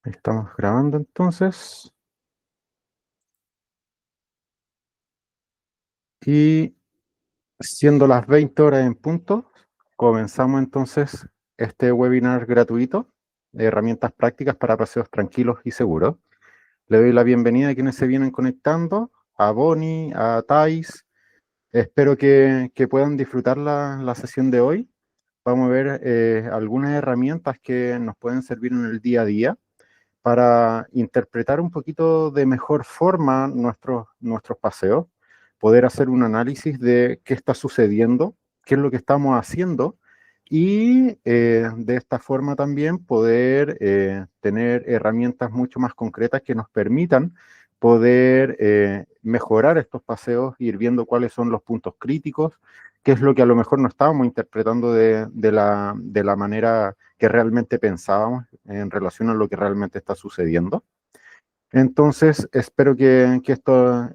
Estamos grabando entonces. Y siendo las 20 horas en punto, comenzamos entonces este webinar gratuito de herramientas prácticas para paseos tranquilos y seguros. Le doy la bienvenida a quienes se vienen conectando, a Bonnie, a Thais. Espero que puedan disfrutar la sesión de hoy. Vamos a ver algunas herramientas que nos pueden servir en el día a día para interpretar un poquito de mejor forma nuestros paseos, poder hacer un análisis de qué está sucediendo, qué es lo que estamos haciendo y de esta forma también poder tener herramientas mucho más concretas que nos permitan poder mejorar estos paseos, ir viendo cuáles son los puntos críticos, qué es lo que a lo mejor no estábamos interpretando de la manera que realmente pensábamos en relación a lo que realmente está sucediendo. Entonces, espero que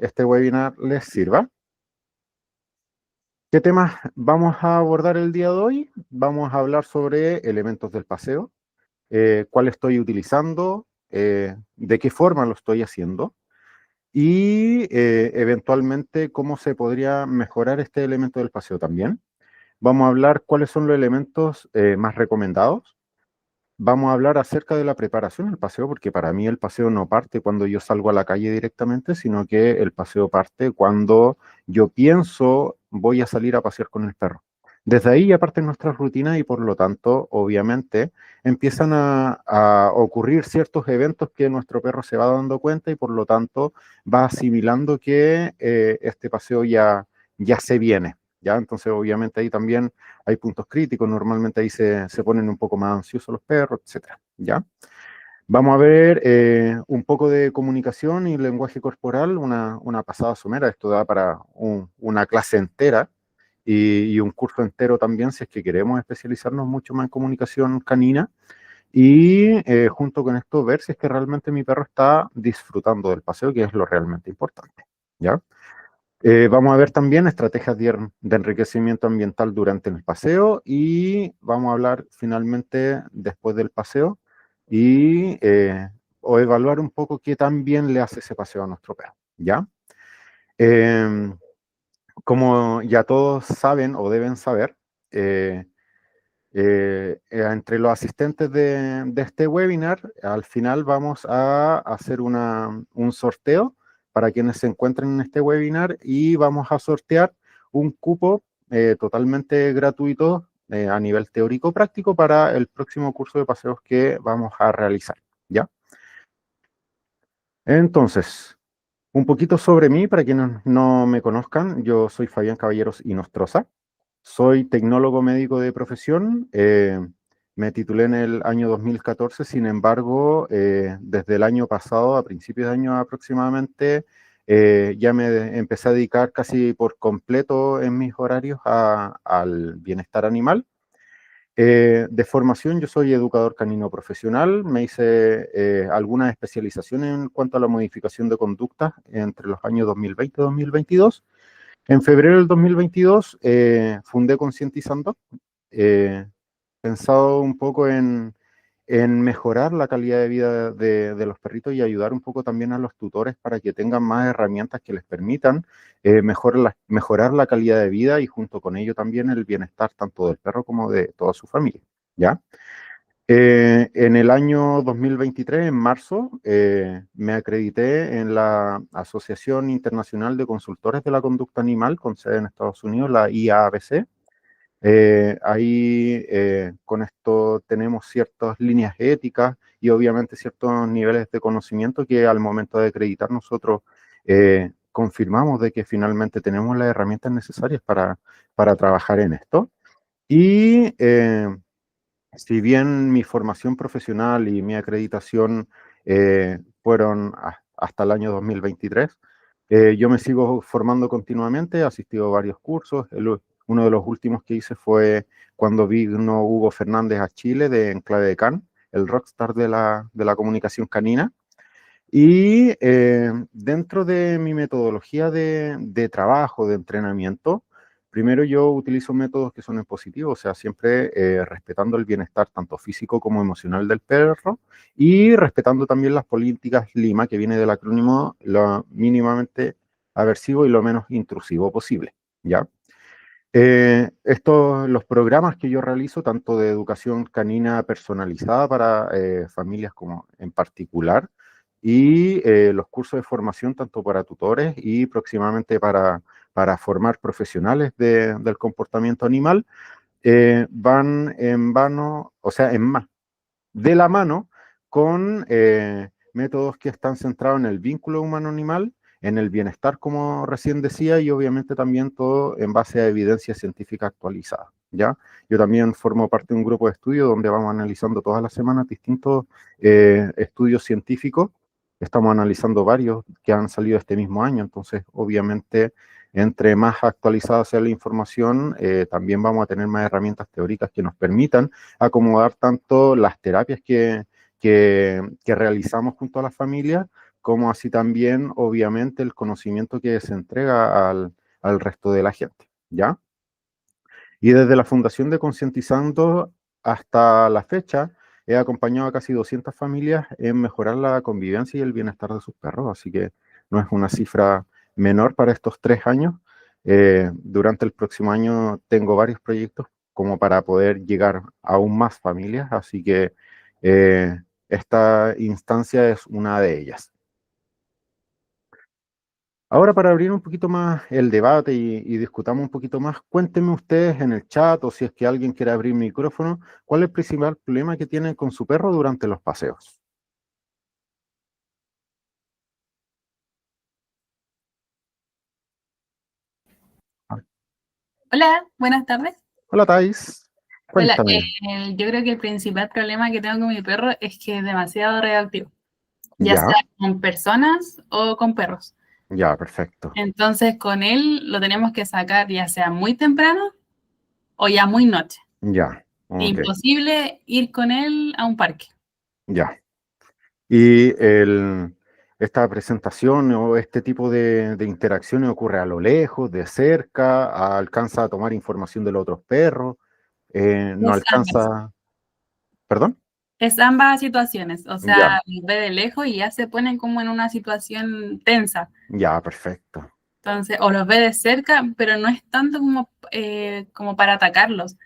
este webinar les sirva. ¿Qué temas vamos a abordar el día de hoy? Vamos a hablar sobre elementos del paseo, cuál estoy utilizando, de qué forma lo estoy haciendo y eventualmente cómo se podría mejorar este elemento del paseo también. Vamos a hablar cuáles son los elementos más recomendados. Vamos a hablar acerca de la preparación del paseo, porque para mí el paseo no parte cuando yo salgo a la calle directamente, sino que el paseo parte cuando yo pienso voy a salir a pasear con el perro. Desde ahí ya parten nuestras rutinas y por lo tanto, obviamente, empiezan a ocurrir ciertos eventos que nuestro perro se va dando cuenta y por lo tanto va asimilando que este paseo ya se viene. ¿Ya? Entonces, obviamente ahí también hay puntos críticos, normalmente ahí se ponen un poco más ansiosos los perros, etcétera, ¿ya? Vamos a ver un poco de comunicación y lenguaje corporal, una pasada somera, esto da para una clase entera y un curso entero también, si es que queremos especializarnos mucho más en comunicación canina, y junto con esto ver si es que realmente mi perro está disfrutando del paseo, que es lo realmente importante, ¿ya? Vamos a ver también estrategias de enriquecimiento ambiental durante el paseo y vamos a hablar finalmente después del paseo y o evaluar un poco qué tan bien le hace ese paseo a nuestro perro, ¿ya? Eh, Como ya todos saben o deben saber, entre los asistentes de este webinar, al final vamos a hacer un sorteo para quienes se encuentren en este webinar y vamos a sortear un cupo totalmente gratuito a nivel teórico práctico para el próximo curso de paseos que vamos a realizar, ¿ya? Entonces, un poquito sobre mí, para quienes no me conozcan, yo soy Fabián Caballeros Inostroza. Soy tecnólogo médico de profesión. Me titulé en el año 2014, sin embargo, desde el año pasado, a principios de año aproximadamente, ya me empecé a dedicar casi por completo en mis horarios al bienestar animal. De formación, yo soy educador canino profesional. Me hice algunas especializaciones en cuanto a la modificación de conducta entre los años 2020 y 2022. En febrero del 2022 fundé Concientizando, eh, pensado un poco en mejorar la calidad de vida de los perritos y ayudar un poco también a los tutores para que tengan más herramientas que les permitan mejorar la calidad de vida y junto con ello también el bienestar tanto del perro como de toda su familia, ¿ya? En el año 2023, en marzo, me acredité en la Asociación Internacional de Consultores de la Conducta Animal, con sede en Estados Unidos, la IAABC. Ahí con esto tenemos ciertas líneas éticas y obviamente ciertos niveles de conocimiento que al momento de acreditar nosotros confirmamos de que finalmente tenemos las herramientas necesarias para trabajar en esto. Y si bien mi formación profesional y mi acreditación fueron hasta el año 2023, yo me sigo formando continuamente, he asistido a varios cursos. Uno de los últimos que hice fue cuando vino Hugo Fernández a Chile de Enclave de Can, el rockstar de la comunicación canina. Y dentro de mi metodología de trabajo, de entrenamiento, Primero yo utilizo métodos que son en positivo, o sea, siempre respetando el bienestar tanto físico como emocional del perro y respetando también las políticas Lima, que viene del acrónimo lo mínimamente aversivo y lo menos intrusivo posible, ¿ya? Los programas que yo realizo, tanto de educación canina personalizada para familias como en particular, y los cursos de formación tanto para tutores y próximamente para formar profesionales del comportamiento animal, van en vano, o sea, en más, de la mano con métodos que están centrados en el vínculo humano-animal, en el bienestar, como recién decía, y obviamente también todo en base a evidencia científica actualizada, ¿ya? Yo también formo parte de un grupo de estudio donde vamos analizando todas las semanas distintos estudios científicos. Estamos analizando varios que han salido este mismo año, entonces obviamente entre más actualizada sea la información, también vamos a tener más herramientas teóricas que nos permitan acomodar tanto las terapias que realizamos junto a las familias, como así también, obviamente, el conocimiento que se entrega al resto de la gente, ¿ya? Y desde la Fundación de Concientizando hasta la fecha, he acompañado a casi 200 familias en mejorar la convivencia y el bienestar de sus perros, así que no es una cifra menor para estos 3 años. Durante el próximo año tengo varios proyectos como para poder llegar a aún más familias, así que esta instancia es una de ellas. Ahora, para abrir un poquito más el debate y discutamos un poquito más, cuéntenme ustedes en el chat o si es que alguien quiere abrir micrófono, ¿cuál es el principal problema que tienen con su perro durante los paseos? Hola, buenas tardes. Hola, Thais. Hola, Cuéntame. yo creo que el principal problema que tengo con mi perro es que es demasiado reactivo, ya Ya, sea con personas o con perros. ya, perfecto. Entonces, con él lo tenemos que sacar ya sea muy temprano o ya muy noche. Ya, ok, Imposible ir con él a un parque. ya. ¿Y esta presentación o este tipo de interacciones ocurre a lo lejos, de cerca, alcanza a tomar información de los otros perros, no Es ambas. alcanza, perdón? Es ambas situaciones, o Ya, sea, los ve de lejos y ya se ponen como en una situación tensa. ya, perfecto. Entonces, o los ve de cerca, pero no es tanto como para atacarlos.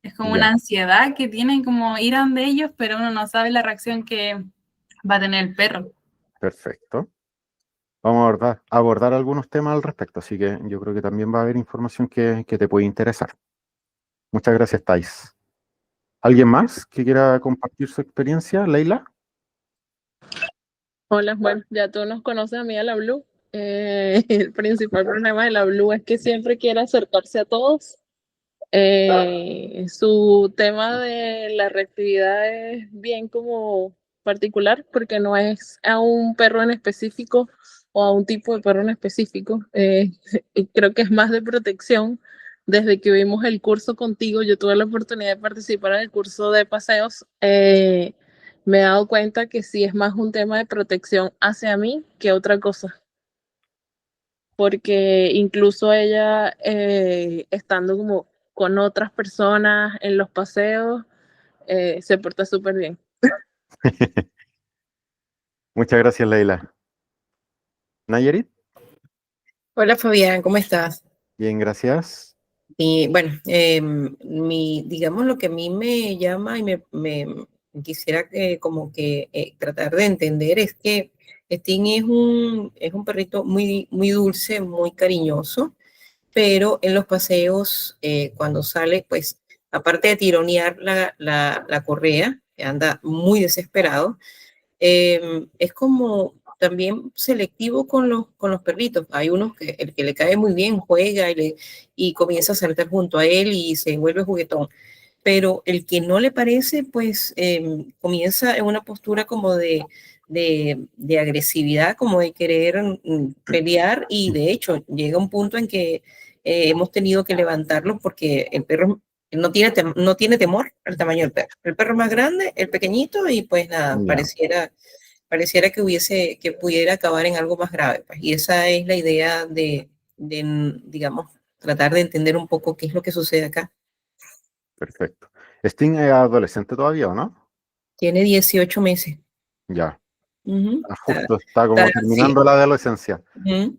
Es como una Ya, ansiedad que tienen como ir a donde ellos, pero uno no sabe la reacción que va a tener el perro. perfecto. Vamos a abordar algunos temas al respecto, así que yo creo que también va a haber información que te puede interesar. Muchas gracias, Thais. ¿Alguien más que quiera compartir su experiencia? Leila. Hola, bueno, ya tú nos conoces a mí a la Blue. El principal problema de la Blue es que siempre quiere acercarse a todos. Su tema de la reactividad es bien como particular porque no es a un perro en específico o a un tipo de perro en específico. Y creo que es más de protección. Desde que vimos el curso contigo, yo tuve la oportunidad de participar en el curso de paseos. Me he dado cuenta que sí es más un tema de protección hacia mí que otra cosa, porque incluso ella estando como con otras personas en los paseos, se porta súper bien. Muchas gracias, Leila. Nayarit. Hola Fabián, ¿cómo estás? Bien, gracias. Y bueno, digamos lo que a mí me llama y me quisiera como que tratar de entender es que Sting es un perrito muy, muy dulce, muy cariñoso, pero en los paseos, cuando sale, pues aparte de tironear la correa, que anda muy desesperado, es como también selectivo con los perritos. Hay unos que el que le cae muy bien juega y comienza a saltar junto a él y se vuelve juguetón. Pero el que no le parece, pues comienza en una postura como de agresividad, como de querer pelear y de hecho llega un punto en que hemos tenido que levantarlo porque el perro no tiene temor al tamaño del perro. El perro más grande, el pequeñito y pues nada, Ya, pareciera que pudiera acabar en algo más grave. Pues, y esa es la idea digamos, tratar de entender un poco qué es lo que sucede acá. Perfecto. ¿Sting es adolescente todavía o no? Tiene 18 meses. Ya, Ujú, justo está como sí. terminando la adolescencia. Ujú.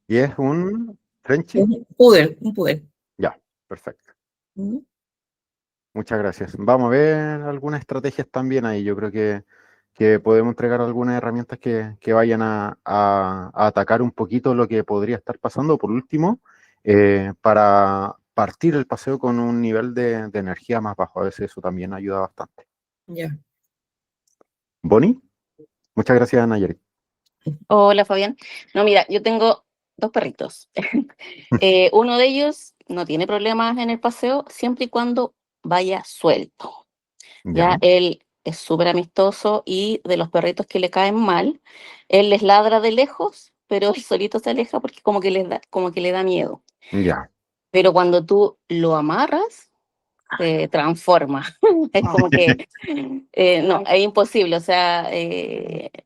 ¿Y es un Frenchie? Un poodle, un poodle. Ya, perfecto. Ujú. Muchas gracias. Vamos a ver algunas estrategias también ahí. Yo creo que podemos entregar algunas herramientas que vayan a atacar un poquito lo que podría estar pasando. Por último, para partir el paseo con un nivel de energía más bajo. A veces eso también ayuda bastante. Ya. Bonnie, muchas gracias, Nayeri. Hola, Fabián. No, mira, yo tengo dos perritos. Uno de ellos no tiene problemas en el paseo siempre y cuando vaya suelto. Ya, Ya, él es súper amistoso y de los perritos que le caen mal, él les ladra de lejos, pero él solito se aleja porque como que le da miedo. ya, Pero cuando tú lo amarras, se transforma. Es como que, no, es imposible. O sea,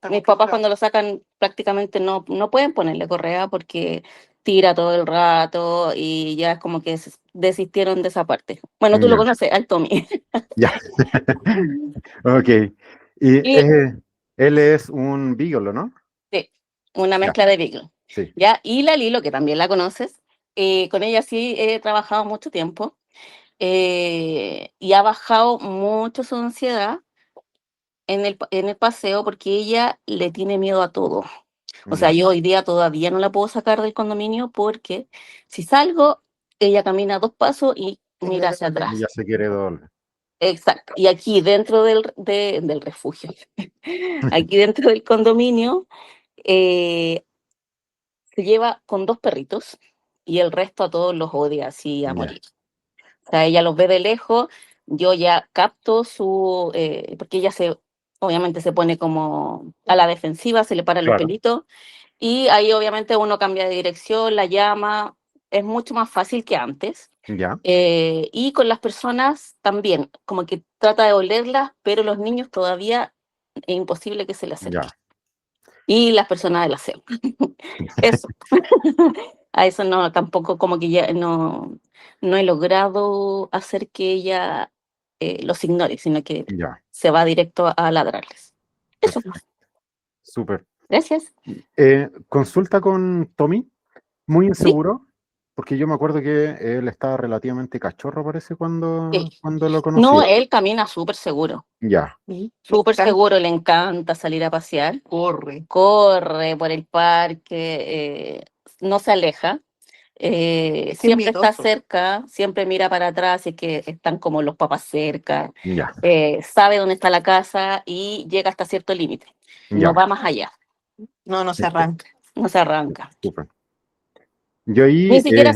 mis papás cuando lo sacan prácticamente no pueden ponerle correa porque tira todo el rato y ya es como que desistieron de esa parte. Bueno, tú lo ya, conoces, al Tommy. ya. Ok. Y Y él es un beagle, ¿no? sí, una Ya, mezcla de Beagle. sí. ¿Ya? Y la Lilo, que también la conoces, con ella sí he trabajado mucho tiempo y ha bajado mucho su ansiedad en el paseo porque ella le tiene miedo a todo. O sea, Ya, yo hoy día todavía no la puedo sacar del condominio porque si salgo, ella camina 2 pasos y mira hacia y atrás. ya se quiere doble. Exacto. Y aquí dentro del refugio, aquí dentro del condominio, eh, se lleva con 2 perritos y el resto a todos los odia así a Ya, morir. O sea, ella los ve de lejos, yo ya capto porque ella obviamente se pone como a la defensiva, se le paran los claro. pelitos y ahí obviamente uno cambia de dirección, la llama, es mucho más fácil que antes. Ya, Y con las personas también, como que trata de olerlas, pero los niños todavía es imposible que se le acerquen. ya. Y las personas del aseo. Eso. A eso no, tampoco como que ya no he logrado hacer que ella los ignore, sino que Ya, se va directo a ladrarles. Eso. perfecto. Súper. Gracias. Consulta con Tommy, muy ¿Sí? inseguro, porque yo me acuerdo que él estaba relativamente cachorro, parece, Sí. cuando lo No, conocí. él camina súper seguro. Ya, Súper seguro, le encanta salir a pasear. Corre por el parque, no se aleja. Siempre está cerca, siempre mira para atrás, es que están como los papás cerca, ya, sabe dónde está la casa y llega hasta cierto límite. No ya. va más allá, No se Listo, arranca. no se arranca. súper. Yo ahí, Ni siquiera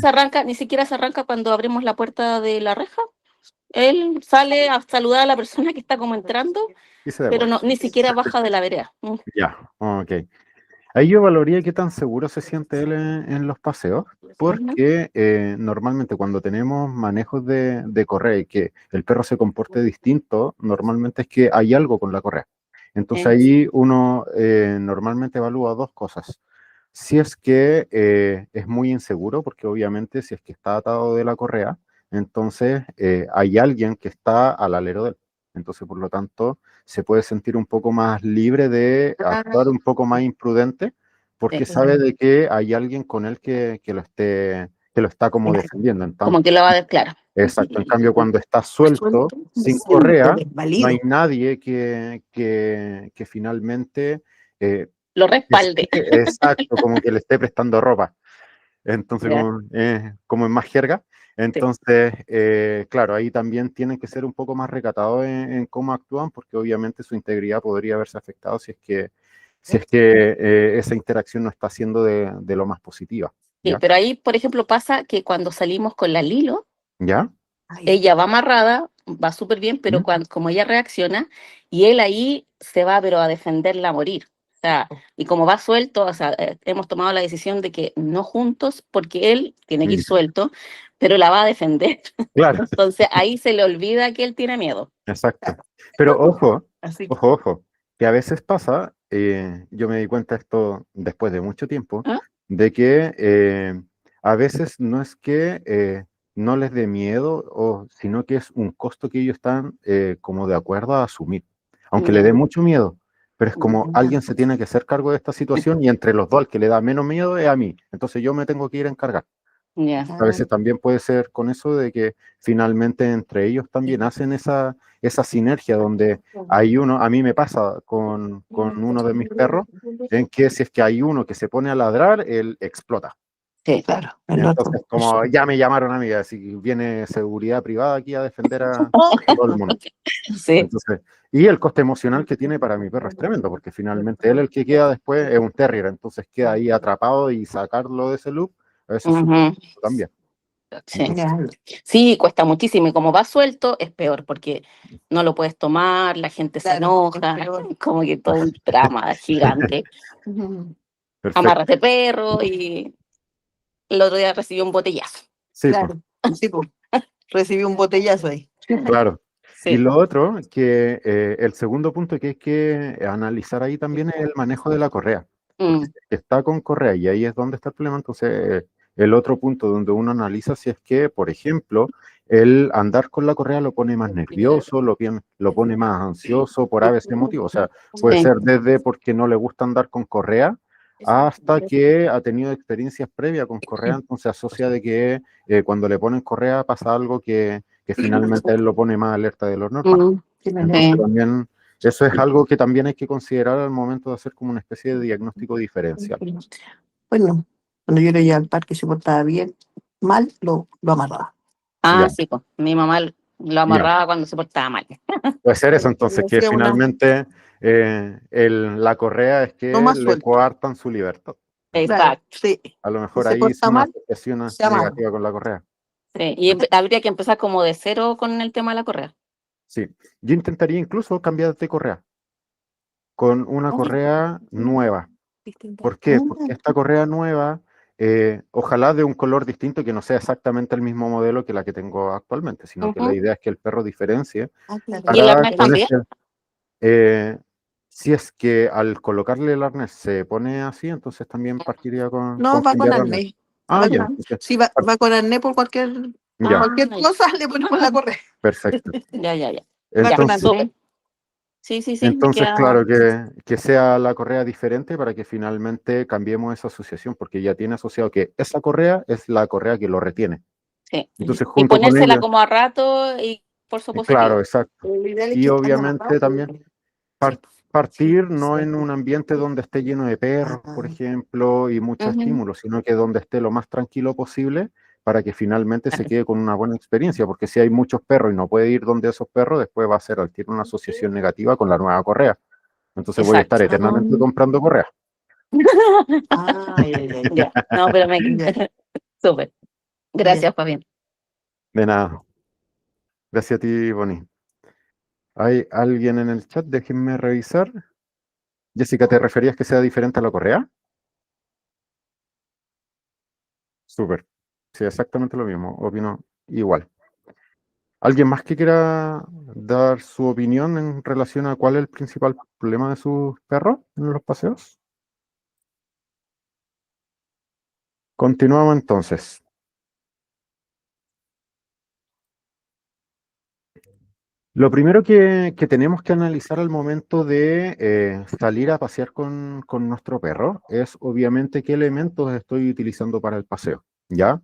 se arranca cuando abrimos la puerta de la reja. Él sale a saludar a la persona que está como entrando, y se pero devuelve. no, ni siquiera baja de la vereda. Ya, ok. Ahí yo valoraría qué tan seguro se siente él en los paseos, porque normalmente cuando tenemos manejos de correa y que el perro se comporte distinto, normalmente es que hay algo con la correa. Entonces ahí uno normalmente evalúa dos cosas. Si es que es muy inseguro, porque obviamente si es que está atado de la correa, entonces hay alguien que está al alero de él. Entonces, por lo tanto, se puede sentir un poco más libre de actuar un poco más imprudente, porque sabe de que hay alguien con él que lo está como defendiendo. Como que lo va a ver claro. Exacto. En cambio, cuando está suelto, sin correa, no hay nadie que finalmente Lo respalde. exacto, como que le esté prestando ropa. Entonces, Ya, como en más jerga. sí. Entonces, claro, ahí también tienen que ser un poco más recatados en cómo actúan, porque obviamente su integridad podría verse afectado si es que esa interacción no está siendo de lo más positiva. Sí, ¿Ya? pero ahí, por ejemplo, pasa que cuando salimos con la Lilo, ¿Ya? ella va amarrada, va súper bien, pero ¿Mm? como ella reacciona, y él ahí se va, pero a defenderla a morir. O sea, y como va suelto, o sea, hemos tomado la decisión de que no juntos, porque él tiene que ir Ya. suelto, pero la va a defender. Claro, Entonces ahí se le olvida que él tiene miedo. exacto. Pero ojo, Así. ojo, que a veces pasa, yo me di cuenta de esto después de mucho tiempo, ¿Ah? de que a veces no es que no les dé miedo, sino que es un costo que ellos están como de acuerdo a asumir, aunque le dé mucho miedo, pero es como alguien se tiene que hacer cargo de esta situación y entre los dos al que le da menos miedo es a mí, entonces yo me tengo que ir a encargar. Ya. A veces también puede ser con eso de que finalmente entre ellos también hacen esa sinergia donde hay uno, a mí me pasa con uno de mis perros, en que si es que hay uno que se pone a ladrar, él explota. Sí. Claro, el otro. Entonces, como ya me llamaron a mí, así viene seguridad privada aquí a defender a todo el mundo. Sí. Entonces, y el coste emocional que tiene para mi perro es tremendo, porque finalmente él el que queda después es un terrier, entonces queda ahí atrapado y sacarlo de ese loop, a veces es súper Ujú. difícil también. Sí. Ya. Sí, cuesta muchísimo y como va suelto es peor porque no lo puedes tomar, la gente se Claro, es enoja, peor. como que todo un drama gigante. Ujú. Perfecto. Amarras de perro y el otro día recibió un botellazo. Sí, Claro, sí, pues. Recibí un botellazo ahí. claro. Y Sí. lo otro, que el segundo punto que hay que analizar ahí también es el manejo de la correa. Mm, Está con correa y ahí es donde está el problema. Entonces, el otro punto donde uno analiza si es que, por ejemplo, el andar con la correa lo pone más nervioso, lo pone más ansioso por a veces motivo. O sea, puede sí. ser desde porque no le gusta andar con correa hasta que ha tenido experiencias previas con correa, entonces asocia de que cuando le ponen correa pasa algo que finalmente él lo pone más alerta de lo normal. Mm, Entonces sí. también eso es algo que también hay que considerar al momento de hacer como una especie de diagnóstico diferencial. Bueno, cuando yo lo llevaba al parque se portaba bien, mal, lo amarraba. Ah, Ya, sí, pues. Mi mamá lo ya. amarraba cuando se portaba mal. Puede ser eso entonces, Le que hacía una, finalmente la correa es no que más le suelto. coartan su libertad. Claro, Exacto. sí. A lo Si mejor se ahí hizo porta una mal, asociación se amarra. negativa con la correa. Sí. Y habría que empezar como de cero con el tema de la correa. Sí, yo intentaría incluso cambiar de correa con una correa nueva. ¿Por qué? Porque esta correa nueva, ojalá de un color distinto que no sea exactamente el mismo modelo que la que tengo actualmente, sino que la Ujú. idea es que el perro diferencie Ah, claro. ¿Y el para arnés con también? si es que al colocarle el arnés se pone así, entonces también partiría No, con va con cambiar arnés. arnés. Ah, Va ya, con, entonces, sí, va con arnés por cualquier ya, cualquier Ay, cosa, le ponemos la correa. perfecto. ya. Ya, Va con Entonces, arnés. súper. Sí, me entonces, queda. claro, que sea la correa diferente para que finalmente cambiemos esa asociación, porque ya tiene asociado que esa correa es la correa que lo retiene. Sí. Entonces, Y junto con ponérsela ella, como a rato y por claro, positivo. exacto. Lo ideal es Y que ande amarrado. obviamente también partir no en un ambiente donde esté lleno de perros, por ejemplo, y mucho Ujú. estímulo, sino que donde esté lo más tranquilo posible para que finalmente se quede con una buena experiencia, porque si hay muchos perros y no puede ir donde esos perros, después va a ser al tiro una asociación negativa con la nueva correa. Entonces voy a estar Exacto. eternamente comprando correa. Ya. No, pero me Ya, súper. ya. Gracias, Fabián. De nada. Gracias a ti, Bonnie. ¿Hay alguien en el chat? Déjenme revisar. Jessica, ¿te referías que sea diferente a la correa? Súper. Sí, exactamente lo mismo. Opino igual. ¿Alguien más que quiera dar su opinión en relación a cuál es el principal problema de sus perros en los paseos? Continuamos entonces. Lo primero que tenemos que analizar al momento de salir a pasear con nuestro perro es obviamente qué elementos estoy utilizando para el paseo, ¿ya?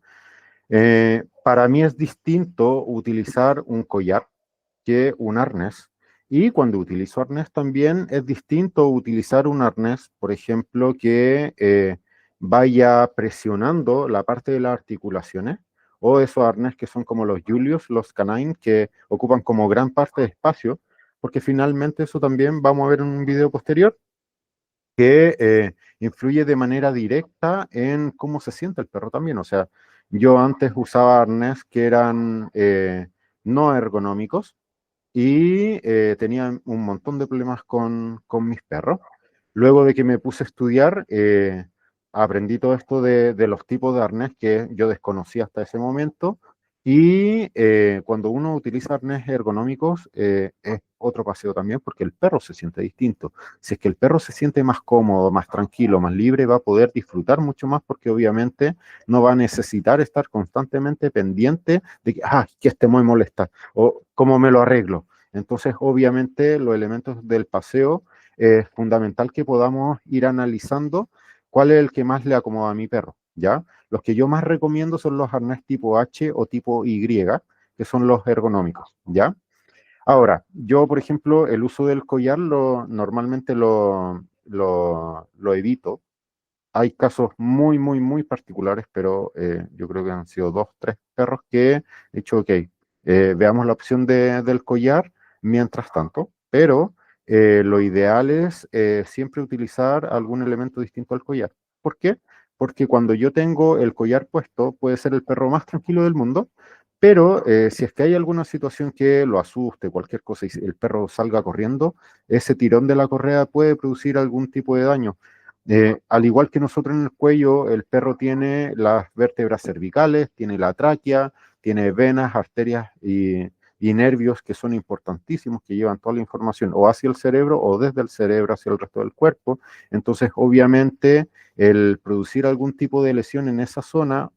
Para mí es distinto utilizar un collar que un arnés. Y cuando utilizo arnés también es distinto utilizar un arnés, por ejemplo, que vaya presionando la parte de las articulaciones, o esos arnés que son como los Julius, los Canine, que ocupan como gran parte de espacio, porque finalmente eso también vamos a ver en un video posterior, que influye de manera directa en cómo se siente el perro también. O sea, yo antes usaba arnés que eran no ergonómicos, y tenía un montón de problemas con mis perros. Luego de que me puse a estudiar, aprendí todo esto de los tipos de arnés que yo desconocía hasta ese momento Y cuando uno utiliza arnés ergonómicos, es otro paseo también, porque el perro se siente distinto. Si es que el perro se siente más cómodo, más tranquilo, más libre, va a poder disfrutar mucho más, porque obviamente no va a necesitar estar constantemente pendiente de que este me molesta, o cómo me lo arreglo. Entonces, obviamente, los elementos del paseo es fundamental que podamos ir analizando cuál es el que más le acomoda a mi perro, ¿ya? Los que yo más recomiendo son los arnés tipo H o tipo Y, que son los ergonómicos, ¿ya? Ahora, yo, por ejemplo, el uso del collar normalmente lo evito. Hay casos muy, muy, muy particulares, pero yo creo que han sido dos, tres perros que he dicho, ok, veamos la opción del collar mientras tanto, pero lo ideal es siempre utilizar algún elemento distinto al collar. ¿Por qué? Porque cuando yo tengo el collar puesto, puede ser el perro más tranquilo del mundo, pero si es que hay alguna situación que lo asuste, cualquier cosa, y el perro salga corriendo, ese tirón de la correa puede producir algún tipo de daño. Al igual que nosotros en el cuello, el perro tiene las vértebras cervicales, tiene la tráquea, tiene venas, arterias y nervios que son importantísimos, que llevan toda la información o hacia el cerebro o desde el cerebro hacia el resto del cuerpo. Entonces, obviamente, el producir algún tipo de lesión en esa zona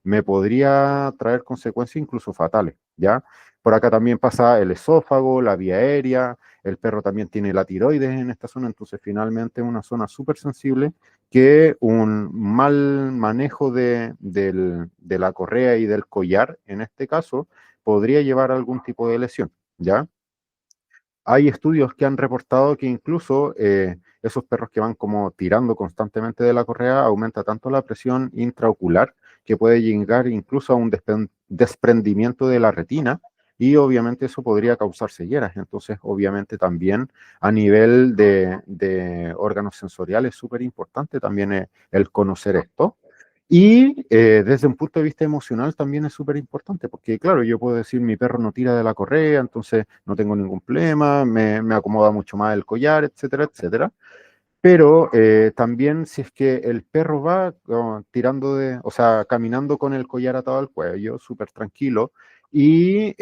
me podría traer consecuencias incluso fatales, ¿ya? Por acá también pasa el esófago, la vía aérea, el perro también tiene la tiroides en esta zona, entonces finalmente es una zona súper sensible que un mal manejo de la correa y del collar, en este caso, podría llevar a algún tipo de lesión, ¿ya? Hay estudios que han reportado que incluso esos perros que van como tirando constantemente de la correa aumenta tanto la presión intraocular que puede llegar incluso a un desprendimiento de la retina y obviamente eso podría causar cegueras. Entonces, obviamente también a nivel de órganos sensoriales es súper importante también el conocer esto. Y desde un punto de vista emocional también es súper importante, porque claro, yo puedo decir mi perro no tira de la correa, entonces no tengo ningún problema, me acomoda mucho más el collar, etcétera, etcétera. Pero también si es que el perro va tirando o sea, caminando con el collar atado al cuello, súper tranquilo, y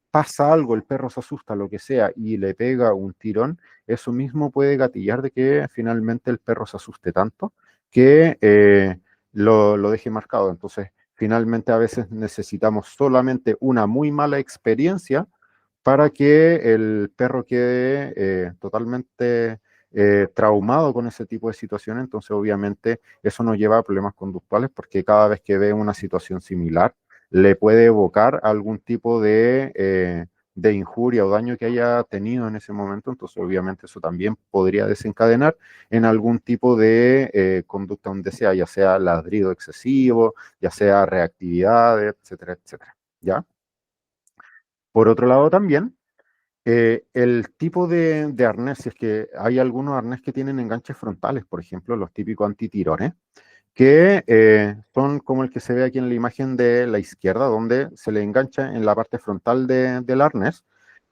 pasa algo, el perro se asusta, lo que sea, y le pega un tirón, eso mismo puede gatillar de que finalmente el perro se asuste tanto que lo deje marcado. Entonces, finalmente a veces necesitamos solamente una muy mala experiencia para que el perro quede totalmente traumado con ese tipo de situaciones, entonces obviamente eso nos lleva a problemas conductuales porque cada vez que ve una situación similar le puede evocar algún tipo de injuria o daño que haya tenido en ese momento, entonces obviamente eso también podría desencadenar en algún tipo de conducta donde sea, ya sea ladrido excesivo, ya sea reactividad, etcétera, etcétera, ¿ya? Por otro lado también, el tipo de arnés, si es que hay algunos arnés que tienen enganches frontales, por ejemplo, los típicos antitirones, que son como el que se ve aquí en la imagen de la izquierda, donde se le engancha en la parte frontal del arnés.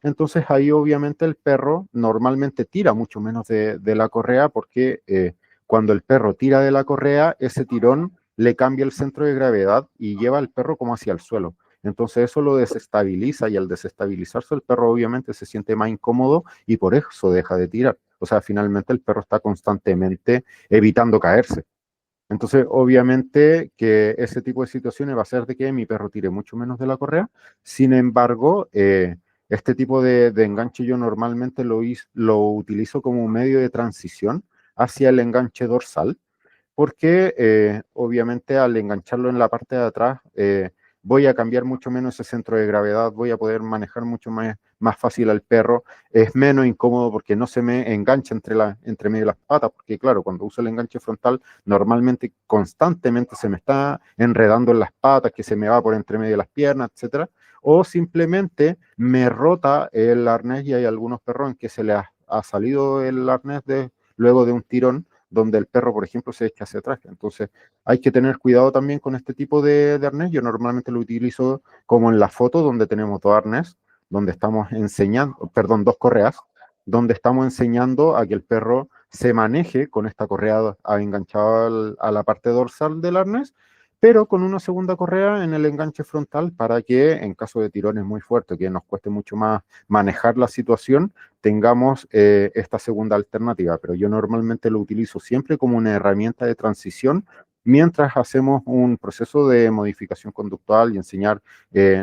Entonces ahí obviamente el perro normalmente tira mucho menos de la correa porque cuando el perro tira de la correa, ese tirón le cambia el centro de gravedad y lleva al perro como hacia el suelo. Entonces eso lo desestabiliza y al desestabilizarse el perro obviamente se siente más incómodo y por eso deja de tirar. O sea, finalmente el perro está constantemente evitando caerse. Entonces, obviamente que ese tipo de situaciones va a hacer de que mi perro tire mucho menos de la correa. Sin embargo, este tipo de enganche yo normalmente lo utilizo como un medio de transición hacia el enganche dorsal porque obviamente al engancharlo en la parte de atrás voy a cambiar mucho menos ese centro de gravedad, voy a poder manejar mucho más fácil al perro, es menos incómodo porque no se me engancha entre medio de las patas, porque claro, cuando uso el enganche frontal normalmente constantemente se me está enredando en las patas, que se me va por entre medio de las piernas, etcétera, o simplemente me rota el arnés y hay algunos perros en que se le ha salido el arnés luego de un tirón donde el perro, por ejemplo, se echa hacia atrás. Entonces, hay que tener cuidado también con este tipo de arnés. Yo normalmente lo utilizo como en la foto donde tenemos dos arnés, donde estamos enseñando, perdón, dos correas, donde estamos enseñando a que el perro se maneje con esta correa enganchada a la parte dorsal del arnés, pero con una segunda correa en el enganche frontal para que en caso de tirones muy fuertes, que nos cueste mucho más manejar la situación, tengamos esta segunda alternativa. Pero yo normalmente lo utilizo siempre como una herramienta de transición mientras hacemos un proceso de modificación conductual y enseñar,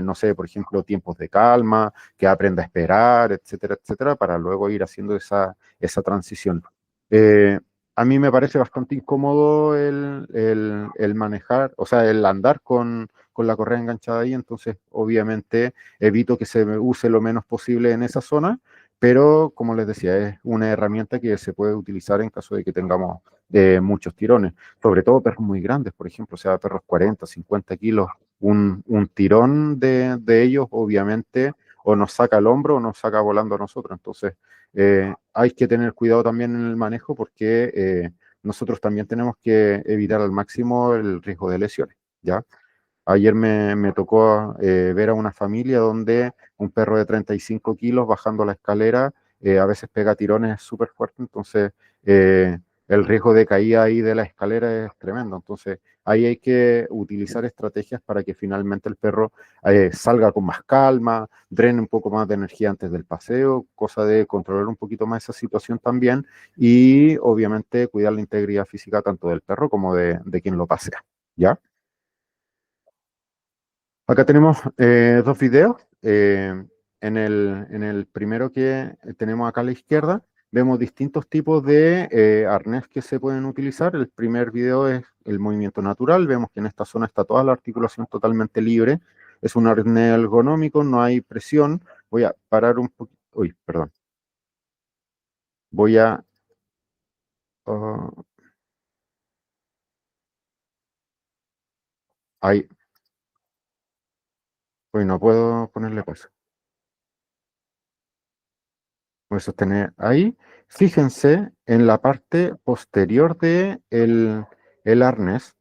no sé, por ejemplo, tiempos de calma, que aprenda a esperar, etcétera, etcétera, para luego ir haciendo esa transición. A mí me parece bastante incómodo el manejar, o sea, el andar con la correa enganchada ahí, entonces obviamente evito que se me use lo menos posible en esa zona, pero como les decía, es una herramienta que se puede utilizar en caso de que tengamos muchos tirones, sobre todo perros muy grandes, por ejemplo, o sea, perros 40, 50 kilos, un tirón de ellos obviamente o nos saca el hombro o nos saca volando a nosotros, entonces hay que tener cuidado también en el manejo porque nosotros también tenemos que evitar al máximo el riesgo de lesiones, ¿ya? Ayer me tocó ver a una familia donde un perro de 35 kilos bajando la escalera a veces pega tirones súper fuertes, entonces eh, el riesgo de caída ahí de la escalera es tremendo. Entonces ahí hay que utilizar estrategias para que finalmente el perro salga con más calma, drene un poco más de energía antes del paseo, cosa de controlar un poquito más esa situación también y obviamente cuidar la integridad física tanto del perro como de quien lo pasea, ¿ya? Acá tenemos dos videos. En el primero que tenemos acá a la izquierda, vemos distintos tipos de arnés que se pueden utilizar. El primer video es el movimiento natural. Vemos que en esta zona está toda la articulación totalmente libre. Es un arnés ergonómico, no hay presión. Voy a parar un poquito. Uy, perdón. Voy a... ah, ahí. Uy, no puedo ponerle pausa. Voy a sostener ahí. Fíjense en la parte posterior de el arnés,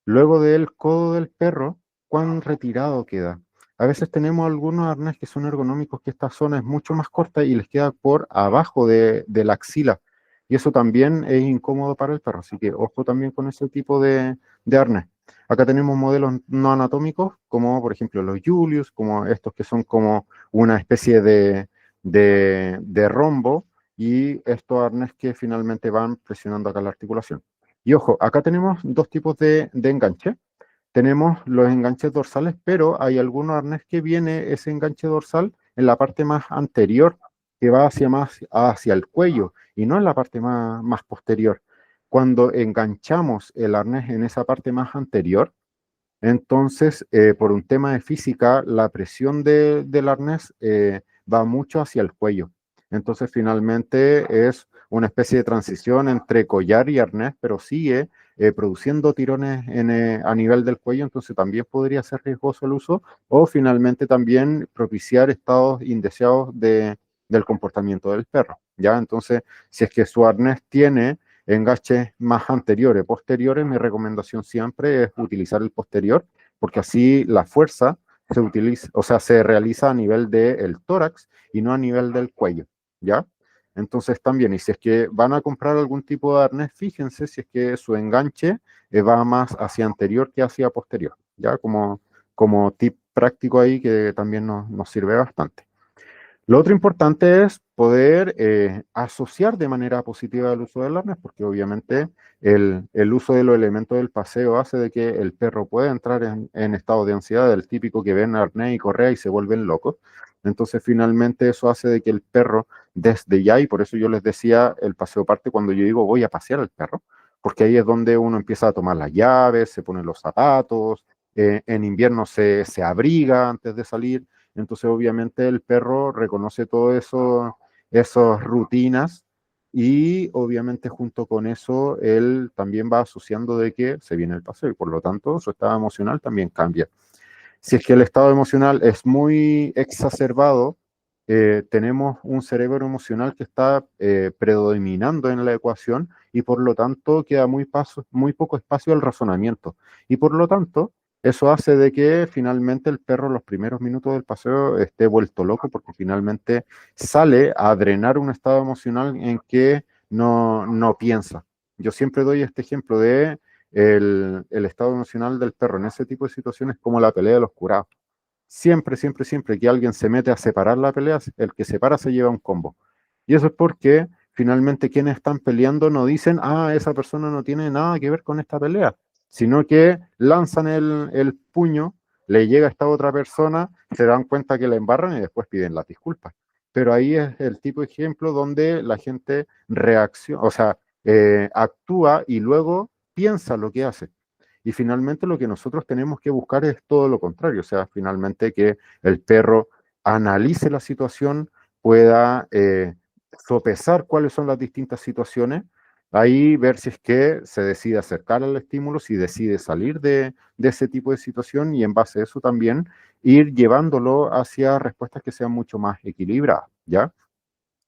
luego del codo del perro, cuán retirado queda. A veces tenemos algunos arnés que son ergonómicos, que esta zona es mucho más corta y les queda por abajo de la axila. Y eso también es incómodo para el perro, así que ojo también con ese tipo de arnés. Acá tenemos modelos no anatómicos, como por ejemplo los Julius, como estos que son como una especie de rombo y estos arnés que finalmente van presionando acá la articulación. Y ojo, acá tenemos dos tipos de enganche. Tenemos los enganches dorsales, pero hay algunos arnés que viene ese enganche dorsal en la parte más anterior, que va hacia más hacia el cuello y no en la parte más posterior. Cuando enganchamos el arnés en esa parte más anterior, entonces, por un tema de física, la presión del arnés va mucho hacia el cuello. Entonces, finalmente es una especie de transición entre collar y arnés, pero sigue produciendo tirones a nivel del cuello, entonces también podría ser riesgoso el uso, o finalmente también propiciar estados indeseados del comportamiento del perro. ¿Ya? Entonces, si es que su arnés tiene enganches más anteriores, posteriores, mi recomendación siempre es utilizar el posterior, porque así la fuerza se utiliza, o sea, se realiza a nivel del tórax y no a nivel del cuello, ¿ya? Entonces también, y si es que van a comprar algún tipo de arnés, fíjense si es que su enganche va más hacia anterior que hacia posterior, ¿ya? Como tip práctico ahí que también nos sirve bastante. Lo otro importante es poder asociar de manera positiva el uso del arnés, porque obviamente el uso de los elementos del paseo hace de que el perro pueda entrar en estado de ansiedad, el típico que ven arnés y correa y se vuelven locos. Entonces, finalmente, eso hace de que el perro, desde ya, y por eso yo les decía, el paseo parte cuando yo digo voy a pasear al perro, porque ahí es donde uno empieza a tomar las llaves, se pone los zapatos, en invierno se abriga antes de salir. Entonces, obviamente, el perro reconoce todo eso, esas rutinas y obviamente junto con eso, él también va asociando de que se viene el paseo y por lo tanto su estado emocional también cambia. Si es que el estado emocional es muy exacerbado, tenemos un cerebro emocional que está predominando en la ecuación y por lo tanto queda muy poco espacio al razonamiento. Y por lo tanto, eso hace de que finalmente el perro en los primeros minutos del paseo esté vuelto loco porque finalmente sale a drenar un estado emocional en que no piensa. Yo siempre doy este ejemplo de el estado emocional del perro en ese tipo de situaciones es como la pelea de los curados. Siempre, siempre, siempre que alguien se mete a separar la pelea, el que separa se lleva un combo. Y eso es porque finalmente quienes están peleando no dicen, ah, esa persona no tiene nada que ver con esta pelea, sino que lanzan el puño, le llega a esta otra persona, se dan cuenta que la embarran y después piden las disculpas. Pero ahí es el tipo de ejemplo donde la gente reacciona, o sea, actúa y luego piensa lo que hace. Y finalmente lo que nosotros tenemos que buscar es todo lo contrario, o sea, finalmente que el perro analice la situación, pueda sopesar cuáles son las distintas situaciones, ahí ver si es que se decide acercar al estímulo, si decide salir de ese tipo de situación y en base a eso también ir llevándolo hacia respuestas que sean mucho más equilibradas, ¿ya?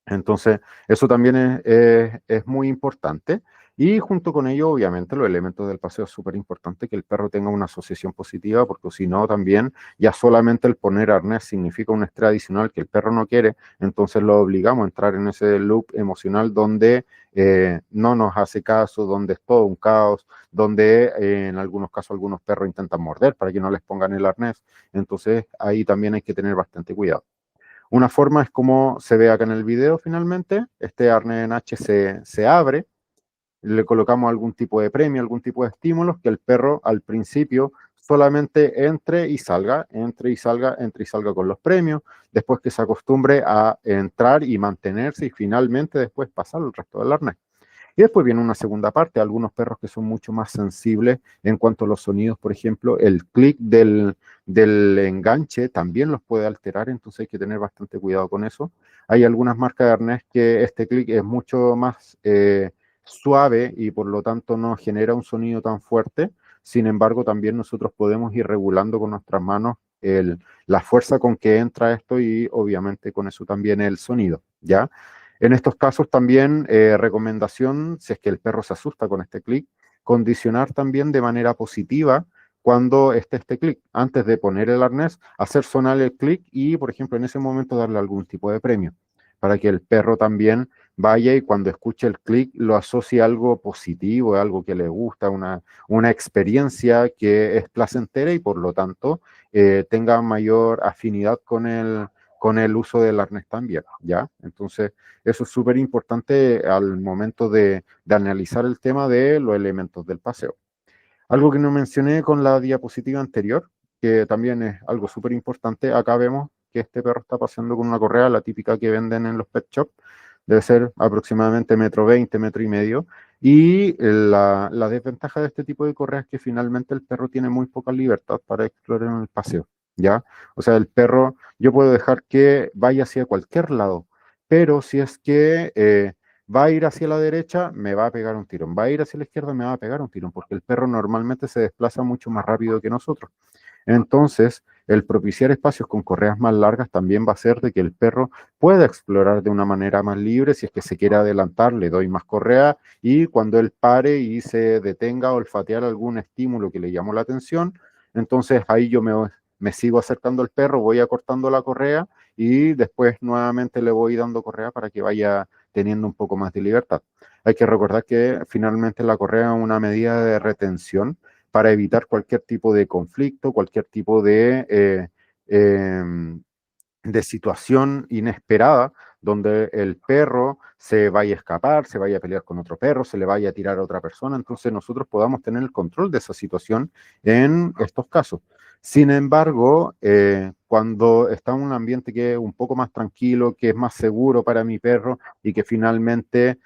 Entonces, eso también es muy importante. Y junto con ello, obviamente, los elementos del paseo es súper importante que el perro tenga una asociación positiva, porque si no, también ya solamente el poner arnés significa un estrés adicional que el perro no quiere, entonces lo obligamos a entrar en ese loop emocional donde no nos hace caso, donde es todo un caos, donde en algunos casos algunos perros intentan morder para que no les pongan el arnés. Entonces, ahí también hay que tener bastante cuidado. Una forma es como se ve acá en el video finalmente, este arnés en H se abre, le colocamos algún tipo de premio, algún tipo de estímulos, que el perro al principio solamente entre y salga, entre y salga, entre y salga con los premios, después que se acostumbre a entrar y mantenerse y finalmente después pasar el resto del arnés. Y después viene una segunda parte, algunos perros que son mucho más sensibles en cuanto a los sonidos, por ejemplo, el clic del enganche también los puede alterar, entonces hay que tener bastante cuidado con eso. Hay algunas marcas de arnés que este clic es mucho más suave y por lo tanto no genera un sonido tan fuerte. Sin embargo, también nosotros podemos ir regulando con nuestras manos la fuerza con que entra esto y obviamente con eso también el sonido, ¿ya? En estos casos también recomendación, si es que el perro se asusta con este clic, condicionar también de manera positiva cuando esté este clic. Antes de poner el arnés, hacer sonar el clic y, por ejemplo, en ese momento darle algún tipo de premio, para que el perro también vaya y cuando escuche el clic lo asocie a algo positivo, algo que le gusta, una experiencia que es placentera y por lo tanto tenga mayor afinidad con el uso del arnés también, ¿ya? Entonces, eso es súper importante al momento de analizar el tema de los elementos del paseo. Algo que no mencioné con la diapositiva anterior, que también es algo súper importante, acá vemos que este perro está paseando con una correa, la típica que venden en los pet shops, debe ser aproximadamente 1,20 m, 1,5 m, y la desventaja de este tipo de correa es que finalmente el perro tiene muy poca libertad para explorar en el paseo, ¿ya? O sea, el perro, yo puedo dejar que vaya hacia cualquier lado, pero si es que va a ir hacia la derecha, me va a pegar un tirón. Va a ir hacia la izquierda, me va a pegar un tirón, porque el perro normalmente se desplaza mucho más rápido que nosotros. Entonces, el propiciar espacios con correas más largas también va a hacer de que el perro pueda explorar de una manera más libre. Si es que se quiere adelantar, le doy más correa y cuando él pare y se detenga a olfatear algún estímulo que le llamó la atención, entonces ahí yo me sigo acercando al perro, voy acortando la correa y después nuevamente le voy dando correa para que vaya teniendo un poco más de libertad. Hay que recordar que finalmente la correa es una medida de retención para evitar cualquier tipo de conflicto, cualquier tipo de situación inesperada donde el perro se vaya a escapar, se vaya a pelear con otro perro, se le vaya a tirar a otra persona, entonces nosotros podamos tener el control de esa situación en estos casos. Sin embargo, cuando está en un ambiente que es un poco más tranquilo, que es más seguro para mi perro y que finalmente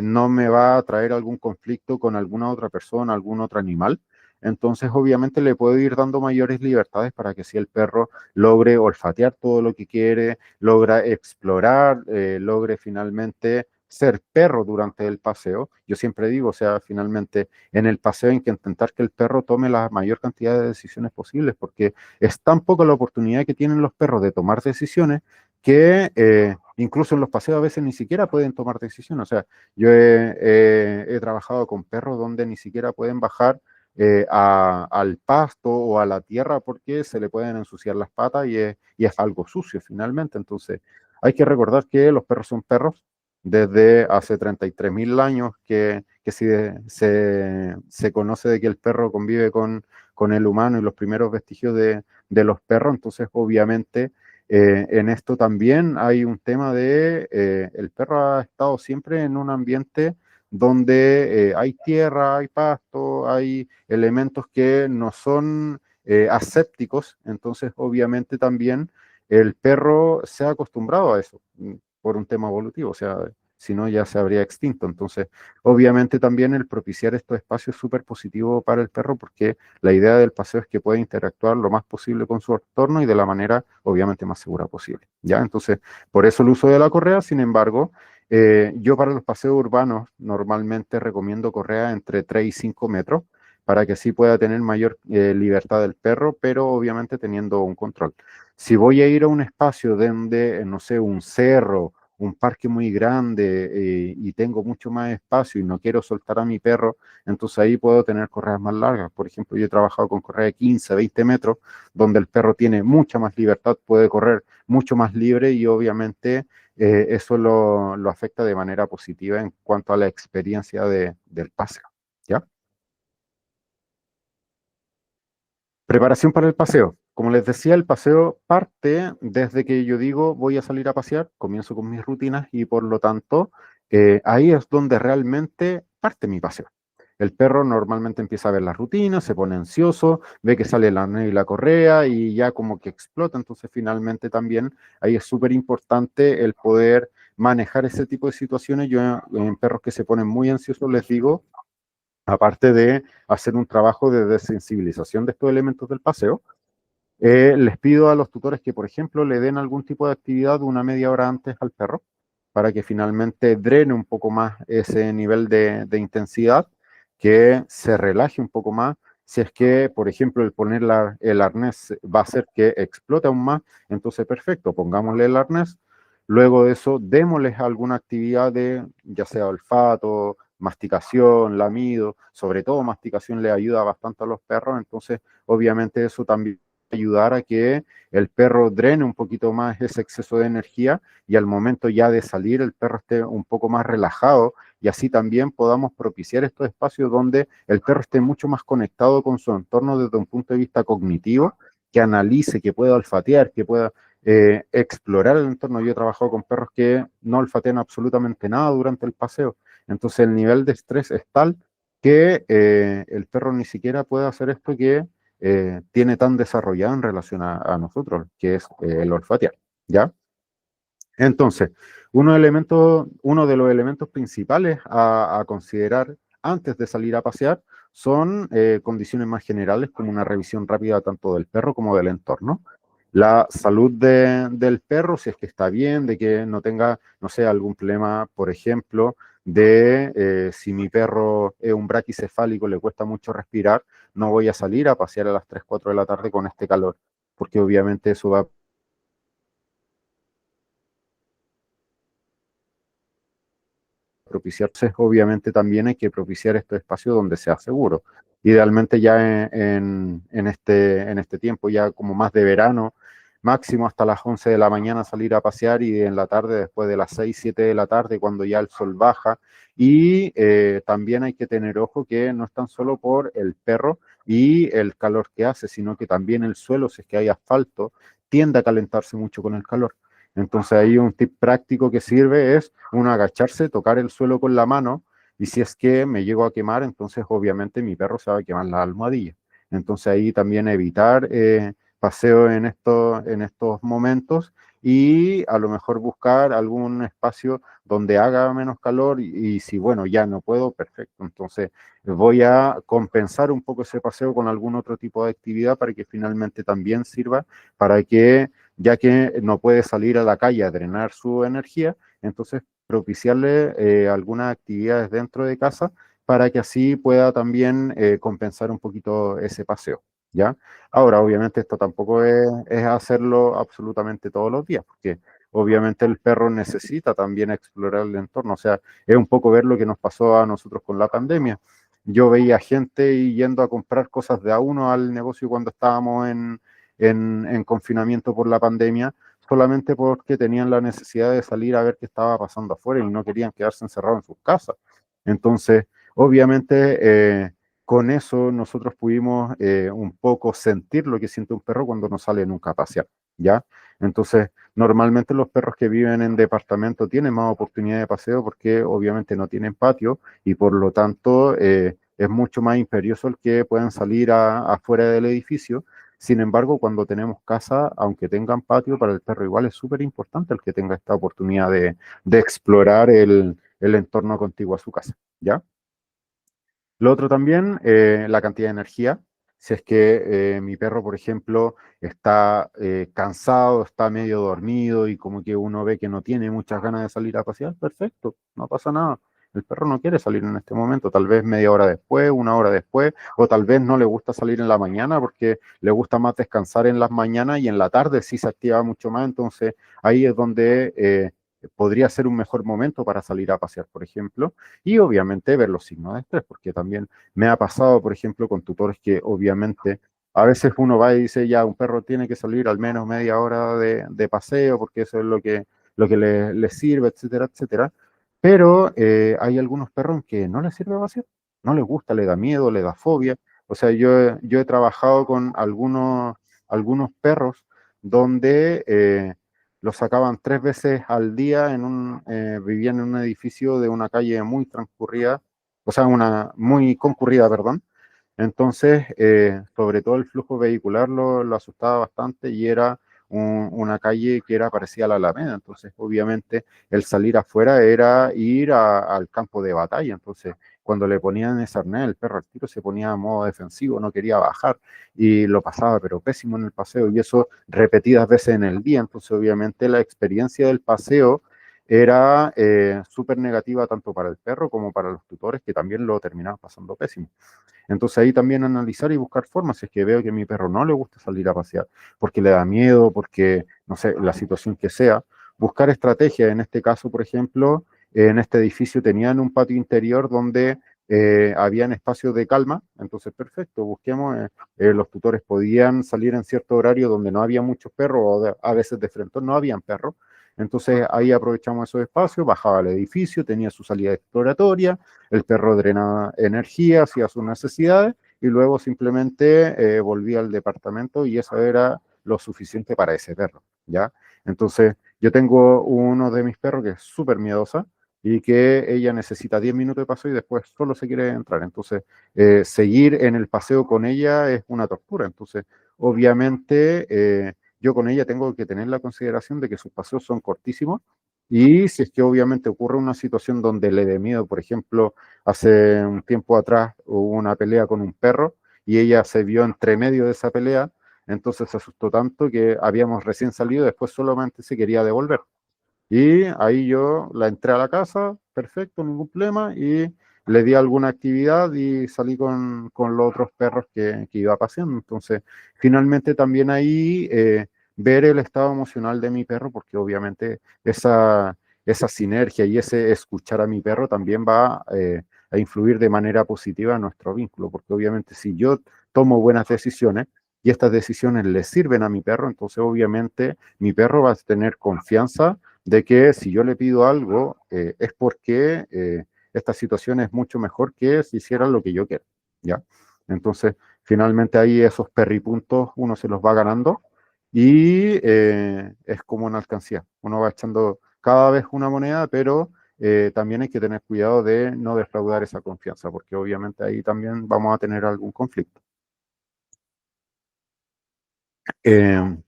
no me va a traer algún conflicto con alguna otra persona, algún otro animal, entonces obviamente le puedo ir dando mayores libertades para que si el perro logre olfatear todo lo que quiere, logra explorar, logre finalmente ser perro durante el paseo. Yo siempre digo, o sea, finalmente en el paseo hay que intentar que el perro tome la mayor cantidad de decisiones posibles, porque es tan poca la oportunidad que tienen los perros de tomar decisiones que incluso en los paseos a veces ni siquiera pueden tomar decisiones. O sea, yo he trabajado con perros donde ni siquiera pueden bajar al pasto o a la tierra porque se le pueden ensuciar las patas y es algo sucio finalmente. Entonces, hay que recordar que los perros son perros, desde hace 33.000 años que se conoce de que el perro convive con el humano y los primeros vestigios de los perros. Entonces, obviamente, en esto también hay un tema de, el perro ha estado siempre en un ambiente donde hay tierra, hay pasto, hay elementos que no son asépticos, entonces obviamente también el perro se ha acostumbrado a eso por un tema evolutivo, o sea, si no ya se habría extinto. Entonces, obviamente también el propiciar estos espacios es súper positivo para el perro porque la idea del paseo es que pueda interactuar lo más posible con su entorno y de la manera obviamente más segura posible, ¿ya? Entonces, por eso el uso de la correa. Sin embargo, yo para los paseos urbanos normalmente recomiendo correa entre 3 y 5 metros para que así pueda tener mayor libertad del perro, pero obviamente teniendo un control. Si voy a ir a un espacio donde, no sé, un cerro, un parque muy grande y tengo mucho más espacio y no quiero soltar a mi perro, entonces ahí puedo tener correas más largas. Por ejemplo, yo he trabajado con correa de 15, 20 metros, donde el perro tiene mucha más libertad, puede correr mucho más libre y obviamente eso lo afecta de manera positiva en cuanto a la experiencia del paseo, ¿ya? Preparación para el paseo. Como les decía, el paseo parte desde que yo digo voy a salir a pasear, comienzo con mis rutinas y por lo tanto ahí es donde realmente parte mi paseo. El perro normalmente empieza a ver las rutinas, se pone ansioso, ve que sale la arnés y la correa y ya como que explota. Entonces finalmente también ahí es súper importante el poder manejar ese tipo de situaciones. Yo en perros que se ponen muy ansiosos les digo, aparte de hacer un trabajo de desensibilización de estos elementos del paseo, les pido a los tutores que, por ejemplo, le den algún tipo de actividad una media hora antes al perro para que finalmente drene un poco más ese nivel de intensidad, que se relaje un poco más. Si es que, por ejemplo, el poner el arnés va a hacer que explote aún más, entonces perfecto, pongámosle el arnés. Luego de eso, démosles alguna actividad de, ya sea olfato, masticación, lamido, sobre todo masticación le ayuda bastante a los perros, entonces obviamente eso también ayudar a que el perro drene un poquito más ese exceso de energía y al momento ya de salir el perro esté un poco más relajado y así también podamos propiciar estos espacios donde el perro esté mucho más conectado con su entorno desde un punto de vista cognitivo, que analice, que pueda olfatear, que pueda explorar el entorno. Yo he trabajado con perros que no olfatean absolutamente nada durante el paseo, entonces el nivel de estrés es tal que el perro ni siquiera puede hacer esto que tiene tan desarrollado en relación a nosotros, que es el olfatear, ¿ya? Entonces, uno de los elementos principales a considerar antes de salir a pasear son condiciones más generales, como una revisión rápida tanto del perro como del entorno. La salud del perro, si es que está bien, de que no tenga, no sé, algún problema, por ejemplo, de si mi perro es un braquicefálico, le cuesta mucho respirar, no voy a salir a pasear a las 3 4 de la tarde con este calor, porque obviamente eso va a propiciarse. Obviamente también hay que propiciar estos espacios donde sea seguro. Idealmente ya en este tiempo, ya como más de verano, máximo hasta las 11 de la mañana salir a pasear y en la tarde, después de las 6 7 de la tarde, cuando ya el sol baja. Y también hay que tener ojo que no es tan solo por el perro y el calor que hace, sino que también el suelo, si es que hay asfalto, tiende a calentarse mucho con el calor. Entonces ahí un tip práctico que sirve es uno agacharse, tocar el suelo con la mano y si es que me llego a quemar, entonces obviamente mi perro se va a quemar la almohadilla. Entonces ahí también evitar paseo en estos momentos y a lo mejor buscar algún espacio donde haga menos calor y si bueno, ya no puedo, perfecto. Entonces voy a compensar un poco ese paseo con algún otro tipo de actividad para que finalmente también sirva para que ya que no puede salir a la calle a drenar su energía, entonces propiciarle algunas actividades dentro de casa para que así pueda también compensar un poquito ese paseo, ¿ya? Ahora, obviamente esto tampoco es hacerlo absolutamente todos los días, porque obviamente el perro necesita también explorar el entorno, o sea, es un poco ver lo que nos pasó a nosotros con la pandemia. Yo veía gente yendo a comprar cosas de a uno al negocio cuando estábamos en confinamiento por la pandemia, solamente porque tenían la necesidad de salir a ver qué estaba pasando afuera y no querían quedarse encerrados en sus casas. Entonces, obviamente, con eso nosotros pudimos un poco sentir lo que siente un perro cuando no sale nunca a pasear, ¿ya? Entonces, normalmente los perros que viven en departamento tienen más oportunidad de paseo porque obviamente no tienen patio y por lo tanto es mucho más imperioso el que puedan salir afuera del edificio. Sin embargo, cuando tenemos casa, aunque tengan patio, para el perro igual es súper importante el que tenga esta oportunidad de explorar el entorno contiguo a su casa, ¿ya? Lo otro también, la cantidad de energía. Si es que mi perro, por ejemplo, está cansado, está medio dormido y como que uno ve que no tiene muchas ganas de salir a pasear, perfecto, no pasa nada. El perro no quiere salir en este momento, tal vez media hora después, una hora después, o tal vez no le gusta salir en la mañana porque le gusta más descansar en las mañanas y en la tarde sí se activa mucho más, entonces ahí es donde podría ser un mejor momento para salir a pasear, por ejemplo, y obviamente ver los signos de estrés, porque también me ha pasado, por ejemplo, con tutores que obviamente a veces uno va y dice, ya, un perro tiene que salir al menos media hora de paseo, porque eso es lo que le sirve, etcétera, etcétera. Pero hay algunos perros que no les sirve pasear, no les gusta, le da miedo, le da fobia. O sea, yo he trabajado con algunos perros donde los sacaban 3 veces al día, vivían en un edificio de una calle muy transcurrida, o sea, una muy concurrida, perdón. Entonces, sobre todo el flujo vehicular lo asustaba bastante y era una calle que era parecida a la Alameda. Entonces, obviamente, el salir afuera era ir al campo de batalla. Entonces, cuando le ponían ese arnés, el perro al tiro se ponía a modo defensivo, no quería bajar y lo pasaba, pero pésimo en el paseo. Y eso repetidas veces en el día. Entonces, obviamente, la experiencia del paseo era súper negativa tanto para el perro como para los tutores, que también lo terminaban pasando pésimo. Entonces ahí también analizar y buscar formas, si es que veo que a mi perro no le gusta salir a pasear, porque le da miedo, porque, no sé, la situación que sea, buscar estrategias. En este caso, por ejemplo, en este edificio tenían un patio interior donde habían espacios de calma, entonces perfecto, busquemos, los tutores podían salir en cierto horario donde no había muchos perros, o a veces de frente no habían perros, entonces ahí aprovechamos esos espacios, bajaba al edificio, tenía su salida exploratoria, el perro drenaba energía, hacía sus necesidades y luego simplemente volvía al departamento y eso era lo suficiente para ese perro, ¿ya? Entonces, yo tengo uno de mis perros que es súper miedosa y que ella necesita 10 minutos de paseo y después solo se quiere entrar. Entonces, seguir en el paseo con ella es una tortura. Entonces, obviamente, yo con ella tengo que tener la consideración de que sus paseos son cortísimos y si es que obviamente ocurre una situación donde le dé miedo, por ejemplo, hace un tiempo atrás hubo una pelea con un perro y ella se vio entre medio de esa pelea, entonces se asustó tanto que habíamos recién salido, después solamente se quería devolver. Y ahí yo la entré a la casa, perfecto, ningún problema, y le di alguna actividad y salí con los otros perros que iba paseando. Entonces, finalmente también ahí ver el estado emocional de mi perro, porque obviamente esa sinergia y ese escuchar a mi perro también va a influir de manera positiva en nuestro vínculo, porque obviamente si yo tomo buenas decisiones y estas decisiones le sirven a mi perro, entonces obviamente mi perro va a tener confianza de que si yo le pido algo es porque esta situación es mucho mejor que si hiciera lo que yo quiero, ¿ya? Entonces, finalmente ahí esos perripuntos uno se los va ganando y es como una alcancía. Uno va echando cada vez una moneda, pero también hay que tener cuidado de no defraudar esa confianza, porque obviamente ahí también vamos a tener algún conflicto. En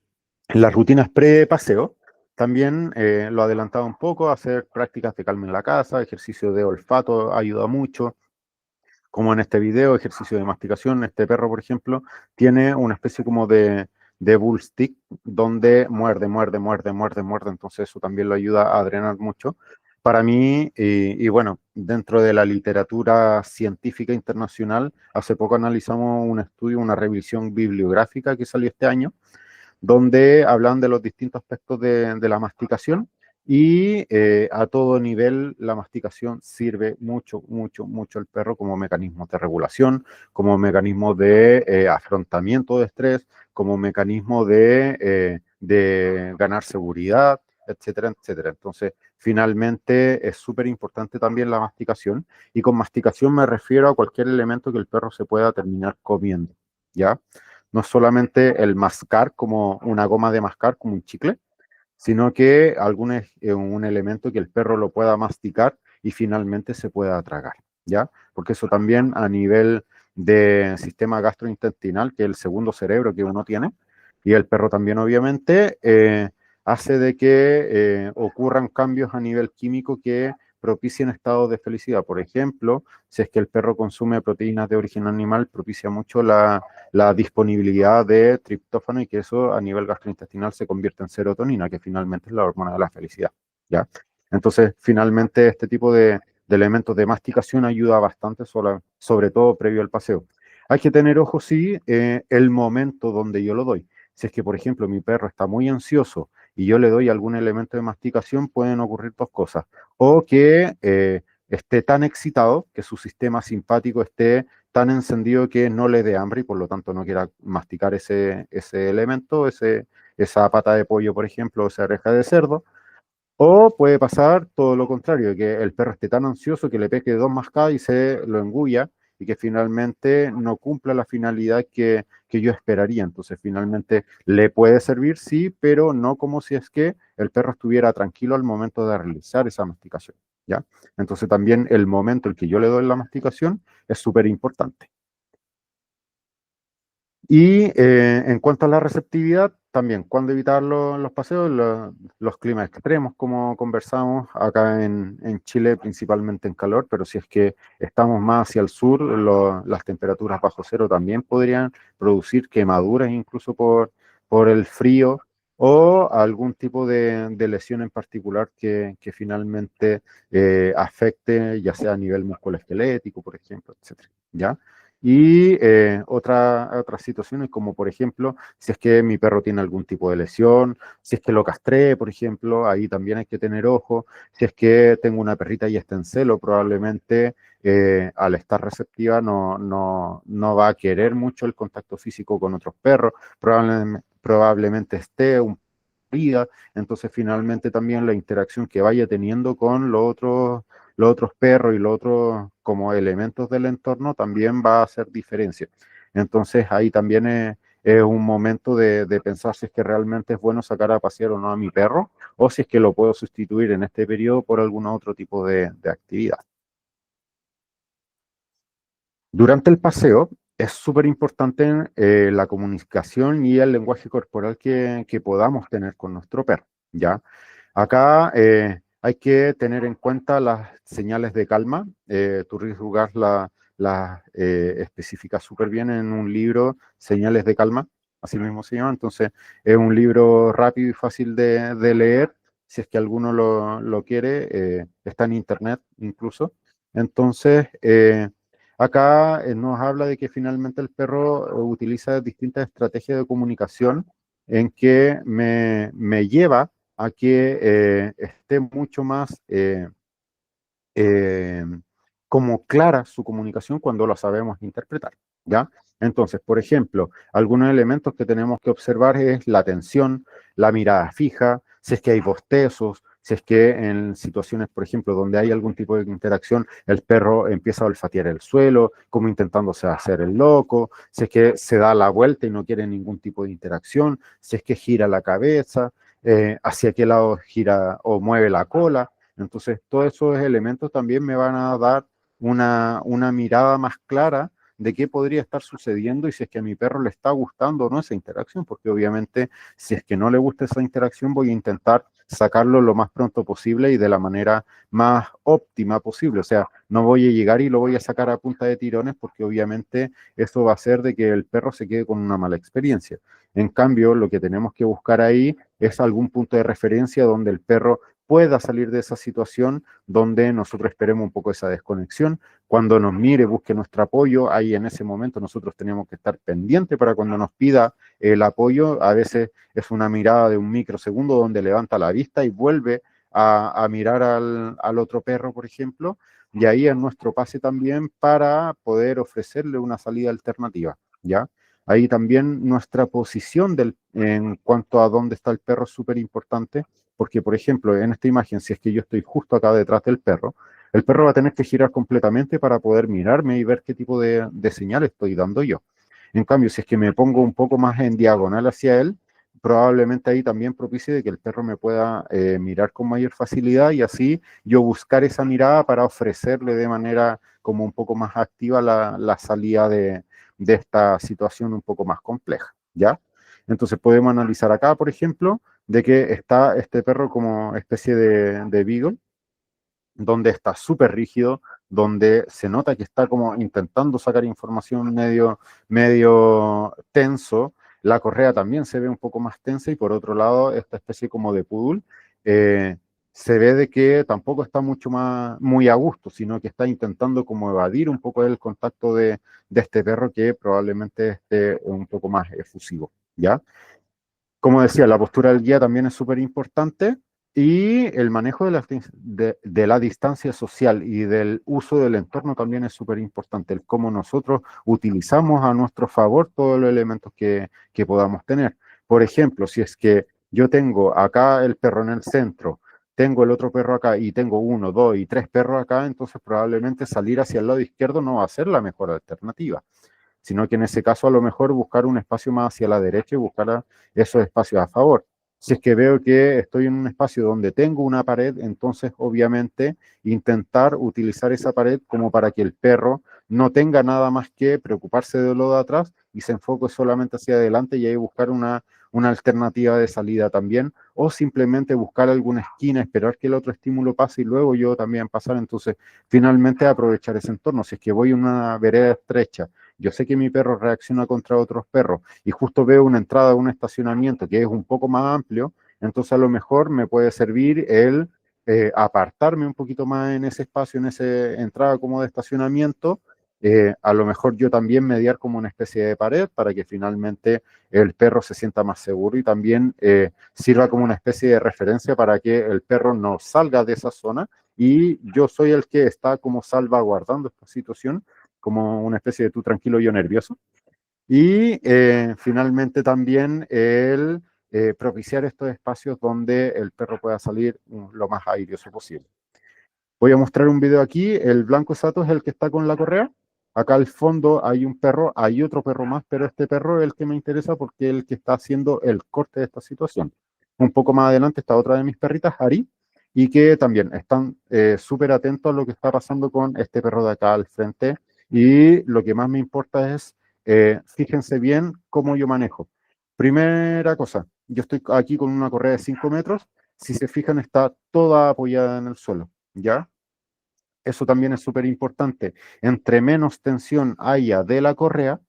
las rutinas pre-paseo, también lo adelantaba un poco, hacer prácticas de calma en la casa, ejercicio de olfato ayuda mucho, como en este video, ejercicio de masticación. Este perro, por ejemplo, tiene una especie como de bull stick, donde muerde, muerde, muerde, muerde, muerde, entonces eso también lo ayuda a drenar mucho. Para mí, y bueno, dentro de la literatura científica internacional, hace poco analizamos un estudio, una revisión bibliográfica que salió este año, donde hablan de los distintos aspectos de la masticación y a todo nivel la masticación sirve mucho, mucho, mucho al perro como mecanismo de regulación, como mecanismo de afrontamiento de estrés, como mecanismo de de ganar seguridad, etcétera, etcétera. Entonces, finalmente es súper importante también la masticación, y con masticación me refiero a cualquier elemento que el perro se pueda terminar comiendo, ¿ya? No solamente el mascar como una goma de mascar, como un chicle, sino que un elemento que el perro lo pueda masticar y finalmente se pueda tragar, ¿ya? Porque eso también a nivel de sistema gastrointestinal, que es el segundo cerebro que uno tiene, y el perro también obviamente, hace de que ocurran cambios a nivel químico que propicien estados de felicidad. Por ejemplo, si es que el perro consume proteínas de origen animal, propicia mucho la disponibilidad de triptófano, y que eso a nivel gastrointestinal se convierte en serotonina, que finalmente es la hormona de la felicidad, ¿ya? Entonces, finalmente, este tipo de elementos de masticación ayuda bastante, sobre todo previo al paseo. Hay que tener ojo, sí, el momento donde yo lo doy. Si es que, por ejemplo, mi perro está muy ansioso y yo le doy algún elemento de masticación, pueden ocurrir dos cosas. O que esté tan excitado, que su sistema simpático esté tan encendido que no le dé hambre y por lo tanto no quiera masticar ese elemento, esa pata de pollo, por ejemplo, o esa oreja de cerdo. O puede pasar todo lo contrario, que el perro esté tan ansioso que le pegue dos mascadas y se lo engulla, y que finalmente no cumpla la finalidad que yo esperaría. Entonces, finalmente le puede servir, sí, pero no como si es que el perro estuviera tranquilo al momento de realizar esa masticación, ¿ya? Entonces, también el momento en que yo le doy la masticación es súper importante. Y en cuanto a la receptividad, también, cuando evitar los paseos, los climas extremos, como conversamos acá en Chile, principalmente en calor, pero si es que estamos más hacia el sur, las temperaturas bajo cero también podrían producir quemaduras, incluso por el frío, o algún tipo de lesión en particular que finalmente afecte, ya sea a nivel musculoesquelético, por ejemplo, etcétera, ¿ya? Y otras situaciones, como por ejemplo, si es que mi perro tiene algún tipo de lesión, si es que lo castré, por ejemplo, ahí también hay que tener ojo. Si es que tengo una perrita y está en celo, probablemente al estar receptiva no va a querer mucho el contacto físico con otros perros, probablemente esté un vida, entonces finalmente también la interacción que vaya teniendo con los otros perros y los otros como elementos del entorno también va a hacer diferencia. Entonces ahí también es un momento de pensar si es que realmente es bueno sacar a pasear o no a mi perro, o si es que lo puedo sustituir en este periodo por algún otro tipo de actividad. Durante el paseo es súper importante la comunicación y el lenguaje corporal que podamos tener con nuestro perro, ¿ya? Acá hay que tener en cuenta las señales de calma. Tú, Rugas, las especificas súper bien en un libro, Señales de Calma, así mismo se llama. Entonces, es un libro rápido y fácil de leer. Si es que alguno lo quiere, está en internet incluso. Entonces, acá nos habla de que finalmente el perro utiliza distintas estrategias de comunicación en que me lleva a que esté mucho más eh, como clara su comunicación cuando la sabemos interpretar, ¿ya? Entonces, por ejemplo, algunos elementos que tenemos que observar es la atención, la mirada fija, si es que hay bostezos, si es que en situaciones, por ejemplo, donde hay algún tipo de interacción, el perro empieza a olfatear el suelo, como intentándose hacer el loco, si es que se da la vuelta y no quiere ningún tipo de interacción, si es que gira la cabeza, hacia qué lado gira o mueve la cola. Entonces, todos esos elementos también me van a dar una mirada más clara de qué podría estar sucediendo y si es que a mi perro le está gustando o no esa interacción, porque obviamente si es que no le gusta esa interacción voy a intentar sacarlo lo más pronto posible y de la manera más óptima posible. O sea, no voy a llegar y lo voy a sacar a punta de tirones porque obviamente eso va a hacer de que el perro se quede con una mala experiencia. En cambio, lo que tenemos que buscar ahí es algún punto de referencia donde el perro pueda salir de esa situación, donde nosotros esperemos un poco esa desconexión. Cuando nos mire, busque nuestro apoyo, ahí en ese momento nosotros tenemos que estar pendientes para cuando nos pida el apoyo. A veces es una mirada de un microsegundo donde levanta la vista y vuelve a mirar al otro perro, por ejemplo, y ahí es nuestro pase también para poder ofrecerle una salida alternativa, ¿ya? Ahí también nuestra posición en cuanto a dónde está el perro es súper importante, porque por ejemplo, en esta imagen, si es que yo estoy justo acá detrás del perro, el perro va a tener que girar completamente para poder mirarme y ver qué tipo de señal estoy dando yo. En cambio, si es que me pongo un poco más en diagonal hacia él, probablemente ahí también propicie de que el perro me pueda mirar con mayor facilidad y así yo buscar esa mirada para ofrecerle de manera como un poco más activa la salida de esta situación un poco más compleja, ¿ya? Entonces podemos analizar acá, por ejemplo, de que está este perro como especie de beagle, donde está súper rígido, donde se nota que está como intentando sacar información medio tenso. La correa también se ve un poco más tensa y por otro lado, esta especie como de poodle, se ve de que tampoco está muy a gusto, sino que está intentando como evadir un poco el contacto de este perro que probablemente esté un poco más efusivo, ¿ya? Como decía, la postura del guía también es súper importante y el manejo de la distancia social y del uso del entorno también es súper importante, el cómo nosotros utilizamos a nuestro favor todos los elementos que podamos tener. Por ejemplo, si es que yo tengo acá el perro en el centro, tengo el otro perro acá y tengo uno, dos y tres perros acá, entonces probablemente salir hacia el lado izquierdo no va a ser la mejor alternativa, sino que en ese caso a lo mejor buscar un espacio más hacia la derecha y buscar esos espacios a favor. Si es que veo que estoy en un espacio donde tengo una pared, entonces obviamente intentar utilizar esa pared como para que el perro no tenga nada más que preocuparse de lo de atrás y se enfoque solamente hacia adelante y ahí buscar una alternativa de salida también, o simplemente buscar alguna esquina, esperar que el otro estímulo pase y luego yo también pasar. Entonces, finalmente aprovechar ese entorno. Si es que voy en una vereda estrecha, yo sé que mi perro reacciona contra otros perros y justo veo una entrada a un estacionamiento que es un poco más amplio, entonces a lo mejor me puede servir el apartarme un poquito más en ese espacio, en esa entrada como de estacionamiento, a lo mejor yo también mediar como una especie de pared para que finalmente el perro se sienta más seguro y también sirva como una especie de referencia para que el perro no salga de esa zona y yo soy el que está como salvaguardando esta situación como una especie de tú tranquilo, yo nervioso. Y finalmente también el propiciar estos espacios donde el perro pueda salir lo más airoso posible. Voy a mostrar un video aquí, el blanco Sato es el que está con la correa. Acá al fondo hay un perro, hay otro perro más, pero este perro es el que me interesa porque es el que está haciendo el corte de esta situación. Un poco más adelante está otra de mis perritas, Ari, y que también están súper atentos a lo que está pasando con este perro de acá al frente. Y lo que más me importa es, fíjense bien cómo yo manejo. Primera cosa, yo estoy aquí con una correa de 5 metros. Si se fijan, está toda apoyada en el suelo, ¿ya? Eso también es súper importante. Entre menos tensión haya de la correa,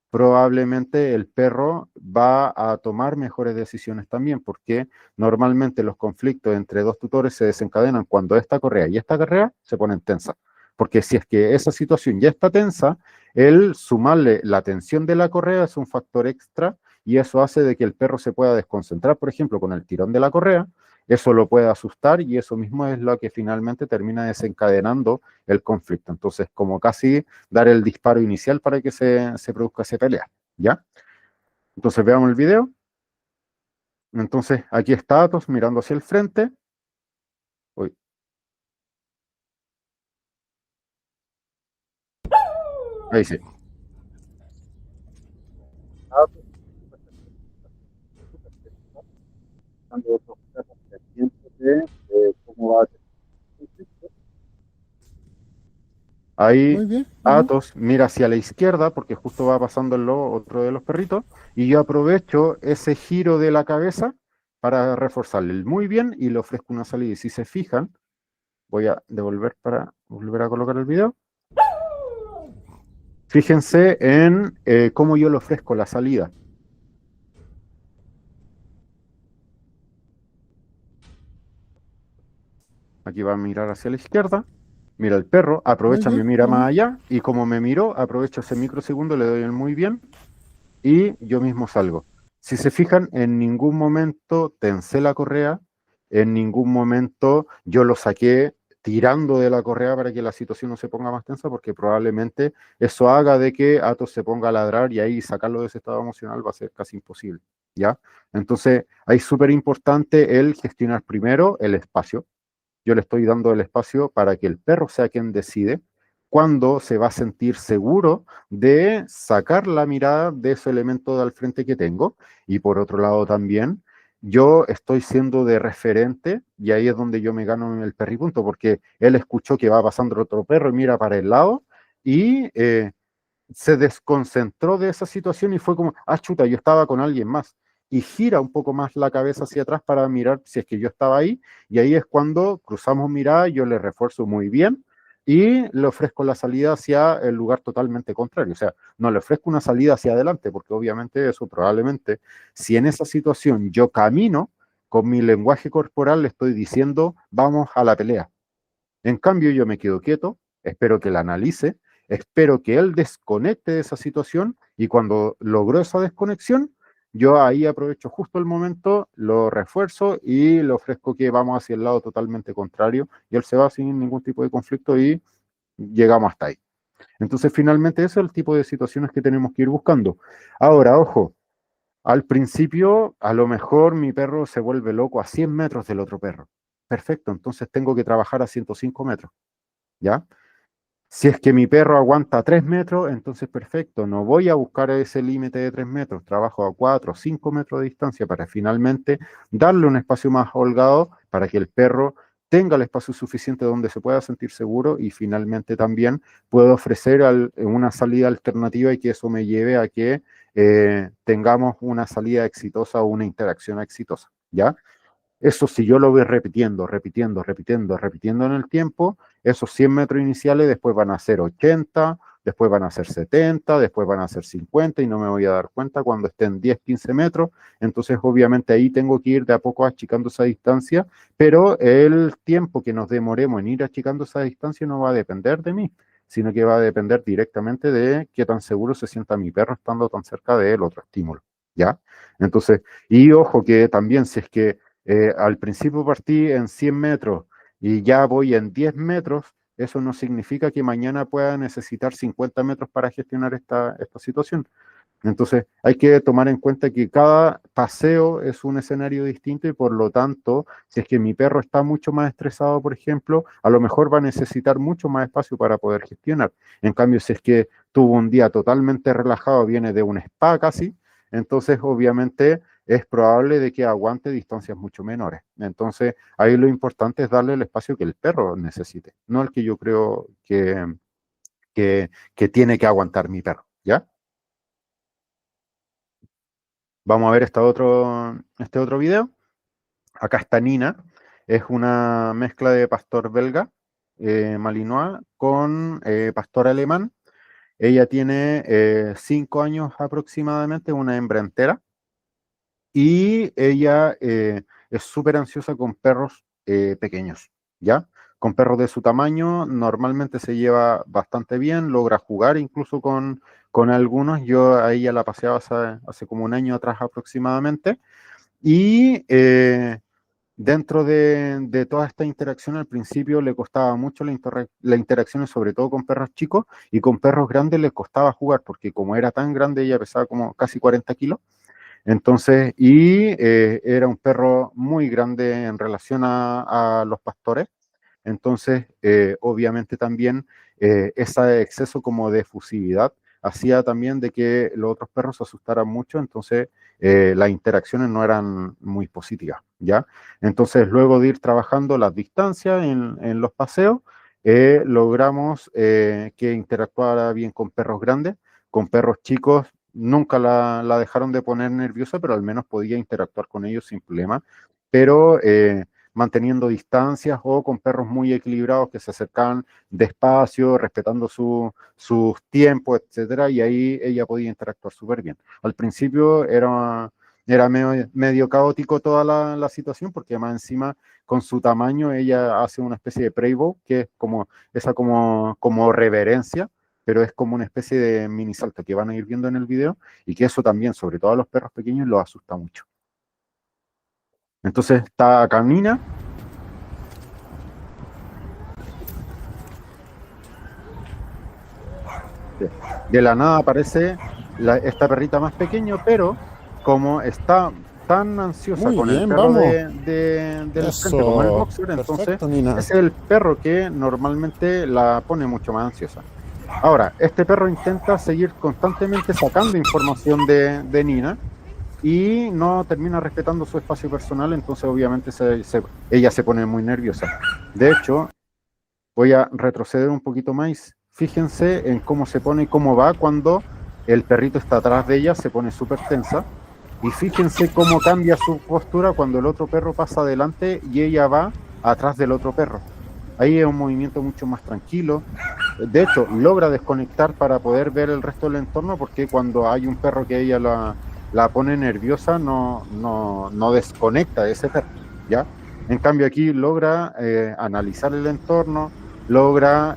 probablemente el perro va a tomar mejores decisiones también, porque normalmente los conflictos entre dos tutores se desencadenan cuando esta correa y esta correa se ponen tensas. Porque si es que esa situación ya está tensa, el sumarle la tensión de la correa es un factor extra y eso hace de que el perro se pueda desconcentrar, por ejemplo, con el tirón de la correa. Eso lo puede asustar y eso mismo es lo que finalmente termina desencadenando el conflicto. Entonces, como casi dar el disparo inicial para que se produzca esa pelea, ¿ya? Entonces, veamos el video. Entonces, aquí está Athos mirando hacia el frente. Uy. Ahí sí. Ahí Muy bien. Athos mira hacia la izquierda porque justo va pasando otro de los perritos y yo aprovecho ese giro de la cabeza para reforzarle el muy bien y le ofrezco una salida. Y si se fijan, voy a devolver para volver a colocar el video. Fíjense en cómo yo le ofrezco la salida. Aquí va a mirar hacia la izquierda. Mira el perro, aprovecha, me mira más allá y como me miró, aprovecho ese microsegundo, le doy el muy bien y yo mismo salgo. Si se fijan, en ningún momento tensé la correa, en ningún momento yo lo saqué tirando de la correa para que la situación no se ponga más tensa, porque probablemente eso haga de que Atos se ponga a ladrar y ahí sacarlo de ese estado emocional va a ser casi imposible, ¿ya? Entonces, ahí es súper importante el gestionar primero el espacio. Yo le estoy dando el espacio para que el perro sea quien decide cuándo se va a sentir seguro de sacar la mirada de ese elemento de al frente que tengo. Y por otro lado también, yo estoy siendo de referente y ahí es donde yo me gano el perripunto, porque él escuchó que va pasando otro perro y mira para el lado y se desconcentró de esa situación y fue como, ah, chuta, yo estaba con alguien más. Y gira un poco más la cabeza hacia atrás para mirar si es que yo estaba ahí. Y ahí es cuando cruzamos mirada, yo le refuerzo muy bien y le ofrezco la salida hacia el lugar totalmente contrario. O sea, no le ofrezco una salida hacia adelante, porque obviamente eso probablemente, si en esa situación yo camino, con mi lenguaje corporal le estoy diciendo, vamos a la pelea. En cambio, yo me quedo quieto, espero que la analice, espero que él desconecte de esa situación y cuando logró esa desconexión, yo ahí aprovecho justo el momento, lo refuerzo y le ofrezco que vamos hacia el lado totalmente contrario y él se va sin ningún tipo de conflicto y llegamos hasta ahí. Entonces, finalmente, ese es el tipo de situaciones que tenemos que ir buscando. Ahora, ojo, al principio, a lo mejor mi perro se vuelve loco a 100 metros del otro perro. Perfecto, entonces tengo que trabajar a 105 metros, ¿ya? Si es que mi perro aguanta 3 metros, entonces perfecto, no voy a buscar ese límite de 3 metros, trabajo a 4 o 5 metros de distancia para finalmente darle un espacio más holgado para que el perro tenga el espacio suficiente donde se pueda sentir seguro y finalmente también puedo ofrecer una salida alternativa y que eso me lleve a que tengamos una salida exitosa o una interacción exitosa, ¿ya? Eso si yo lo voy repitiendo, repitiendo, repitiendo, repitiendo en el tiempo, esos 100 metros iniciales después van a ser 80, después van a ser 70, después van a ser 50 y no me voy a dar cuenta cuando estén 10, 15 metros. Entonces obviamente ahí tengo que ir de a poco achicando esa distancia, pero el tiempo que nos demoremos en ir achicando esa distancia no va a depender de mí, sino que va a depender directamente de qué tan seguro se sienta mi perro estando tan cerca del otro estímulo, ¿ya? Entonces, y ojo que también si es que al principio partí en 100 metros y ya voy en 10 metros, eso no significa que mañana pueda necesitar 50 metros para gestionar esta situación. Entonces, hay que tomar en cuenta que cada paseo es un escenario distinto y por lo tanto, si es que mi perro está mucho más estresado, por ejemplo, a lo mejor va a necesitar mucho más espacio para poder gestionar. En cambio, si es que tuvo un día totalmente relajado, viene de un spa casi, entonces obviamente es probable de que aguante distancias mucho menores. Entonces, ahí lo importante es darle el espacio que el perro necesite, no el que yo creo que tiene que aguantar mi perro, ¿ya? Vamos a ver este otro video. Acá está Nina, es una mezcla de pastor belga, malinois, con pastor alemán. Ella tiene 5 años aproximadamente, una hembra entera, y ella es súper ansiosa con perros pequeños, ¿ya? Con perros de su tamaño normalmente se lleva bastante bien, logra jugar incluso con algunos. Yo a ella la paseaba hace como un año atrás aproximadamente. Y dentro de toda esta interacción al principio le costaba mucho la interacción, sobre todo con perros chicos, y con perros grandes le costaba jugar, porque como era tan grande, ella pesaba como casi 40 kilos. Entonces, era un perro muy grande en relación a los pastores. Entonces, obviamente también ese exceso como de efusividad hacía también de que los otros perros se asustaran mucho, entonces las interacciones no eran muy positivas, ¿ya? Entonces, luego de ir trabajando las distancias en los paseos, logramos que interactuara bien con perros grandes, con perros chicos. Nunca la dejaron de poner nerviosa, pero al menos podía interactuar con ellos sin problema. Pero manteniendo distancias o con perros muy equilibrados que se acercaban despacio, respetando sus tiempos, etcétera, y ahí ella podía interactuar súper bien. Al principio era medio caótico toda la situación, porque además encima con su tamaño ella hace una especie de prey bow, que es como esa como reverencia, pero es como una especie de mini salto que van a ir viendo en el video, y que eso también, sobre todo a los perros pequeños, los asusta mucho. Entonces está camina. viste, de la nada aparece esta perrita más pequeña, pero como está tan ansiosa Muy con el bien, perro vamos. del frente como el Eso. boxer, entonces Perfecto, Nina. ese es el perro que normalmente la pone mucho más ansiosa. Ahora, este perro intenta seguir constantemente sacando información de Nina y no termina respetando su espacio personal, entonces obviamente ella se pone muy nerviosa. De hecho, voy a retroceder un poquito más. Fíjense en cómo se pone y cómo va cuando el perrito está atrás de ella, se pone súper tensa. Y fíjense cómo cambia su postura cuando el otro perro pasa adelante y ella va atrás del otro perro. Ahí es un movimiento mucho más tranquilo. De hecho, logra desconectar para poder ver el resto del entorno, porque cuando hay un perro que ella la pone nerviosa, no desconecta de ese perro, ¿ya? En cambio aquí logra analizar el entorno, logra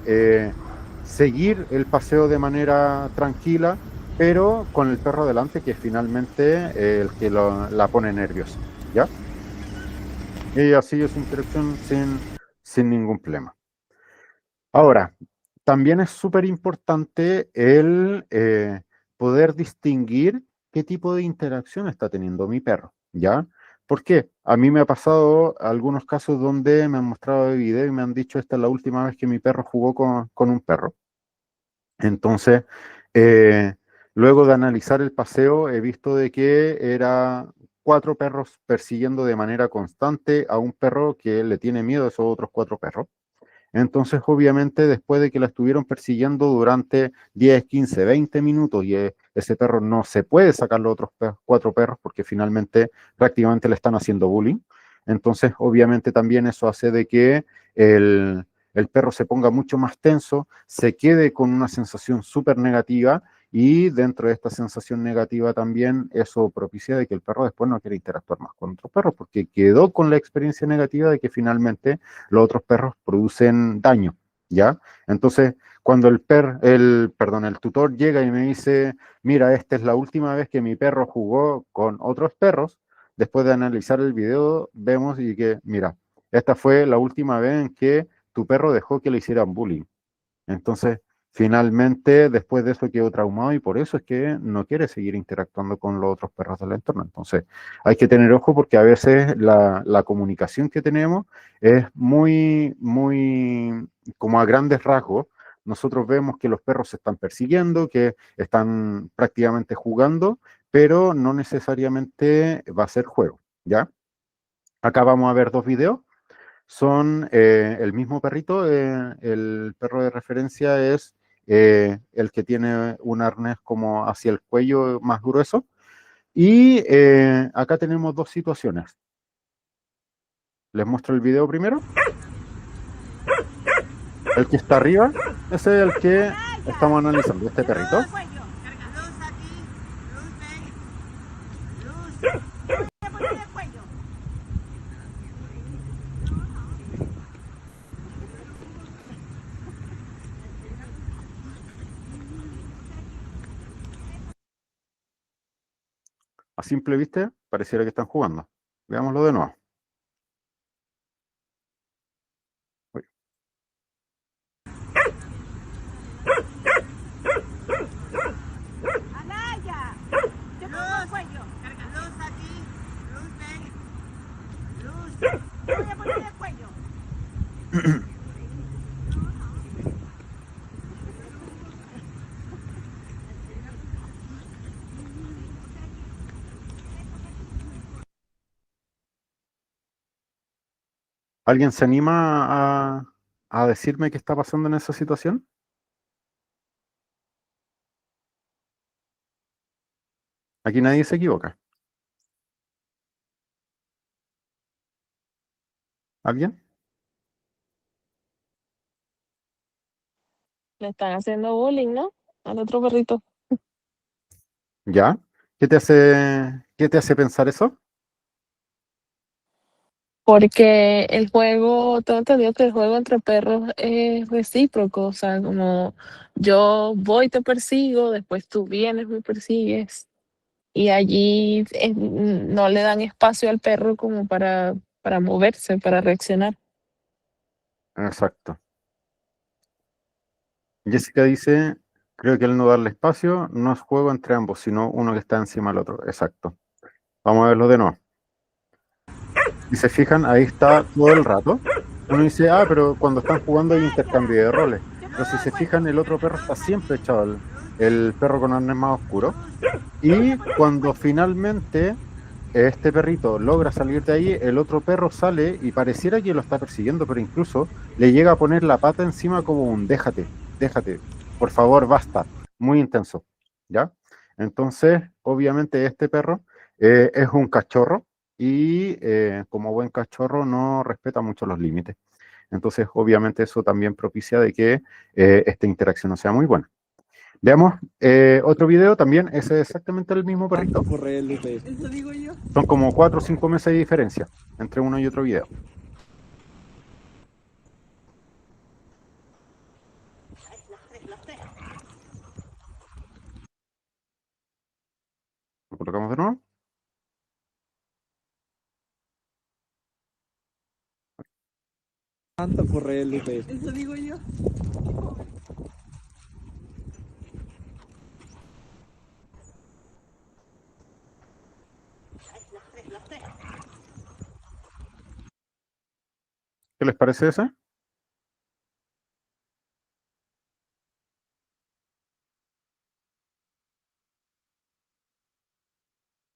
seguir el paseo de manera tranquila, pero con el perro delante, que es finalmente el que la pone nerviosa, ¿ya? Y así es interacción sin ningún problema. Ahora, también es súper importante el poder distinguir qué tipo de interacción está teniendo mi perro, ¿ya? ¿Por qué? A mí me ha pasado algunos casos donde me han mostrado el video y me han dicho, esta es la última vez que mi perro jugó con un perro. Entonces, eh, luego de analizar el paseo, he visto de que era 4 perros persiguiendo de manera constante a un perro que le tiene miedo a esos otros 4 perros. Entonces, obviamente, después de que la estuvieron persiguiendo durante 10, 15, 20 minutos y ese perro no se puede sacar los otros 4 perros porque finalmente prácticamente le están haciendo bullying. Entonces, obviamente, también eso hace de que el perro se ponga mucho más tenso, se quede con una sensación súper negativa y dentro de esta sensación negativa también eso propicia de que el perro después no quiere interactuar más con otros perros porque quedó con la experiencia negativa de que finalmente los otros perros producen daño, ¿ya? Entonces, cuando el tutor llega y me dice, mira, esta es la última vez que mi perro jugó con otros perros, después de analizar el video, vemos y que, mira, esta fue la última vez en que tu perro dejó que le hicieran bullying. Entonces, finalmente, después de eso quedó traumado y por eso es que no quiere seguir interactuando con los otros perros del entorno. Entonces, hay que tener ojo porque a veces la comunicación que tenemos es muy como a grandes rasgos. Nosotros vemos que los perros se están persiguiendo, que están prácticamente jugando, pero no necesariamente va a ser juego, ¿ya? Acá vamos a ver 2 videos. Son el mismo perrito, el perro de referencia es el que tiene un arnés como hacia el cuello más grueso. Y acá tenemos 2 situaciones. Les muestro el video primero. El que está arriba, ese es el que estamos analizando, este perrito. A simple vista, pareciera que están jugando. Veámoslo de nuevo. Uy. ¡Anaya! ¡Te pongo el cuello! Luz aquí, luz ven. Luz, te voy a poner el cuello. ¿Alguien se anima a decirme qué está pasando en esa situación? Aquí nadie se equivoca. ¿Alguien? Le están haciendo bullying, ¿no? Al otro perrito. ¿Ya? Qué te hace pensar eso? Porque el juego, tengo entendido que el juego entre perros es recíproco, o sea, como yo voy, te persigo, después tú vienes, me persigues, y allí no le dan espacio al perro como para moverse, para reaccionar. Exacto. Jessica dice, Creo que el no darle espacio no es juego entre ambos, sino uno que está encima del otro. Exacto. Vamos a verlo de nuevo. Si se fijan, ahí está todo el rato. Uno dice, ah, pero cuando están jugando hay intercambio de roles. Pero si se fijan, el otro perro está siempre echado, el perro con arnés más oscuro. Y cuando finalmente este perrito logra salir de ahí, el otro perro sale y pareciera que lo está persiguiendo, pero incluso le llega a poner la pata encima como un déjate, déjate, por favor, basta. Muy intenso, ¿ya? Entonces, obviamente este perro es un cachorro y como buen cachorro no respeta mucho los límites. Entonces, obviamente eso también propicia de que esta interacción no sea muy buena. Veamos otro video también, ese es exactamente el mismo perrito. Eso digo yo. Son como 4 o 5 meses de diferencia entre uno y otro video. Lo colocamos de nuevo. Eso digo yo. ¿Qué les parece ese?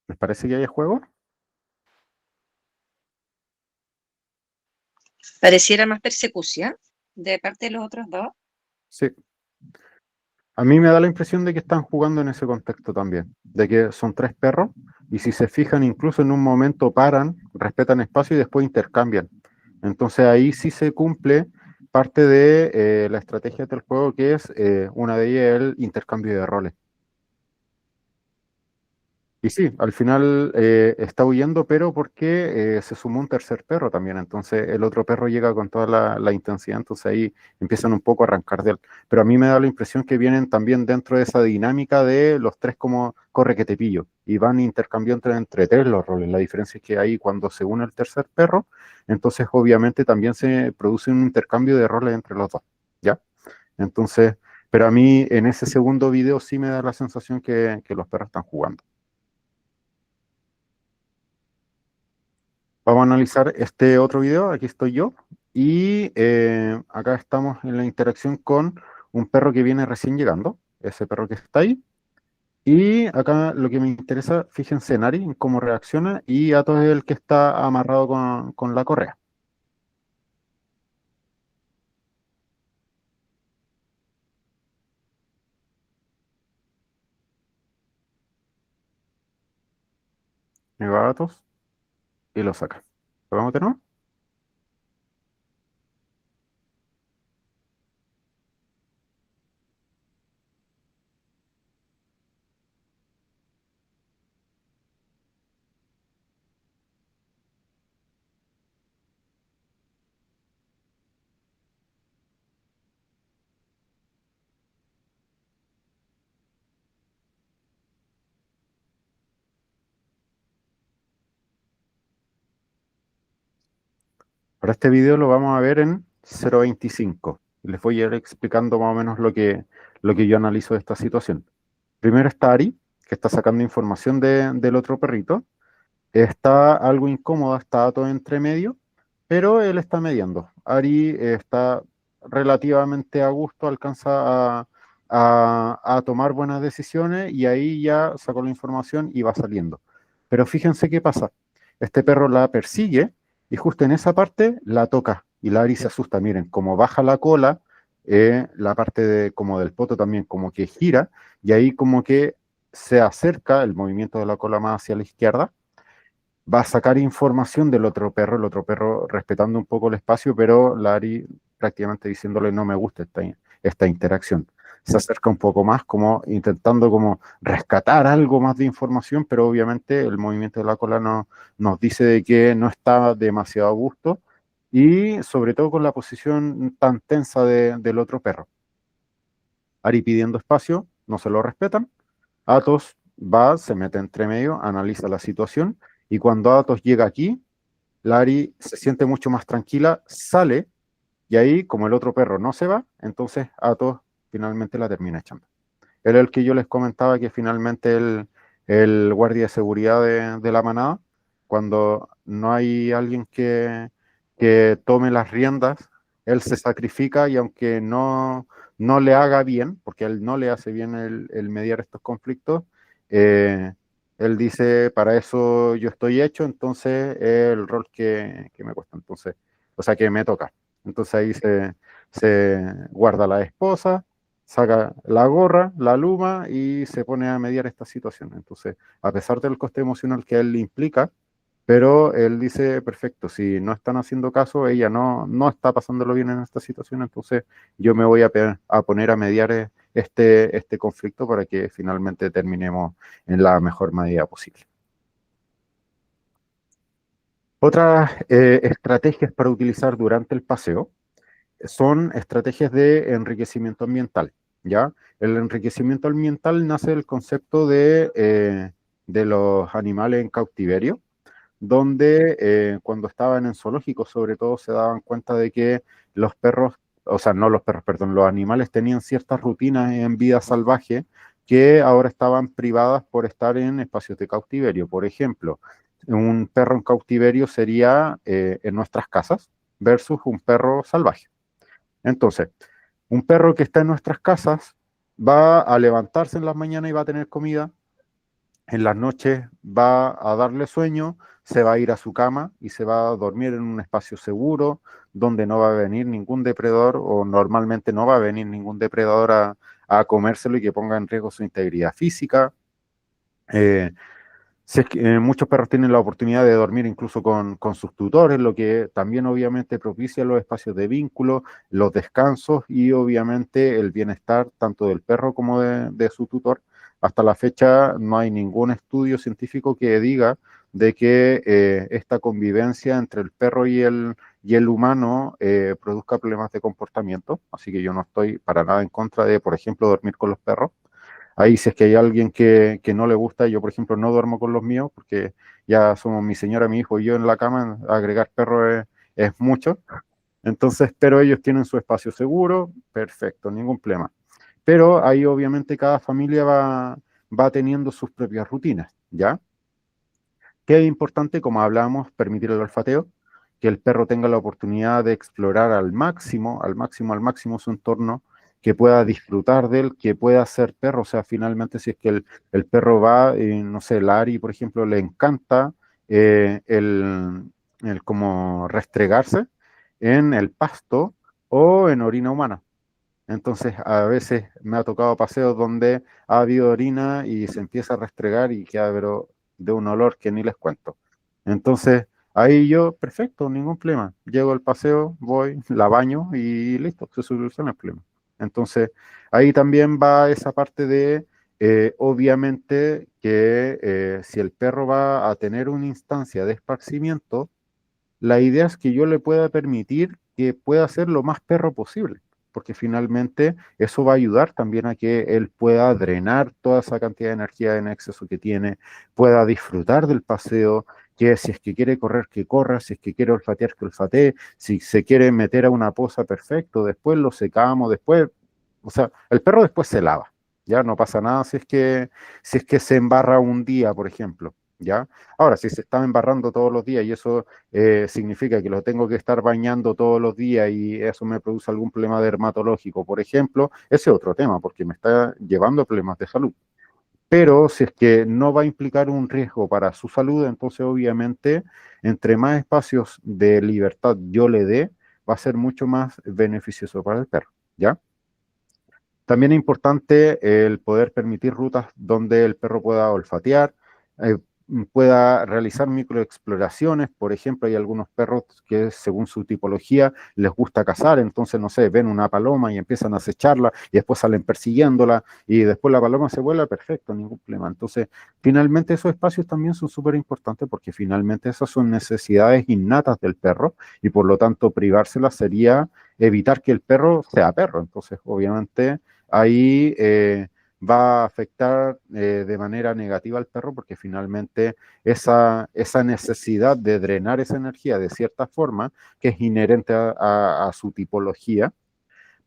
¿Les parece que haya juego? Pareciera más persecución de parte de los otros dos. Sí. A mí me da la impresión de que están jugando en ese contexto también, de que son 3 perros y si se fijan incluso en un momento paran, respetan espacio y después intercambian. Entonces ahí sí se cumple parte de la estrategia del juego, que es una de ellas el intercambio de roles. Y sí, al final está huyendo, pero porque se sumó un tercer perro también, entonces el otro perro llega con toda la intensidad, entonces ahí empiezan un poco a arrancar de él. Pero a mí me da la impresión que vienen también dentro de esa dinámica de los 3 como corre que te pillo, y van intercambiando entre 3 los roles. La diferencia es que ahí cuando se une el tercer perro, entonces obviamente también se produce un intercambio de roles entre los dos, ¿ya? Entonces, pero a mí en ese segundo video sí me da la sensación que los perros están jugando. Vamos a analizar este otro video, aquí estoy yo, y acá estamos en la interacción con un perro que viene recién llegando, ese perro que está ahí, y acá lo que me interesa, fíjense en Ari, en cómo reacciona, y Atos es el que está amarrado con la correa. Me va a Atos y lo saca. ¿Lo vamos de nuevo? Para este video lo vamos a ver en 0.25. Les voy a ir explicando más o menos lo que yo analizo de esta situación. Primero está Ari, que está sacando información del otro perrito. Está algo incómoda, está todo entre medio, pero él está mediando. Ari está relativamente a gusto, alcanza a tomar buenas decisiones y ahí ya sacó la información y va saliendo. Pero fíjense qué pasa. Este perro la persigue y justo en esa parte la toca y la Ari se asusta. Miren, como baja la cola, la parte como del poto también como que gira y ahí como que se acerca el movimiento de la cola más hacia la izquierda, va a sacar información del otro perro, el otro perro respetando un poco el espacio, pero Larry prácticamente diciéndole no me gusta esta interacción. Se acerca un poco más, como intentando como rescatar algo más de información, pero obviamente el movimiento de la cola nos dice de que no está demasiado a gusto y sobre todo con la posición tan tensa del otro perro. Ari pidiendo espacio, no se lo respetan. Atos va, se mete entre medio, analiza la situación y cuando Atos llega aquí, Lari se siente mucho más tranquila, sale y ahí, como el otro perro no se va, entonces Atos finalmente la termina echando. era el que yo les comentaba que finalmente el guardia de seguridad de la manada, cuando no hay alguien que tome las riendas, él se sacrifica y aunque no le haga bien, porque a él no le hace bien el mediar estos conflictos, eh, él dice, para eso yo estoy hecho, entonces es el rol que me cuesta, entonces, o sea, que me toca. Entonces ahí se guarda la esposa, saca la gorra, la luma y se pone a mediar esta situación. Entonces, a pesar del coste emocional que él le implica, pero él dice, perfecto, si no están haciendo caso, ella no está pasándolo bien en esta situación, entonces yo me voy a poner a mediar este conflicto para que finalmente terminemos en la mejor medida posible. Otras estrategias para utilizar durante el paseo son estrategias de enriquecimiento ambiental, ¿ya? El enriquecimiento ambiental nace del concepto de los animales en cautiverio, donde cuando estaban en zoológicos sobre todo se daban cuenta de que los perros, o sea, no los perros, perdón, los animales tenían ciertas rutinas en vida salvaje que ahora estaban privadas por estar en espacios de cautiverio. Por ejemplo, un perro en cautiverio sería en nuestras casas versus un perro salvaje. Entonces, un perro que está en nuestras casas va a levantarse en las mañanas y va a tener comida, en las noches va a darle sueño, se va a ir a su cama y se va a dormir en un espacio seguro donde no va a venir ningún depredador o normalmente no va a venir ningún depredador a comérselo y que ponga en riesgo su integridad física. Si es que, muchos perros tienen la oportunidad de dormir incluso con sus tutores, lo que también obviamente propicia los espacios de vínculo, los descansos y obviamente el bienestar tanto del perro como de su tutor. Hasta la fecha no hay ningún estudio científico que diga de que esta convivencia entre el perro y el humano produzca problemas de comportamiento, así que yo no estoy para nada en contra de, por ejemplo, dormir con los perros. Ahí si es que hay alguien que no le gusta, yo por ejemplo no duermo con los míos porque ya somos mi señora, mi hijo y yo en la cama, agregar perros es mucho. Entonces, pero ellos tienen su espacio seguro, perfecto, ningún problema. Pero ahí obviamente cada familia va teniendo sus propias rutinas, ¿ya? Que es importante, como hablábamos, permitir el olfateo, que el perro tenga la oportunidad de explorar al máximo, al máximo, al máximo su entorno, que pueda disfrutar de él, que pueda ser perro. O sea, finalmente, si es que el perro va, no sé, el Ari, por ejemplo, le encanta el como restregarse en el pasto o en orina humana. Entonces, a veces me ha tocado paseos donde ha habido orina y se empieza a restregar y queda pero de un olor que ni les cuento. Entonces, ahí yo, perfecto, ningún problema. Llego al paseo, voy, la baño y listo, se soluciona el problema. Entonces, ahí también va esa parte de, obviamente, que si el perro va a tener una instancia de esparcimiento, la idea es que yo le pueda permitir que pueda ser lo más perro posible, porque finalmente eso va a ayudar también a que él pueda drenar toda esa cantidad de energía en exceso que tiene, pueda disfrutar del paseo, que si es que quiere correr, que corra, si es que quiere olfatear, que olfatee, si se quiere meter a una poza, perfecto, después lo secamos, después, o sea, el perro después se lava, ya no pasa nada si es que se embarra un día, por ejemplo. ¿Ya? Ahora, si se está embarrando todos los días y eso significa que lo tengo que estar bañando todos los días y eso me produce algún problema dermatológico, por ejemplo, ese es otro tema porque me está llevando a problemas de salud. Pero si es que no va a implicar un riesgo para su salud, entonces obviamente entre más espacios de libertad yo le dé, va a ser mucho más beneficioso para el perro, ¿ya? También es importante el poder permitir rutas donde el perro pueda olfatear, pueda realizar microexploraciones. Por ejemplo, hay algunos perros que según su tipología les gusta cazar, entonces, no sé, ven una paloma y empiezan a acecharla y después salen persiguiéndola y después la paloma se vuela, perfecto, ningún problema. Entonces, finalmente esos espacios también son súper importantes porque finalmente esas son necesidades innatas del perro y por lo tanto privárselas sería evitar que el perro sea perro. Entonces, obviamente, ahí va a afectar de manera negativa al perro porque finalmente esa necesidad de drenar esa energía de cierta forma, que es inherente a su tipología,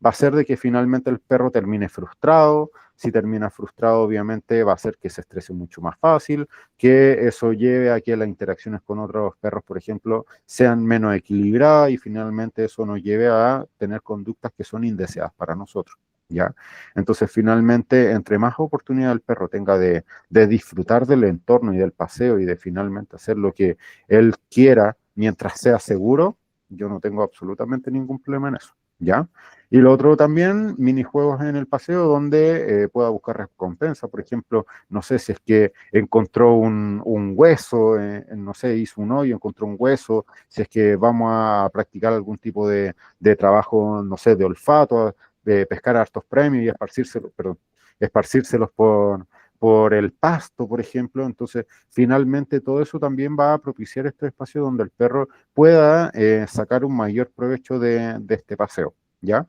va a ser de que finalmente el perro termine frustrado, Si termina frustrado, obviamente va a hacer que se estrese mucho más fácil, que eso lleve a que las interacciones con otros perros, por ejemplo, sean menos equilibradas y finalmente eso nos lleve a tener conductas que son indeseadas para nosotros, ¿ya? Entonces, finalmente, entre más oportunidad el perro tenga de disfrutar del entorno y del paseo y de finalmente hacer lo que él quiera mientras sea seguro, yo no tengo absolutamente ningún problema en eso, ¿ya? Y lo otro también, minijuegos en el paseo donde pueda buscar recompensa. Por ejemplo, no sé si es que encontró un hueso, no sé, hizo un hoyo, encontró un hueso, si es que vamos a practicar algún tipo de trabajo, no sé, de olfato, de pescar hartos premios y esparcírselos, perdón, esparcírselos por el pasto, por ejemplo. Entonces, finalmente todo eso también va a propiciar este espacio donde el perro pueda sacar un mayor provecho de este paseo, ¿ya?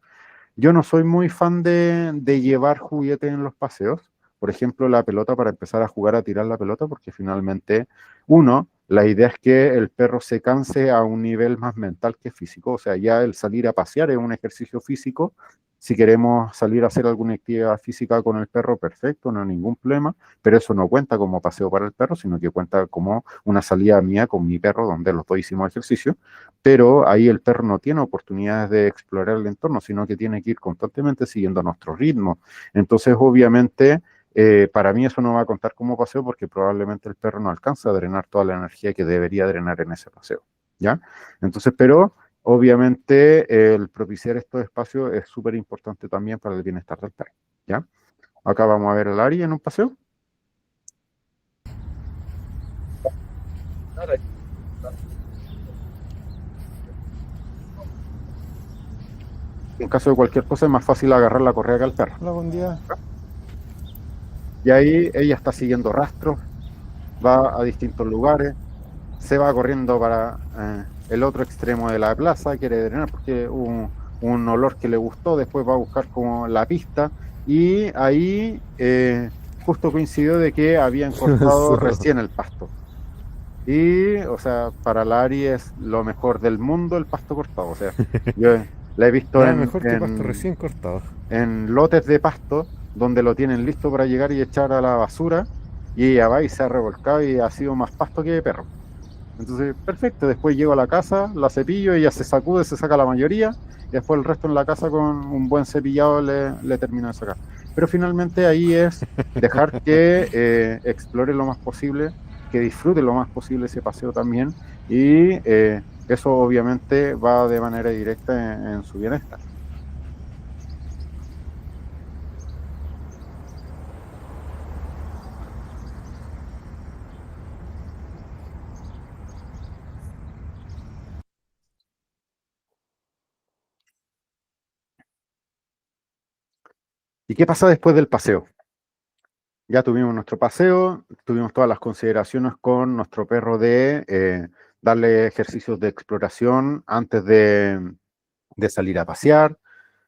Yo no soy muy fan de llevar juguetes en los paseos. Por ejemplo, la pelota para empezar a jugar a tirar la pelota, porque finalmente, uno, la idea es que el perro se canse a un nivel más mental que físico. O sea, ya el salir a pasear es un ejercicio físico. Si queremos salir a hacer alguna actividad física con el perro, perfecto, no hay ningún problema, pero eso no cuenta como paseo para el perro, sino que cuenta como una salida mía con mi perro donde los dos hicimos ejercicio, pero ahí el perro no tiene oportunidades de explorar el entorno, sino que tiene que ir constantemente siguiendo nuestro ritmo. Entonces, obviamente, para mí eso no va a contar como paseo porque probablemente el perro no alcanza a drenar toda la energía que debería drenar en ese paseo, ¿ya? Entonces, pero obviamente el propiciar estos espacios es súper importante también para el bienestar del perro, ¿ya? Acá vamos a ver el Ari en un paseo. En caso de cualquier cosa es más fácil agarrar la correa que al perro. Hola, buen día. Y ahí ella está siguiendo rastros, va a distintos lugares, se va corriendo para el otro extremo de la plaza, quiere drenar porque hubo un olor que le gustó, después va a buscar como la pista y ahí justo coincidió de que habían cortado recién el pasto. Y, o sea, para la Ari es lo mejor del mundo el pasto cortado. O sea, yo la he visto Nada mejor que pasto recién cortado. en lotes de pasto donde lo tienen listo para llegar y echar a la basura y ella va y se ha revolcado y ha sido más pasto que de perro. Entonces, perfecto, después llego a la casa, la cepillo, ella se sacude, se saca la mayoría y después el resto en la casa con un buen cepillado le termino de sacar. Pero finalmente ahí es dejar que explore lo más posible, que disfrute lo más posible ese paseo también y eso obviamente va de manera directa en su bienestar. ¿Y qué pasa después del paseo? Ya tuvimos nuestro paseo, tuvimos todas las consideraciones con nuestro perro de darle ejercicios de exploración antes de salir a pasear.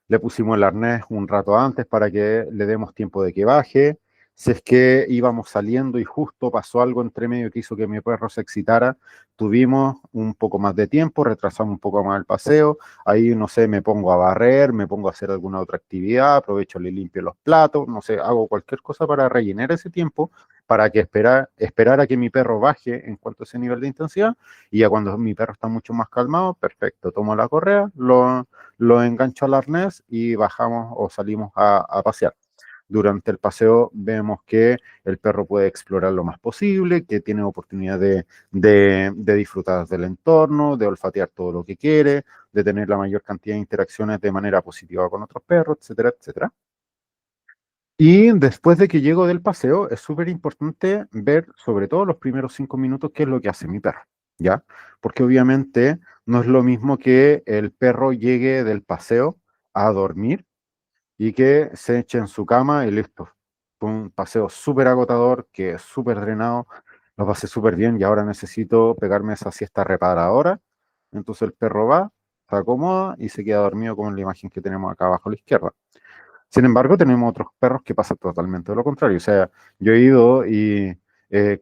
Le pusimos el arnés un rato antes para que le demos tiempo de que baje. Si es que íbamos saliendo y justo pasó algo entre medio que hizo que mi perro se excitara, tuvimos un poco más de tiempo, retrasamos un poco más el paseo. Ahí, no sé, me pongo a barrer, me pongo a hacer alguna otra actividad, aprovecho, le limpio los platos, no sé, hago cualquier cosa para rellenar ese tiempo, para que esperar a que mi perro baje en cuanto a ese nivel de intensidad. Y ya cuando mi perro está mucho más calmado, perfecto, tomo la correa, lo engancho al arnés y bajamos o salimos a pasear. Durante el paseo vemos que el perro puede explorar lo más posible, que tiene oportunidad de disfrutar del entorno, de olfatear todo lo que quiere, de tener la mayor cantidad de interacciones de manera positiva con otros perros, etcétera, etcétera. Y después de que llego del paseo, es súper importante ver, sobre todo los primeros 5 minutos, qué es lo que hace mi perro, ¿ya? Porque obviamente no es lo mismo que el perro llegue del paseo a dormir y que se eche en su cama y listo. Fue un paseo súper agotador, que es súper drenado, lo pasé súper bien y ahora necesito pegarme esa siesta reparadora. Entonces el perro va, se acomoda y se queda dormido como en la imagen que tenemos acá abajo a la izquierda. Sin embargo, tenemos otros perros que pasan totalmente lo contrario. O sea, yo he ido y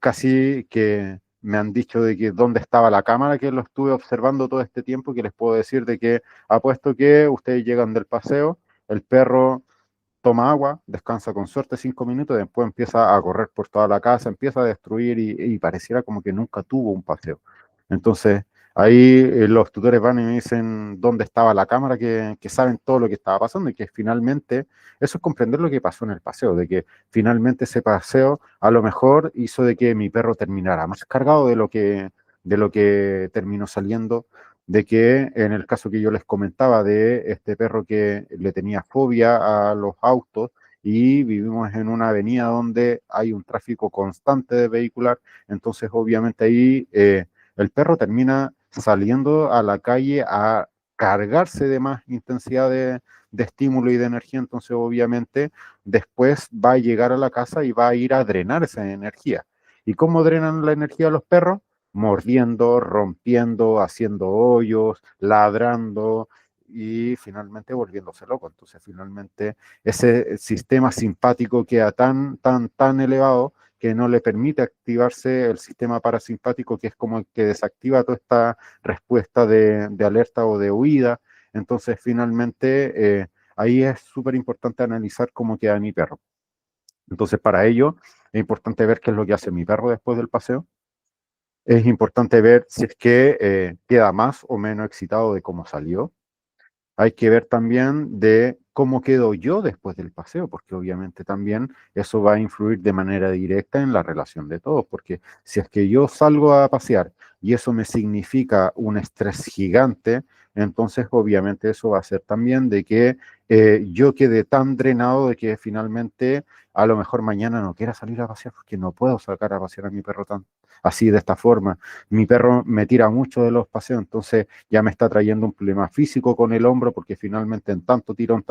casi que me han dicho de que dónde estaba la cámara que lo estuve observando todo este tiempo, que les puedo decir de que apuesto que ustedes llegan del paseo, el perro toma agua, descansa con suerte 5 minutos, después empieza a correr por toda la casa, empieza a destruir y pareciera como que nunca tuvo un paseo. Entonces, ahí los tutores van y me dicen dónde estaba la cámara, que saben todo lo que estaba pasando y que finalmente, eso es comprender lo que pasó en el paseo, de que finalmente ese paseo a lo mejor hizo de que mi perro terminara más cargado de lo que terminó saliendo, de que en el caso que yo les comentaba de este perro que le tenía fobia a los autos y vivimos en una avenida donde hay un tráfico constante de vehicular, entonces obviamente ahí el perro termina saliendo a la calle a cargarse de más intensidad de estímulo y de energía, entonces obviamente después va a llegar a la casa y va a ir a drenar esa energía. ¿Y cómo drenan la energía los perros? Mordiendo, rompiendo, haciendo hoyos, ladrando y finalmente volviéndose loco. Entonces, finalmente, ese sistema simpático queda tan elevado que no le permite activarse el sistema parasimpático, que es como el que desactiva toda esta respuesta de alerta o de huida. Entonces, finalmente, ahí es súper importante analizar cómo queda mi perro. Entonces, para ello, es importante ver qué es lo que hace mi perro después del paseo. Es importante ver si es que queda más o menos excitado de cómo salió. Hay que ver también de cómo quedo yo después del paseo, porque obviamente también eso va a influir de manera directa en la relación de todos, porque si es que yo salgo a pasear y eso me significa un estrés gigante, entonces obviamente eso va a ser también de que yo quede tan drenado de que finalmente a lo mejor mañana no quiera salir a pasear porque no puedo sacar a pasear a mi perro tan así de esta forma. Mi perro me tira mucho de los paseos, entonces ya me está trayendo un problema físico con el hombro, porque finalmente en tanto tirón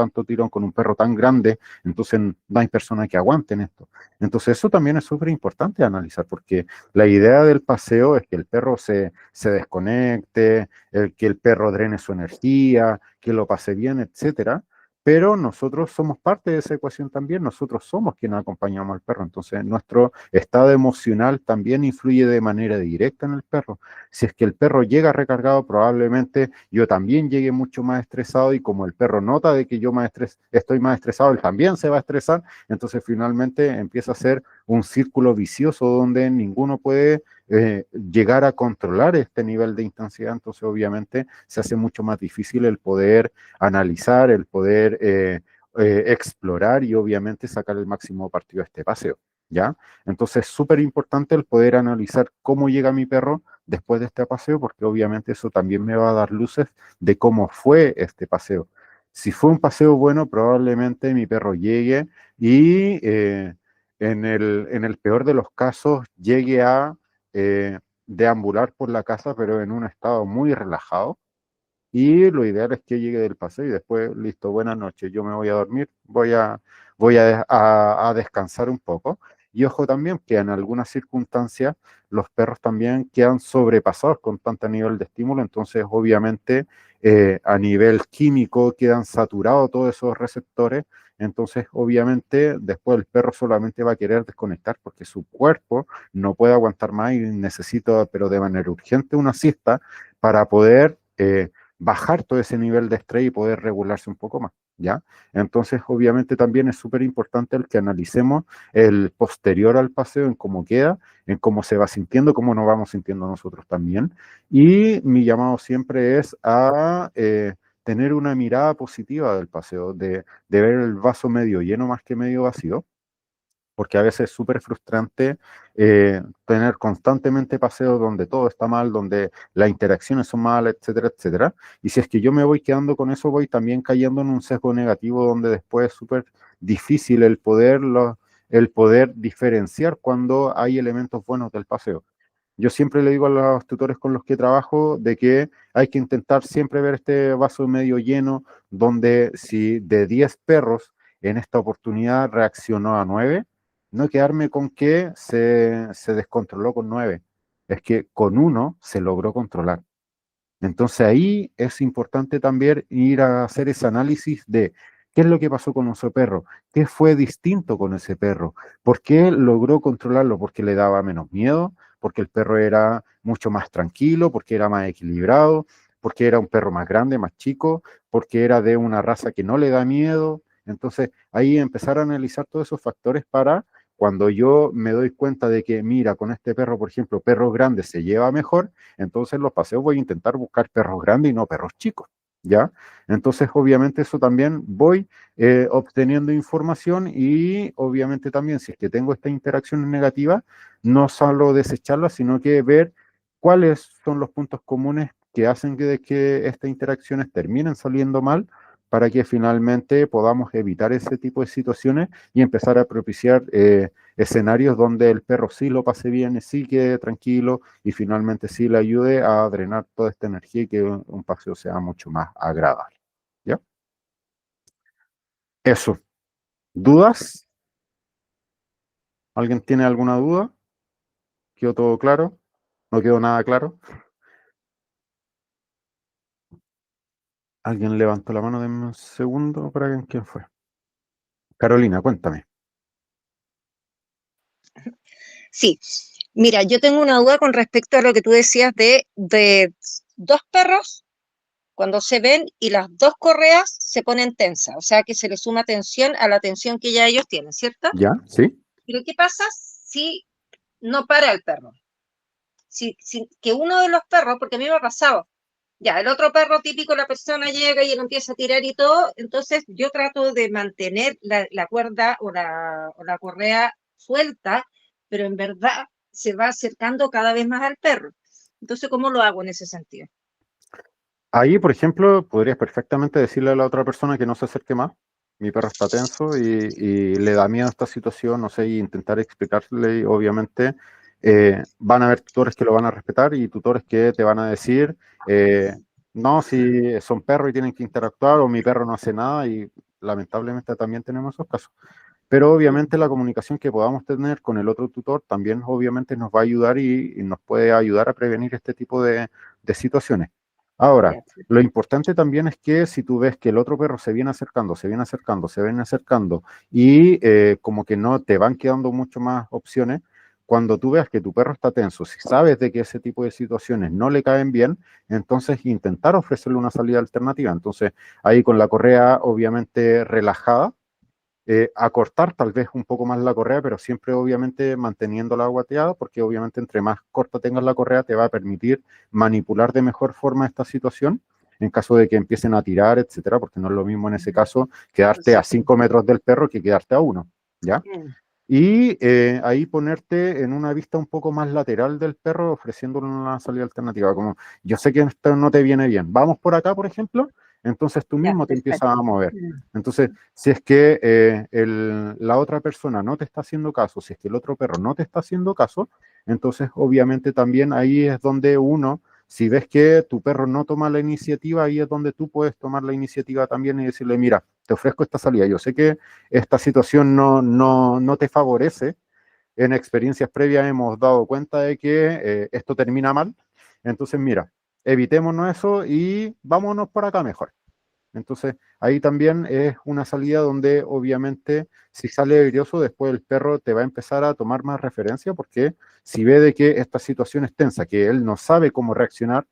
con un perro tan grande, entonces no hay personas que aguanten esto. Entonces eso también es súper importante analizar, porque la idea del paseo es que el perro se desconecte, que el perro drene su energía, que lo pase bien, etcétera. Pero nosotros somos parte de esa ecuación también, nosotros somos quienes acompañamos al perro, entonces nuestro estado emocional también influye de manera directa en el perro. Si es que el perro llega recargado, probablemente yo también llegue mucho más estresado y como el perro nota de que yo estoy más estresado, él también se va a estresar, entonces finalmente empieza a ser un círculo vicioso donde ninguno puede llegar a controlar este nivel de intensidad, entonces obviamente se hace mucho más difícil el poder analizar, el poder explorar y obviamente sacar el máximo partido a este paseo, ¿ya? Entonces es súper importante el poder analizar cómo llega mi perro después de este paseo, porque obviamente eso también me va a dar luces de cómo fue este paseo. Si fue un paseo bueno, probablemente mi perro llegue y en el peor de los casos llegue a deambular por la casa, pero en un estado muy relajado. Y lo ideal es que llegue del paseo y después, listo, buenas noches, yo me voy a dormir, voy a descansar un poco. Y ojo también que en algunas circunstancias los perros también quedan sobrepasados con tanto nivel de estímulo, entonces obviamente a nivel químico quedan saturados todos esos receptores, entonces obviamente después el perro solamente va a querer desconectar porque su cuerpo no puede aguantar más y necesita, pero de manera urgente, una siesta para poder bajar todo ese nivel de estrés y poder regularse un poco más, ¿ya? Entonces, obviamente también es súper importante el que analicemos el posterior al paseo, en cómo queda, en cómo se va sintiendo, cómo nos vamos sintiendo nosotros también. Y mi llamado siempre es a tener una mirada positiva del paseo, de ver el vaso medio lleno más que medio vacío, porque a veces es súper frustrante tener constantemente paseos donde todo está mal, donde las interacciones son malas, etcétera, etcétera. Y si es que yo me voy quedando con eso, voy también cayendo en un sesgo negativo donde después es súper difícil el poder diferenciar cuando hay elementos buenos del paseo. Yo siempre le digo a los tutores con los que trabajo de que hay que intentar siempre ver este vaso medio lleno, donde si de 10 perros en esta oportunidad reaccionó a 9, no quedarme con que se descontroló con 9, es que con uno se logró controlar. Entonces ahí es importante también ir a hacer ese análisis de qué es lo que pasó con nuestro perro, qué fue distinto con ese perro, por qué logró controlarlo, porque le daba menos miedo, porque el perro era mucho más tranquilo, porque era más equilibrado, porque era un perro más grande, más chico, porque era de una raza que no le da miedo, Entonces, ahí empezar a analizar todos esos factores para cuando yo me doy cuenta de que, mira, con este perro, por ejemplo, perros grandes se lleva mejor, entonces en los paseos voy a intentar buscar perros grandes y no perros chicos, ¿ya? Entonces, obviamente, eso también voy obteniendo información y obviamente también si es que tengo estas interacciones negativas, no solo desecharlas, sino que ver cuáles son los puntos comunes que hacen que estas interacciones terminen saliendo mal para que finalmente podamos evitar ese tipo de situaciones y empezar a propiciar escenarios donde el perro sí lo pase bien, sí quede tranquilo y finalmente sí le ayude a drenar toda esta energía y que un paseo sea mucho más agradable. ¿Ya? Eso. ¿Dudas? ¿Alguien tiene alguna duda? ¿Quedó todo claro? ¿No quedó nada claro? ¿Alguien levantó la mano? Denme un segundo para ver quién fue. Carolina, cuéntame. Sí, mira, yo tengo una duda con respecto a lo que tú decías de dos perros cuando se ven y las dos correas se ponen tensas, o sea que se le suma tensión a la tensión que ya ellos tienen, ¿cierto? ¿Ya? ¿Sí? Pero ¿qué pasa si no para el perro? Que uno de los perros, porque a mí me ha pasado, ya, el otro perro típico, la persona llega y él empieza a tirar y todo, entonces yo trato de mantener la cuerda o la correa suelta, pero en verdad se va acercando cada vez más al perro. Entonces, ¿cómo lo hago en ese sentido? Ahí, por ejemplo, podrías perfectamente decirle a la otra persona que no se acerque más. Mi perro está tenso y le da miedo esta situación, no sé, y intentar explicarle, y obviamente, van a haber tutores que lo van a respetar y tutores que te van a decir, no, si son perros y tienen que interactuar, o mi perro no hace nada, y lamentablemente también tenemos esos casos. Pero obviamente la comunicación que podamos tener con el otro tutor también obviamente nos va a ayudar y nos puede ayudar a prevenir este tipo de situaciones. Ahora, lo importante también es que si tú ves que el otro perro se viene acercando, se viene acercando, se viene acercando y como que no te van quedando mucho más opciones, cuando tú veas que tu perro está tenso, si sabes de que ese tipo de situaciones no le caen bien, entonces intentar ofrecerle una salida alternativa. Entonces, ahí con la correa obviamente relajada, acortar tal vez un poco más la correa, pero siempre obviamente manteniéndola guateada, porque obviamente entre más corta tengas la correa te va a permitir manipular de mejor forma esta situación en caso de que empiecen a tirar, etcétera, porque no es lo mismo en ese caso quedarte a 5 metros del perro que quedarte a 1, ¿ya? Y ahí ponerte en una vista un poco más lateral del perro, ofreciéndole una salida alternativa, como yo sé que esto no te viene bien, vamos por acá, por ejemplo, entonces tú mismo te empiezas a mover. Entonces, si es que la otra persona no te está haciendo caso, si es que el otro perro no te está haciendo caso, entonces obviamente también ahí es donde uno, si ves que tu perro no toma la iniciativa, ahí es donde tú puedes tomar la iniciativa también y decirle, mira, te ofrezco esta salida, yo sé que esta situación no te favorece. En experiencias previas hemos dado cuenta de que esto termina mal. Entonces, mira, evitémonos eso y vámonos por acá mejor. Entonces, ahí también es una salida donde obviamente si sale brioso, después el perro te va a empezar a tomar más referencia porque si ve de que esta situación es tensa, que él no sabe cómo reaccionar,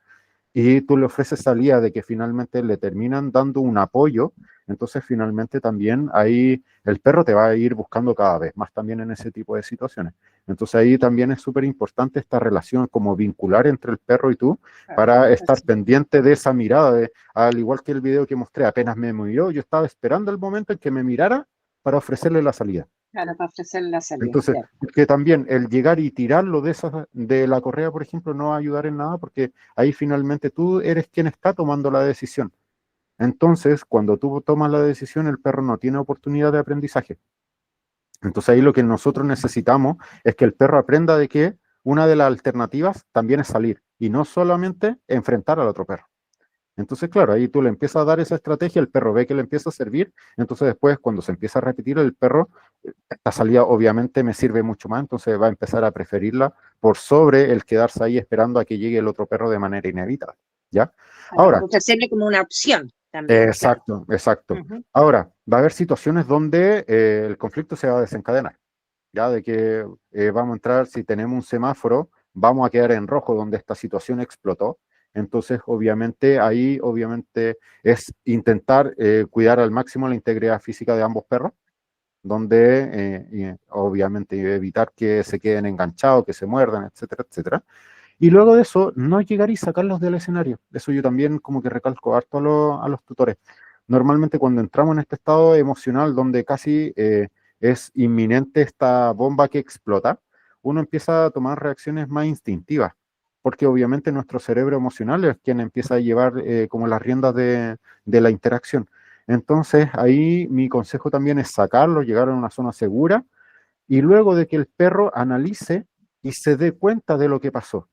y tú le ofreces salida de que finalmente le terminan dando un apoyo, entonces finalmente también ahí el perro te va a ir buscando cada vez más también en ese tipo de situaciones. Entonces ahí también es súper importante esta relación como vincular entre el perro y tú para estar pendiente de esa mirada, al igual que el video que mostré, apenas me miró, yo estaba esperando el momento en que me mirara para ofrecerle la salida. Claro, para ofrecerle la salida. Entonces, que también el llegar y tirarlo de la correa, por ejemplo, no va a ayudar en nada porque ahí finalmente tú eres quien está tomando la decisión. Entonces, cuando tú tomas la decisión, el perro no tiene oportunidad de aprendizaje. Entonces ahí lo que nosotros necesitamos es que el perro aprenda de que una de las alternativas también es salir y no solamente enfrentar al otro perro. Entonces, claro, ahí tú le empiezas a dar esa estrategia, el perro ve que le empieza a servir, entonces después cuando se empieza a repetir el perro, esta salida obviamente me sirve mucho más, entonces va a empezar a preferirla por sobre el quedarse ahí esperando a que llegue el otro perro de manera inevitable, ¿ya? Ahora, ofrecerle como una opción también. exacto, exacto. Ahora, va a haber situaciones donde el conflicto se va a desencadenar, ¿ya? De que vamos a entrar, si tenemos un semáforo, vamos a quedar en rojo donde esta situación explotó, Entonces, obviamente, ahí obviamente es intentar cuidar al máximo la integridad física de ambos perros, donde obviamente evitar que se queden enganchados, que se muerdan, etcétera, etcétera. Y luego de eso, no llegar y sacarlos del escenario. Eso yo también como que recalco harto a los tutores. Normalmente cuando entramos en este estado emocional donde casi es inminente esta bomba que explota, uno empieza a tomar reacciones más instintivas, porque obviamente nuestro cerebro emocional es quien empieza a llevar como las riendas de la interacción. Entonces ahí mi consejo también es sacarlo, llegar a una zona segura y luego de que el perro analice y se dé cuenta de lo que pasó.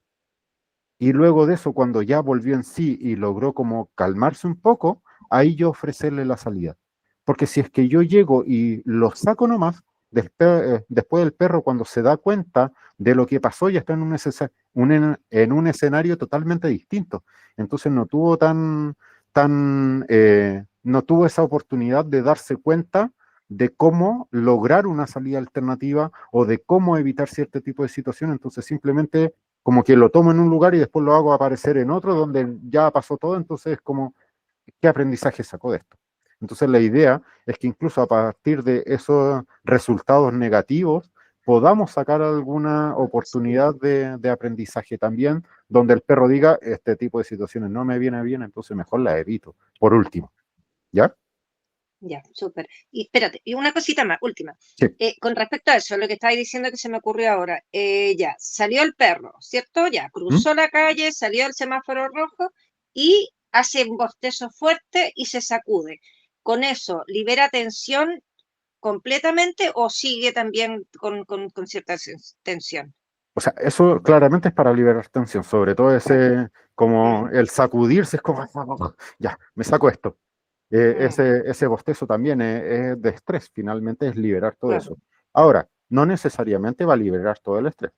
Y luego de eso, cuando ya volvió en sí y logró como calmarse un poco, ahí yo ofrecerle la salida. Porque si es que yo llego y lo saco nomás, después el perro cuando se da cuenta de lo que pasó ya está en en un escenario totalmente distinto. Entonces no tuvo no tuvo esa oportunidad de darse cuenta de cómo lograr una salida alternativa o de cómo evitar cierto tipo de situación. Entonces simplemente como que lo tomo en un lugar y después lo hago aparecer en otro donde ya pasó todo, entonces como, ¿qué aprendizaje sacó de esto? Entonces la idea es que incluso a partir de esos resultados negativos podamos sacar alguna oportunidad de aprendizaje también, donde el perro diga, este tipo de situaciones no me viene bien, entonces mejor la evito, por último, ¿ya? Ya, súper. Y espérate, y una cosita más, última. Sí. Con respecto a eso, lo que estáis diciendo que se me ocurrió ahora, ya, salió el perro, ¿cierto? Ya, cruzó la calle, salió el semáforo rojo y hace un bostezo fuerte y se sacude. ¿Con eso libera tensión completamente o sigue también con cierta tensión? O sea, eso claramente es para liberar tensión, sobre todo ese, como el sacudirse, es como, ya, me saco esto. Ese bostezo también es de estrés, finalmente es liberar todo Claro. eso. Ahora, no necesariamente va a liberar todo el estrés,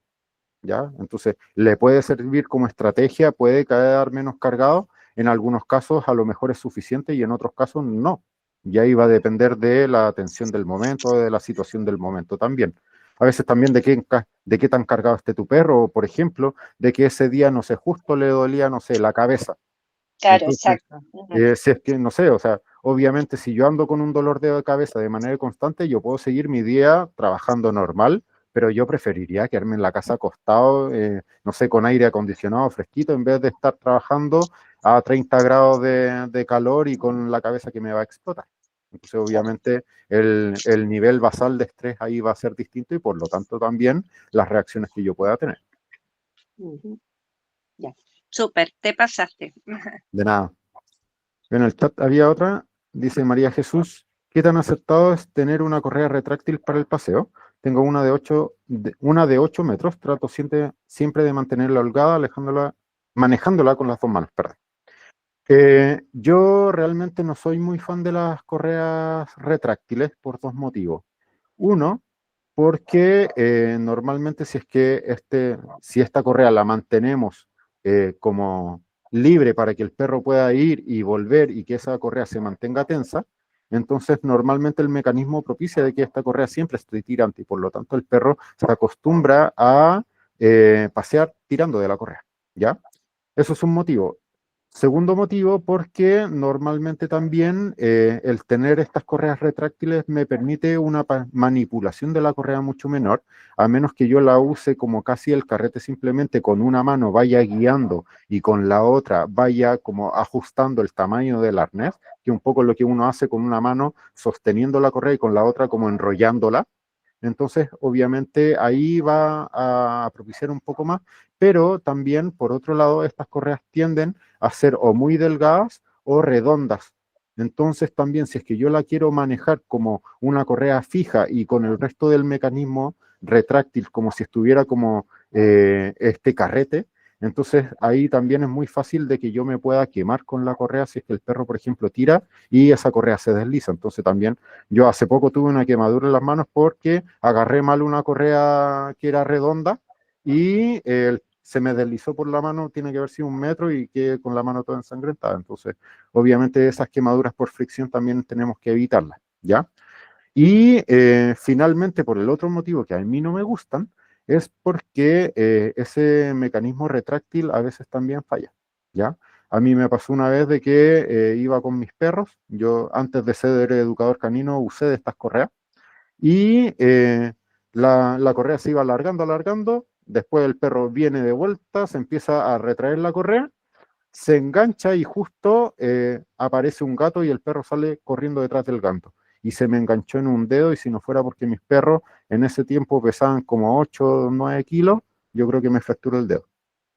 ¿ya? Entonces, le puede servir como estrategia, puede quedar menos cargado, en algunos casos a lo mejor es suficiente y en otros casos no. Y ahí va a depender de la atención del momento, de la situación del momento también. A veces también de qué tan cargado esté tu perro, o por ejemplo, de que ese día, no sé, justo le dolía, no sé, la cabeza. Claro, Entonces, exacto. si es que, no sé, o sea, obviamente si yo ando con un dolor de cabeza de manera constante, yo puedo seguir mi día trabajando normal, pero yo preferiría quedarme en la casa acostado, no sé, con aire acondicionado fresquito, en vez de estar trabajando a 30 grados de calor y con la cabeza que me va a explotar. Entonces, obviamente, el nivel basal de estrés ahí va a ser distinto y por lo tanto también las reacciones que yo pueda tener. Ya, súper, te pasaste. De nada. En el chat había otra, dice María Jesús, ¿qué tan acertado es tener una correa retráctil para el paseo? Tengo una de 8 metros, trato siempre de mantenerla holgada, manejándola con las dos manos, perdón. Yo realmente no soy muy fan de las correas retráctiles por dos motivos. Uno, porque normalmente si es que si esta correa la mantenemos como libre para que el perro pueda ir y volver y que esa correa se mantenga tensa, entonces normalmente el mecanismo propicia de que esta correa siempre esté tirante y por lo tanto el perro se acostumbra a pasear tirando de la correa, ¿ya? Eso es un motivo. Segundo motivo, porque normalmente también el tener estas correas retráctiles me permite una manipulación de la correa mucho menor, a menos que yo la use como casi el carrete simplemente con una mano vaya guiando y con la otra vaya como ajustando el tamaño del arnés, que un poco lo que uno hace con una mano sosteniendo la correa y con la otra como enrollándola. Entonces, obviamente, ahí va a propiciar un poco más, pero también, por otro lado, estas correas tienden a ser o muy delgadas o redondas. Entonces, también, si es que yo la quiero manejar como una correa fija y con el resto del mecanismo retráctil, como si estuviera como este carrete, entonces ahí también es muy fácil de que yo me pueda quemar con la correa si es que el perro, por ejemplo, tira y esa correa se desliza. Entonces también yo hace poco tuve una quemadura en las manos porque agarré mal una correa que era redonda y se me deslizó por la mano, tiene que haber sido 1 metro y quedé con la mano toda ensangrentada. Entonces, obviamente esas quemaduras por fricción también tenemos que evitarlas, ¿ya? Y finalmente, por el otro motivo que a mí no me gustan, es porque ese mecanismo retráctil a veces también falla. ¿ya? A mí me pasó una vez de que iba con mis perros, yo antes de ser educador canino usé de estas correas, y la correa se iba alargando, alargando, después el perro viene de vuelta, se empieza a retraer la correa, se engancha y justo aparece un gato y el perro sale corriendo detrás del gato. Y se me enganchó en un dedo y si no fuera porque mis perros en ese tiempo pesaban como 8 o 9 kilos, yo creo que me fracturó el dedo.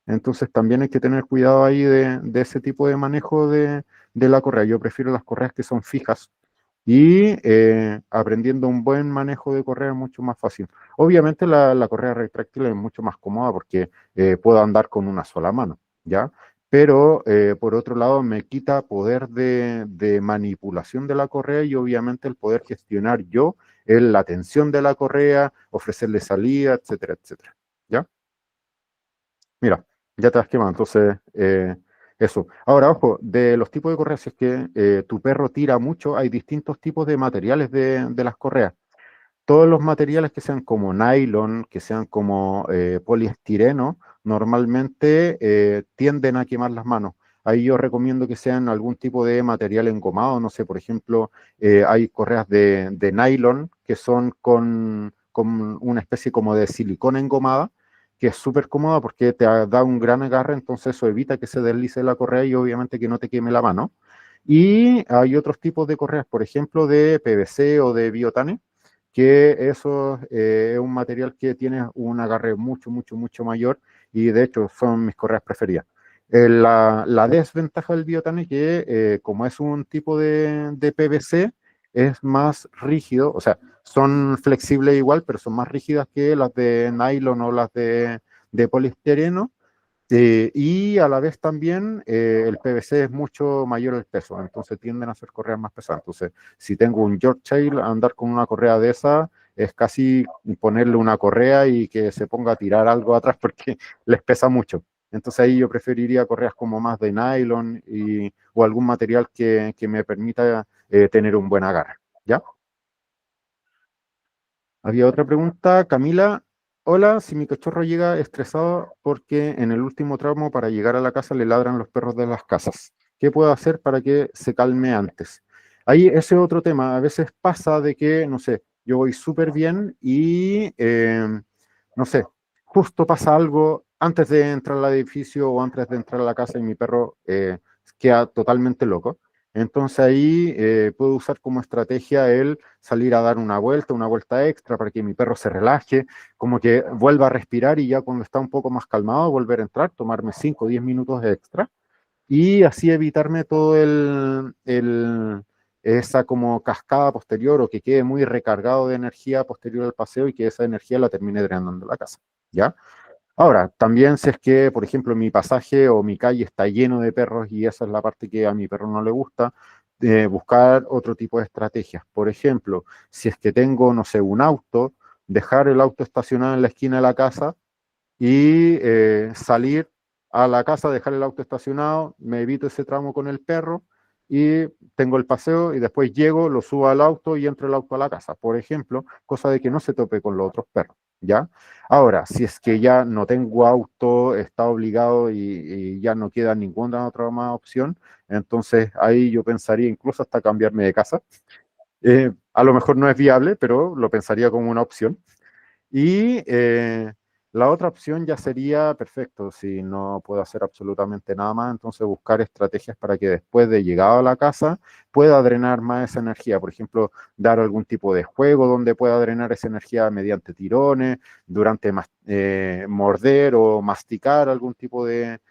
Entonces también hay que tener cuidado ahí de ese tipo de manejo de la correa. Yo prefiero las correas que son fijas y aprendiendo un buen manejo de correa es mucho más fácil. Obviamente la correa retráctil es mucho más cómoda porque puedo andar con una sola mano, ¿ya? Pero por otro lado me quita poder de manipulación de la correa y obviamente el poder gestionar yo la tensión de la correa, ofrecerle salida, etcétera, etcétera, ¿ya? Mira, ya te has quemado, entonces eso. Ahora, ojo, de los tipos de correas, si es que tu perro tira mucho, hay distintos tipos de materiales de las correas. Todos los materiales que sean como nylon, que sean como poliestireno, normalmente tienden a quemar las manos. Ahí yo recomiendo que sean algún tipo de material engomado, no sé, por ejemplo, hay correas de nylon que son con una especie como de silicona engomada, que es súper cómoda porque te da un gran agarre, entonces eso evita que se deslice la correa y obviamente que no te queme la mano. Y hay otros tipos de correas, por ejemplo, de PVC o de biotane, que eso es un material que tiene un agarre mucho, mucho, mucho mayor y de hecho son mis correas preferidas. La desventaja del biotane es que como es un tipo de PVC, es más rígido, o sea, son flexibles igual, pero son más rígidas que las de nylon o las de poliestireno. Y a la vez también el PVC es mucho mayor el peso, entonces tienden a ser correas más pesadas. Entonces, si tengo un Yorkshire, andar con una correa de esa es casi ponerle una correa y que se ponga a tirar algo atrás porque les pesa mucho. Entonces ahí yo preferiría correas como más de nylon o algún material que me permita tener un buen agarre. ¿Ya? Había otra pregunta, Camila. Hola, si mi cachorro llega estresado porque en el último tramo para llegar a la casa le ladran los perros de las casas. ¿Qué puedo hacer para que se calme antes? Ahí ese es otro tema. A veces pasa de que, no sé, yo voy súper bien y, no sé, justo pasa algo antes de entrar al edificio o antes de entrar a la casa y mi perro queda totalmente loco. Entonces ahí puedo usar como estrategia el salir a dar una vuelta extra para que mi perro se relaje, como que vuelva a respirar y ya cuando está un poco más calmado volver a entrar, tomarme 5 o 10 minutos extra y así evitarme todo esa como cascada posterior o que quede muy recargado de energía posterior al paseo y que esa energía la termine drenando en la casa, ¿ya? Ahora, también si es que, por ejemplo, mi pasaje o mi calle está lleno de perros y esa es la parte que a mi perro no le gusta, buscar otro tipo de estrategias. Por ejemplo, si es que tengo, no sé, un auto, dejar el auto estacionado en la esquina de la casa y salir a la casa, dejar el auto estacionado, me evito ese tramo con el perro y tengo el paseo y después llego, lo subo al auto y entro el auto a la casa, por ejemplo, cosa de que no se tope con los otros perros, ¿ya? Ahora, si es que ya no tengo auto, está obligado y ya no queda ninguna otra más opción, entonces ahí yo pensaría incluso hasta cambiarme de casa. A lo mejor no es viable, pero lo pensaría como una opción. Y la otra opción ya sería, perfecto, si no puedo hacer absolutamente nada más, entonces buscar estrategias para que después de llegado a la casa pueda drenar más esa energía. Por ejemplo, dar algún tipo de juego donde pueda drenar esa energía mediante tirones, durante morder o masticar algún tipo de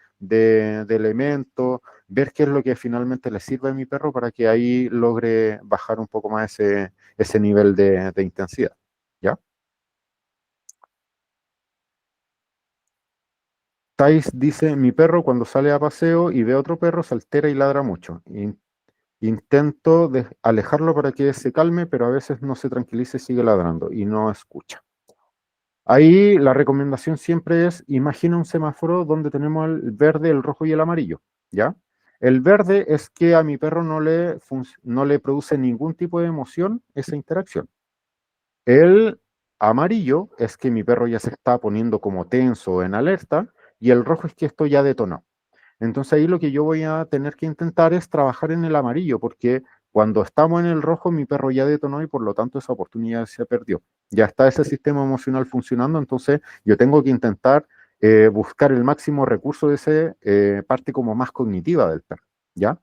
elemento, ver qué es lo que finalmente le sirve a mi perro para que ahí logre bajar un poco más ese nivel de intensidad. ¿Ya? Thais dice, mi perro cuando sale a paseo y ve a otro perro se altera y ladra mucho. Intento alejarlo para que se calme, pero a veces no se tranquiliza y sigue ladrando y no escucha. Ahí la recomendación siempre es, imagina un semáforo donde tenemos el verde, el rojo y el amarillo, ¿ya? El verde es que a mi perro no le produce ningún tipo de emoción esa interacción. El amarillo es que mi perro ya se está poniendo como tenso en alerta y el rojo es que esto ya detonó. Entonces ahí lo que yo voy a tener que intentar es trabajar en el amarillo, porque cuando estamos en el rojo mi perro ya detonó y por lo tanto esa oportunidad se perdió. Ya está ese sistema emocional funcionando, entonces yo tengo que intentar buscar el máximo recurso de esa parte como más cognitiva del perro, ¿ya?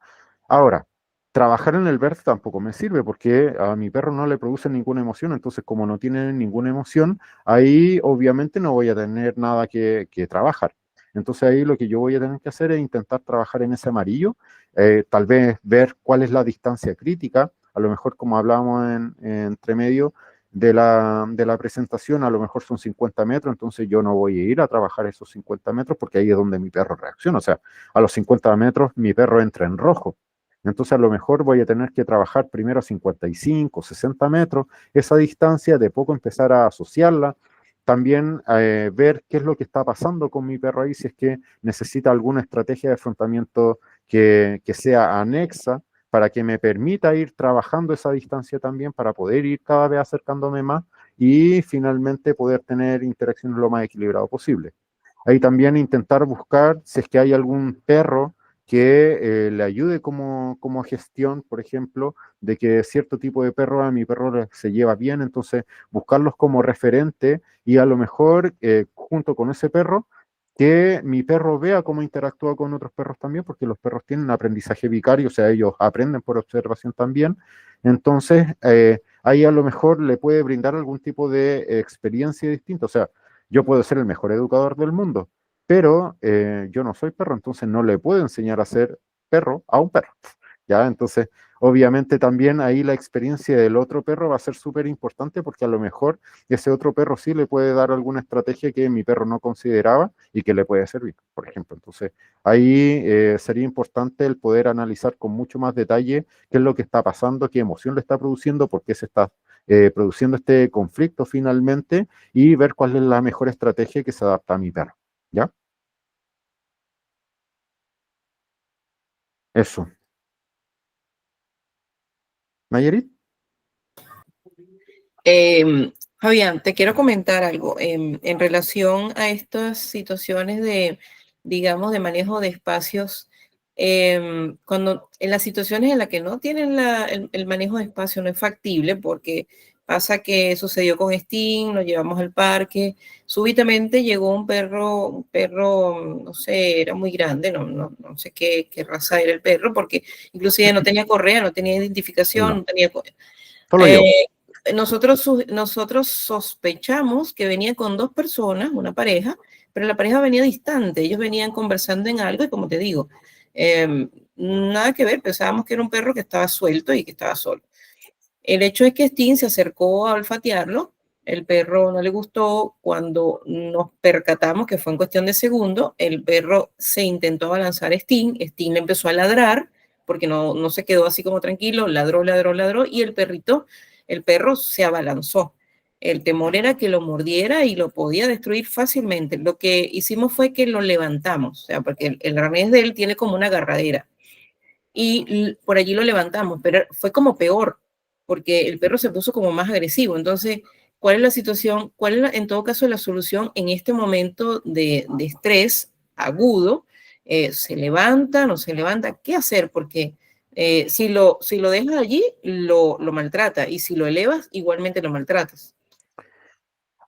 Ahora, trabajar en el verde tampoco me sirve porque a mi perro no le produce ninguna emoción, entonces como no tiene ninguna emoción, ahí obviamente no voy a tener nada que trabajar. Entonces ahí lo que yo voy a tener que hacer es intentar trabajar en ese amarillo, tal vez ver cuál es la distancia crítica, a lo mejor como hablábamos entre medio de la presentación, a lo mejor son 50 metros, entonces yo no voy a ir a trabajar esos 50 metros porque ahí es donde mi perro reacciona, o sea, a los 50 metros mi perro entra en rojo. Entonces a lo mejor voy a tener que trabajar primero a 55, 60 metros, esa distancia, de poco empezar a asociarla, también ver qué es lo que está pasando con mi perro ahí, si es que necesita alguna estrategia de afrontamiento que sea anexa para que me permita ir trabajando esa distancia también para poder ir cada vez acercándome más y finalmente poder tener interacciones lo más equilibrado posible. Ahí también intentar buscar si es que hay algún perro que le ayude como gestión, por ejemplo, de que cierto tipo de perro a mi perro se lleva bien, entonces buscarlos como referente y a lo mejor junto con ese perro, que mi perro vea cómo interactúa con otros perros también, porque los perros tienen aprendizaje vicario, o sea, ellos aprenden por observación también. Entonces, ahí a lo mejor le puede brindar algún tipo de experiencia distinta, o sea, yo puedo ser el mejor educador del mundo, pero yo no soy perro, entonces no le puedo enseñar a ser perro a un perro. ¿Ya? Entonces, obviamente también ahí la experiencia del otro perro va a ser súper importante porque a lo mejor ese otro perro sí le puede dar alguna estrategia que mi perro no consideraba y que le puede servir, por ejemplo. Entonces, ahí sería importante el poder analizar con mucho más detalle qué es lo que está pasando, qué emoción le está produciendo, por qué se está produciendo este conflicto finalmente y ver cuál es la mejor estrategia que se adapta a mi perro. ¿Ya? Eso. ¿Nayarit? Fabián, te quiero comentar algo en relación a estas situaciones de, digamos, de manejo de espacios. Cuando en las situaciones en las que no tienen el manejo de espacio no es factible porque pasa que sucedió con Sting, lo llevamos al parque, súbitamente llegó un perro, no sé, era muy grande, no sé qué raza era el perro, porque inclusive no tenía correa, no tenía identificación, no tenía... Solo yo. Nosotros sospechamos que venía con dos personas, una pareja, pero la pareja venía distante, ellos venían conversando en algo y como te digo, nada que ver, pensábamos que era un perro que estaba suelto y que estaba solo. El hecho es que Sting se acercó a olfatearlo, el perro no le gustó, cuando nos percatamos que fue en cuestión de segundos, el perro se intentó abalanzar a Sting le empezó a ladrar, porque no se quedó así como tranquilo, ladró, y el perro se abalanzó. El temor era que lo mordiera y lo podía destruir fácilmente. Lo que hicimos fue que lo levantamos, o sea, porque el arnés de él tiene como una agarradera y por allí lo levantamos, pero fue como peor, porque el perro se puso como más agresivo. Entonces, ¿cuál es la situación? ¿Cuál es, en todo caso, la solución en este momento de estrés agudo? ¿Se levanta, no se levanta? ¿Qué hacer? Porque si lo dejas allí, lo maltrata, y si lo elevas, igualmente lo maltratas.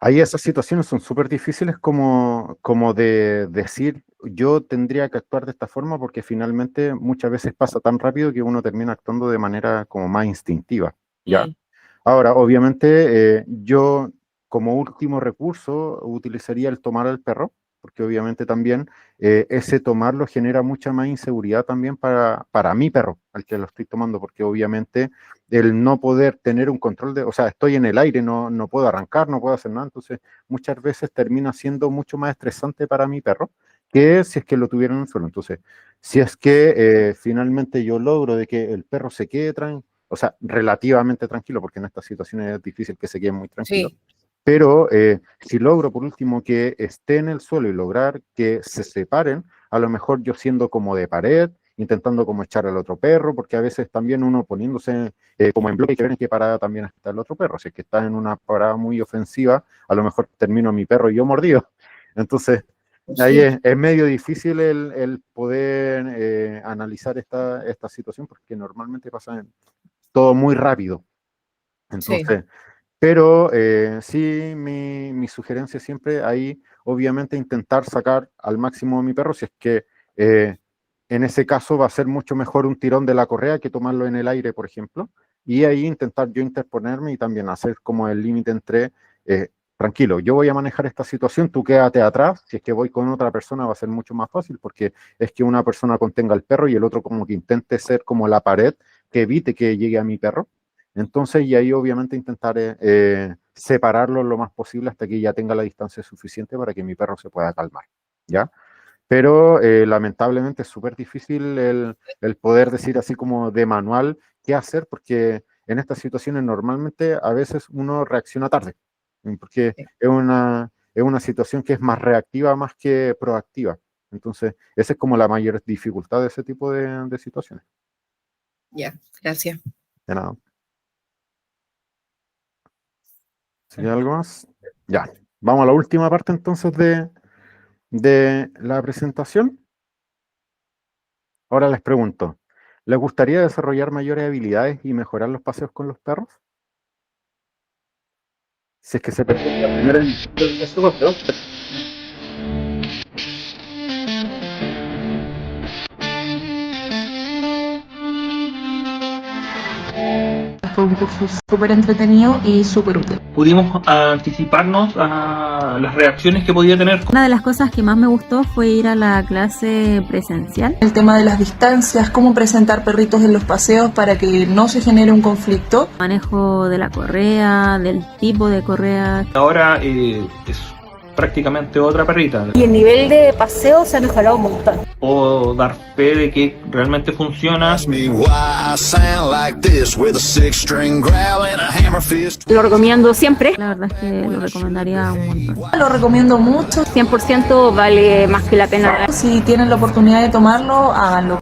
Ahí esas situaciones son súper difíciles como de decir, yo tendría que actuar de esta forma porque finalmente muchas veces pasa tan rápido que uno termina actuando de manera como más instintiva, ¿ya? Ahora, obviamente, yo como último recurso utilizaría el tomar al perro, porque obviamente también ese tomarlo genera mucha más inseguridad también para mi perro, al que lo estoy tomando, porque obviamente el no poder tener un control o sea, estoy en el aire, no puedo arrancar, no puedo hacer nada, entonces muchas veces termina siendo mucho más estresante para mi perro que si es que lo tuviera en el suelo. Entonces, si es que finalmente yo logro de que el perro se quede o sea, relativamente tranquilo, porque en estas situaciones es difícil que se quede muy tranquilo. Sí. Pero si logro por último que esté en el suelo y lograr que se separen, a lo mejor yo siendo como de pared, intentando como echar al otro perro, porque a veces también uno poniéndose como en bloque, que ver en qué parada también está el otro perro. Si es que estás en una parada muy ofensiva, a lo mejor termino mi perro y yo mordido. Entonces, Ahí Sí, es medio difícil el poder analizar esta situación porque normalmente pasa todo muy rápido. sí, Entonces, pero sí, mi sugerencia siempre ahí, obviamente, intentar sacar al máximo a mi perro, si es que eh, en ese caso va a ser mucho mejor un tirón de la correa que tomarlo en el aire, por ejemplo, y ahí intentar yo interponerme y también hacer como el límite entre, tranquilo, yo voy a manejar esta situación, tú quédate atrás, si es que voy con otra persona va a ser mucho más fácil, porque es que una persona contenga al perro y el otro como que intente ser como la pared que evite que llegue a mi perro. Entonces, y ahí obviamente intentaré separarlo lo más posible hasta que ya tenga la distancia suficiente para que mi perro se pueda calmar, ¿ya? Pero lamentablemente es súper difícil el poder decir así como de manual qué hacer, porque en estas situaciones normalmente a veces uno reacciona tarde, porque sí. es una situación que es más reactiva más que proactiva. Entonces, esa es como la mayor dificultad de ese tipo de situaciones. Ya, gracias. De nada. ¿Sí, algo más? Ya, vamos a la última parte entonces de la presentación. Ahora les pregunto, ¿les gustaría desarrollar mayores habilidades y mejorar los paseos con los perros? Si es que se permite la primera edición del paseo con perros. Fue un curso súper entretenido y súper útil. Pudimos anticiparnos a las reacciones que podía tener. Una de las cosas que más me gustó fue ir a la clase presencial. El tema de las distancias, cómo presentar perritos en los paseos para que no se genere un conflicto. Manejo de la correa, del tipo de correa. Ahora es prácticamente otra perrita. Y el nivel de paseo se ha mejorado un montón. Puedo dar fe de que realmente funciona. Lo recomiendo siempre. La verdad es que lo recomendaría un montón. Lo recomiendo mucho. 100% vale más que la pena. Si tienen la oportunidad de tomarlo, háganlo.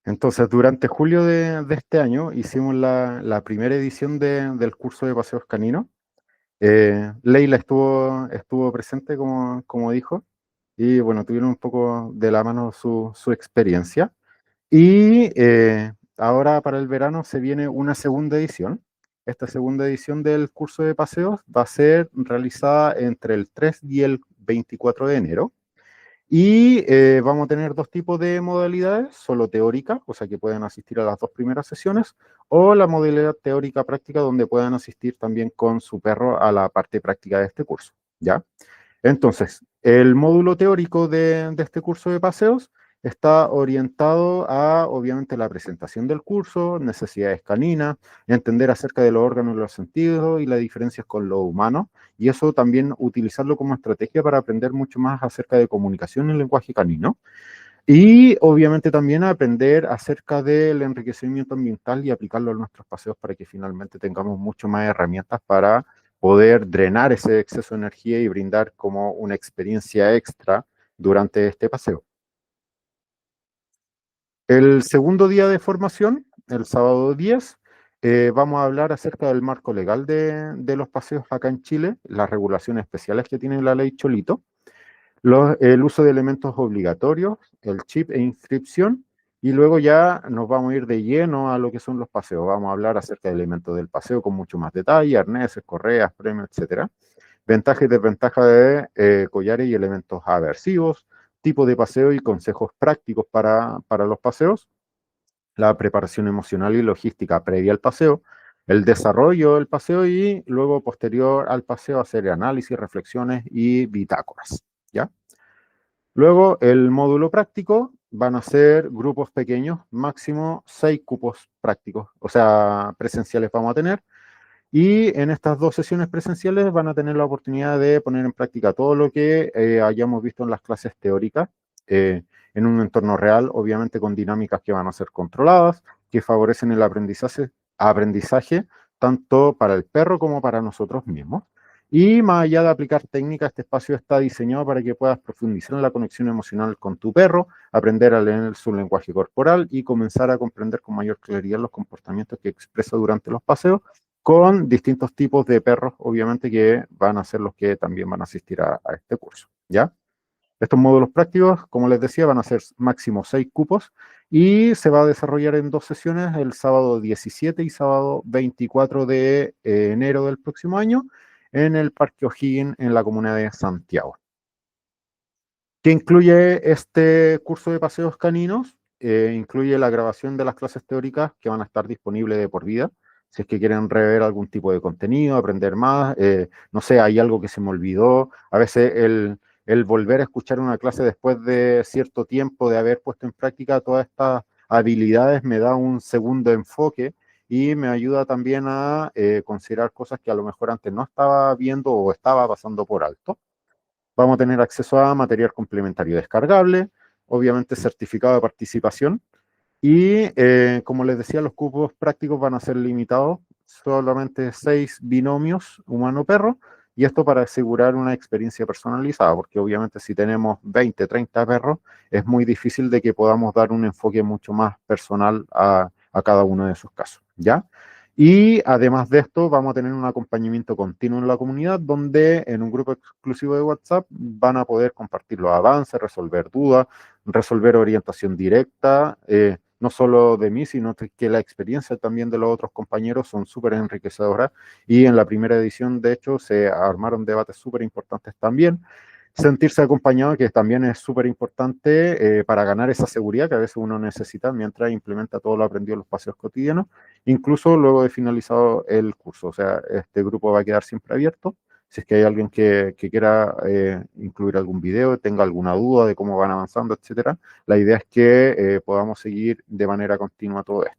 Entonces, durante julio de este año hicimos la primera edición del curso de paseos caninos. Leila estuvo presente, como dijo, y bueno, tuvieron un poco de la mano su experiencia. Y ahora para el verano se viene una segunda edición. Esta segunda edición del curso de paseos va a ser realizada entre el 3 y el 24 de enero. Y vamos a tener dos tipos de modalidades, solo teórica, o sea que pueden asistir a las dos primeras sesiones, o la modalidad teórica práctica, donde puedan asistir también con su perro a la parte práctica de este curso, ¿ya? Entonces, el módulo teórico de este curso de paseos está orientado a, obviamente, la presentación del curso, necesidades caninas, entender acerca de los órganos y los sentidos y las diferencias con lo humano, y eso también utilizarlo como estrategia para aprender mucho más acerca de comunicación en lenguaje canino. Y obviamente también aprender acerca del enriquecimiento ambiental y aplicarlo a nuestros paseos para que finalmente tengamos mucho más herramientas para poder drenar ese exceso de energía y brindar como una experiencia extra durante este paseo. El segundo día de formación, el sábado 10, vamos a hablar acerca del marco legal de los paseos acá en Chile, las regulaciones especiales que tiene la ley Cholito, el uso de elementos obligatorios, el chip e inscripción, y luego ya nos vamos a ir de lleno a lo que son los paseos. Vamos a hablar acerca de elementos del paseo con mucho más detalle, arneses, correas, premios, etc. Ventajas y desventajas de collares y elementos aversivos, tipo de paseo y consejos prácticos para los paseos, la preparación emocional y logística previa al paseo, el desarrollo del paseo y luego posterior al paseo hacer análisis, reflexiones y bitácoras, ¿ya? Luego el módulo práctico van a ser grupos pequeños, máximo 6 cupos prácticos, o sea, presenciales vamos a tener. Y en estas dos sesiones presenciales van a tener la oportunidad de poner en práctica todo lo que hayamos visto en las clases teóricas, en un entorno real, obviamente con dinámicas que van a ser controladas, que favorecen el aprendizaje tanto para el perro como para nosotros mismos. Y más allá de aplicar técnicas, este espacio está diseñado para que puedas profundizar en la conexión emocional con tu perro, aprender a leer su lenguaje corporal y comenzar a comprender con mayor claridad los comportamientos que expresa durante los paseos, con distintos tipos de perros, obviamente, que van a ser los que también van a asistir a este curso, ¿ya? Estos módulos prácticos, como les decía, van a ser máximo 6 cupos y se va a desarrollar en 2 sesiones, el sábado 17 y sábado 24 de enero del próximo año, en el Parque O'Higgins, en la comuna de Santiago. ¿Qué incluye este curso de paseos caninos? Incluye la grabación de las clases teóricas que van a estar disponibles de por vida. Si es que quieren rever algún tipo de contenido, aprender más, no sé, hay algo que se me olvidó. A veces el volver a escuchar una clase después de cierto tiempo de haber puesto en práctica todas estas habilidades me da un segundo enfoque y me ayuda también a considerar cosas que a lo mejor antes no estaba viendo o estaba pasando por alto. Vamos a tener acceso a material complementario descargable, obviamente certificado de participación, y como les decía, los cupos prácticos van a ser limitados, solamente 6 binomios humano-perro, y esto para asegurar una experiencia personalizada, porque obviamente si tenemos 20, 30 perros, es muy difícil de que podamos dar un enfoque mucho más personal a cada uno de esos casos, ¿ya? Y además de esto, vamos a tener un acompañamiento continuo en la comunidad, donde en un grupo exclusivo de WhatsApp van a poder compartir los avances, resolver dudas, resolver orientación directa, no solo de mí, sino que la experiencia también de los otros compañeros son súper enriquecedoras. Y en la primera edición, de hecho, se armaron debates súper importantes también. Sentirse acompañado, que también es súper importante para ganar esa seguridad que a veces uno necesita mientras implementa todo lo aprendido en los paseos cotidianos, incluso luego de finalizado el curso. O sea, este grupo va a quedar siempre abierto. Si es que hay alguien que quiera incluir algún video, tenga alguna duda de cómo van avanzando, etcétera, la idea es que podamos seguir de manera continua todo esto.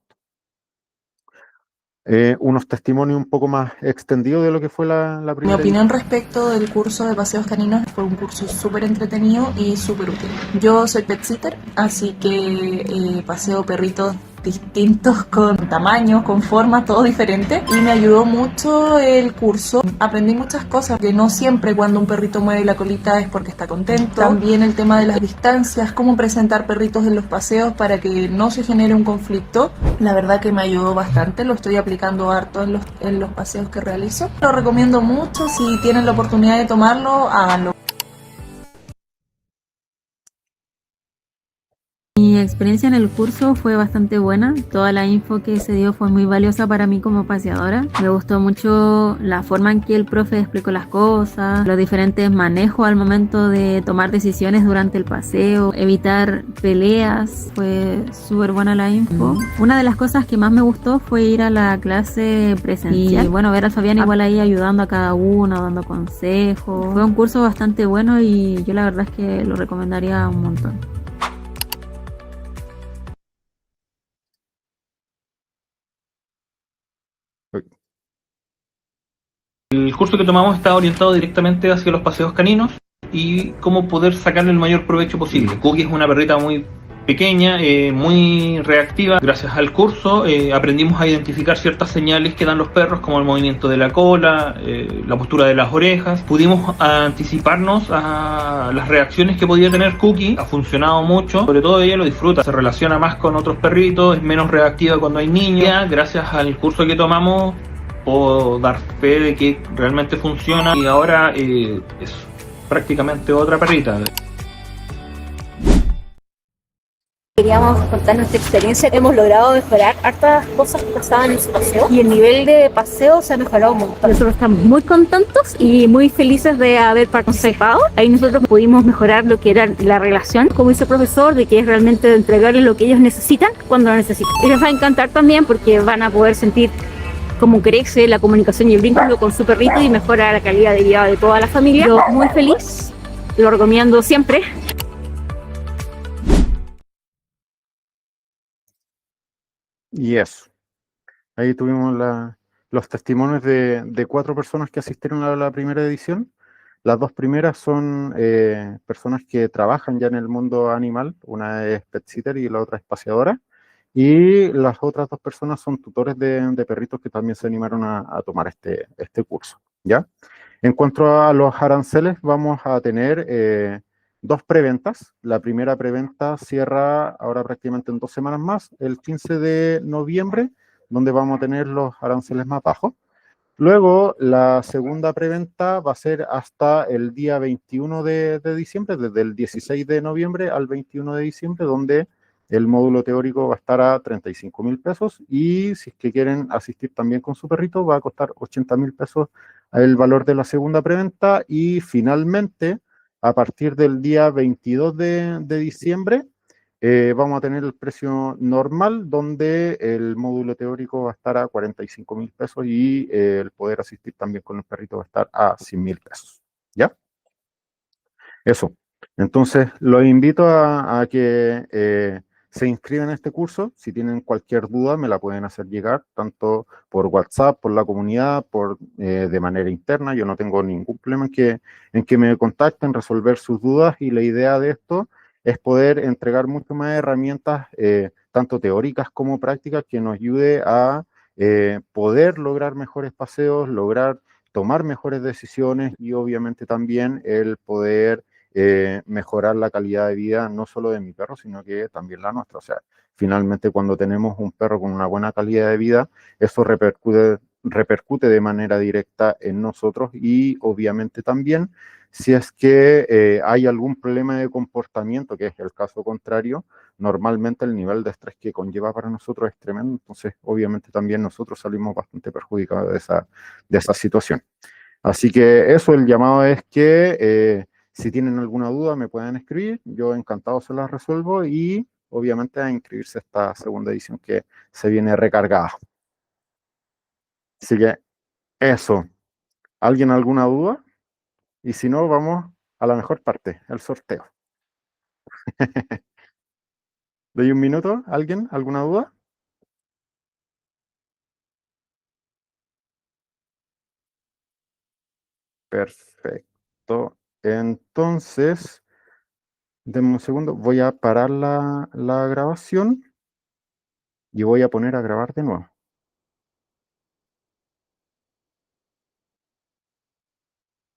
Unos testimonios un poco más extendidos de lo que fue la Mi primera opinión respecto del curso de paseos caninos fue un curso súper entretenido y súper útil. Yo soy pet sitter, así que paseo perritos distintos con tamaños, con formas, todo diferente, y me ayudó mucho el curso. Aprendí muchas cosas, que no siempre cuando un perrito mueve la colita es porque está contento. También el tema de las distancias, cómo presentar perritos en los paseos para que no se genere un conflicto. La verdad que me ayudó bastante, lo estoy aplicando harto en los paseos que realizo. Lo recomiendo mucho, si tienen la oportunidad de tomarlo, háganlo. Mi experiencia en el curso fue bastante buena, toda la info que se dio fue muy valiosa para mí como paseadora. Me gustó mucho la forma en que el profe explicó las cosas, los diferentes manejos al momento de tomar decisiones durante el paseo, evitar peleas, fue súper buena la info. Una de las cosas que más me gustó fue ir a la clase presencial y bueno, ver a Fabián igual ahí ayudando a cada uno, dando consejos. Fue un curso bastante bueno y yo la verdad es que lo recomendaría un montón. El curso que tomamos está orientado directamente hacia los paseos caninos y cómo poder sacarle el mayor provecho posible. Cookie es una perrita muy pequeña, muy reactiva. Gracias al curso aprendimos a identificar ciertas señales que dan los perros, como el movimiento de la cola, la postura de las orejas. Pudimos anticiparnos a las reacciones que podía tener Cookie. Ha funcionado mucho, sobre todo ella lo disfruta, se relaciona más con otros perritos, es menos reactiva cuando hay niños. Gracias al curso que tomamos puedo dar fe de que realmente funciona y ahora es prácticamente otra perrita. Queríamos contar nuestra experiencia. Hemos logrado mejorar hartas cosas que pasaban en su paseo y el nivel de paseo se ha mejorado un montón. Nosotros estamos muy contentos y muy felices de haber participado. Ahí nosotros pudimos mejorar lo que era la relación, como dice el profesor, de que es realmente entregarles lo que ellos necesitan cuando lo necesitan. Y les va a encantar también porque van a poder sentir cómo crece la comunicación y el vínculo con su perrito y mejora la calidad de vida de toda la familia. Yo muy feliz, lo recomiendo siempre. Y eso. Ahí tuvimos los testimonios de 4 personas que asistieron a la primera edición. Las 2 primeras son personas que trabajan ya en el mundo animal. Una es pet sitter y la otra es paseadora. Y las otras 2 personas son tutores de perritos que también se animaron a tomar este curso, ¿ya? En cuanto a los aranceles, vamos a tener 2 preventas. La primera preventa cierra ahora prácticamente en 2 semanas más, el 15 de noviembre, donde vamos a tener los aranceles más bajos. Luego, la segunda preventa va a ser hasta el día 21 de diciembre, desde el 16 de noviembre al 21 de diciembre, donde el módulo teórico va a estar a 35.000 pesos y si es que quieren asistir también con su perrito, va a costar 80.000 pesos el valor de la segunda preventa y finalmente, a partir del día 22 de diciembre, vamos a tener el precio normal, donde el módulo teórico va a estar a 45.000 pesos y el poder asistir también con el perrito va a estar a 100.000 pesos. ¿Ya? Eso. Entonces, los invito a que se inscriban a este curso. Si tienen cualquier duda, me la pueden hacer llegar, tanto por WhatsApp, por la comunidad, de manera interna. Yo no tengo ningún problema en que me contacten, resolver sus dudas, y la idea de esto es poder entregar mucho más herramientas, tanto teóricas como prácticas, que nos ayude a poder lograr mejores paseos, lograr tomar mejores decisiones y obviamente también el poder mejorar la calidad de vida, no solo de mi perro, sino que también la nuestra. O sea, finalmente cuando tenemos un perro con una buena calidad de vida, eso repercute de manera directa en nosotros y obviamente también si es que hay algún problema de comportamiento, que es el caso contrario, normalmente el nivel de estrés que conlleva para nosotros es tremendo, entonces obviamente también nosotros salimos bastante perjudicados de esa situación. Así que eso, el llamado es que si tienen alguna duda me pueden escribir, yo encantado se las resuelvo y obviamente a inscribirse a esta segunda edición que se viene recargada. Así que eso, ¿alguien alguna duda? Y si no, vamos a la mejor parte, el sorteo. ¿Doy un minuto? ¿Alguien? ¿Alguna duda? Perfecto. Entonces, denme un segundo, voy a parar la grabación y voy a poner a grabar de nuevo.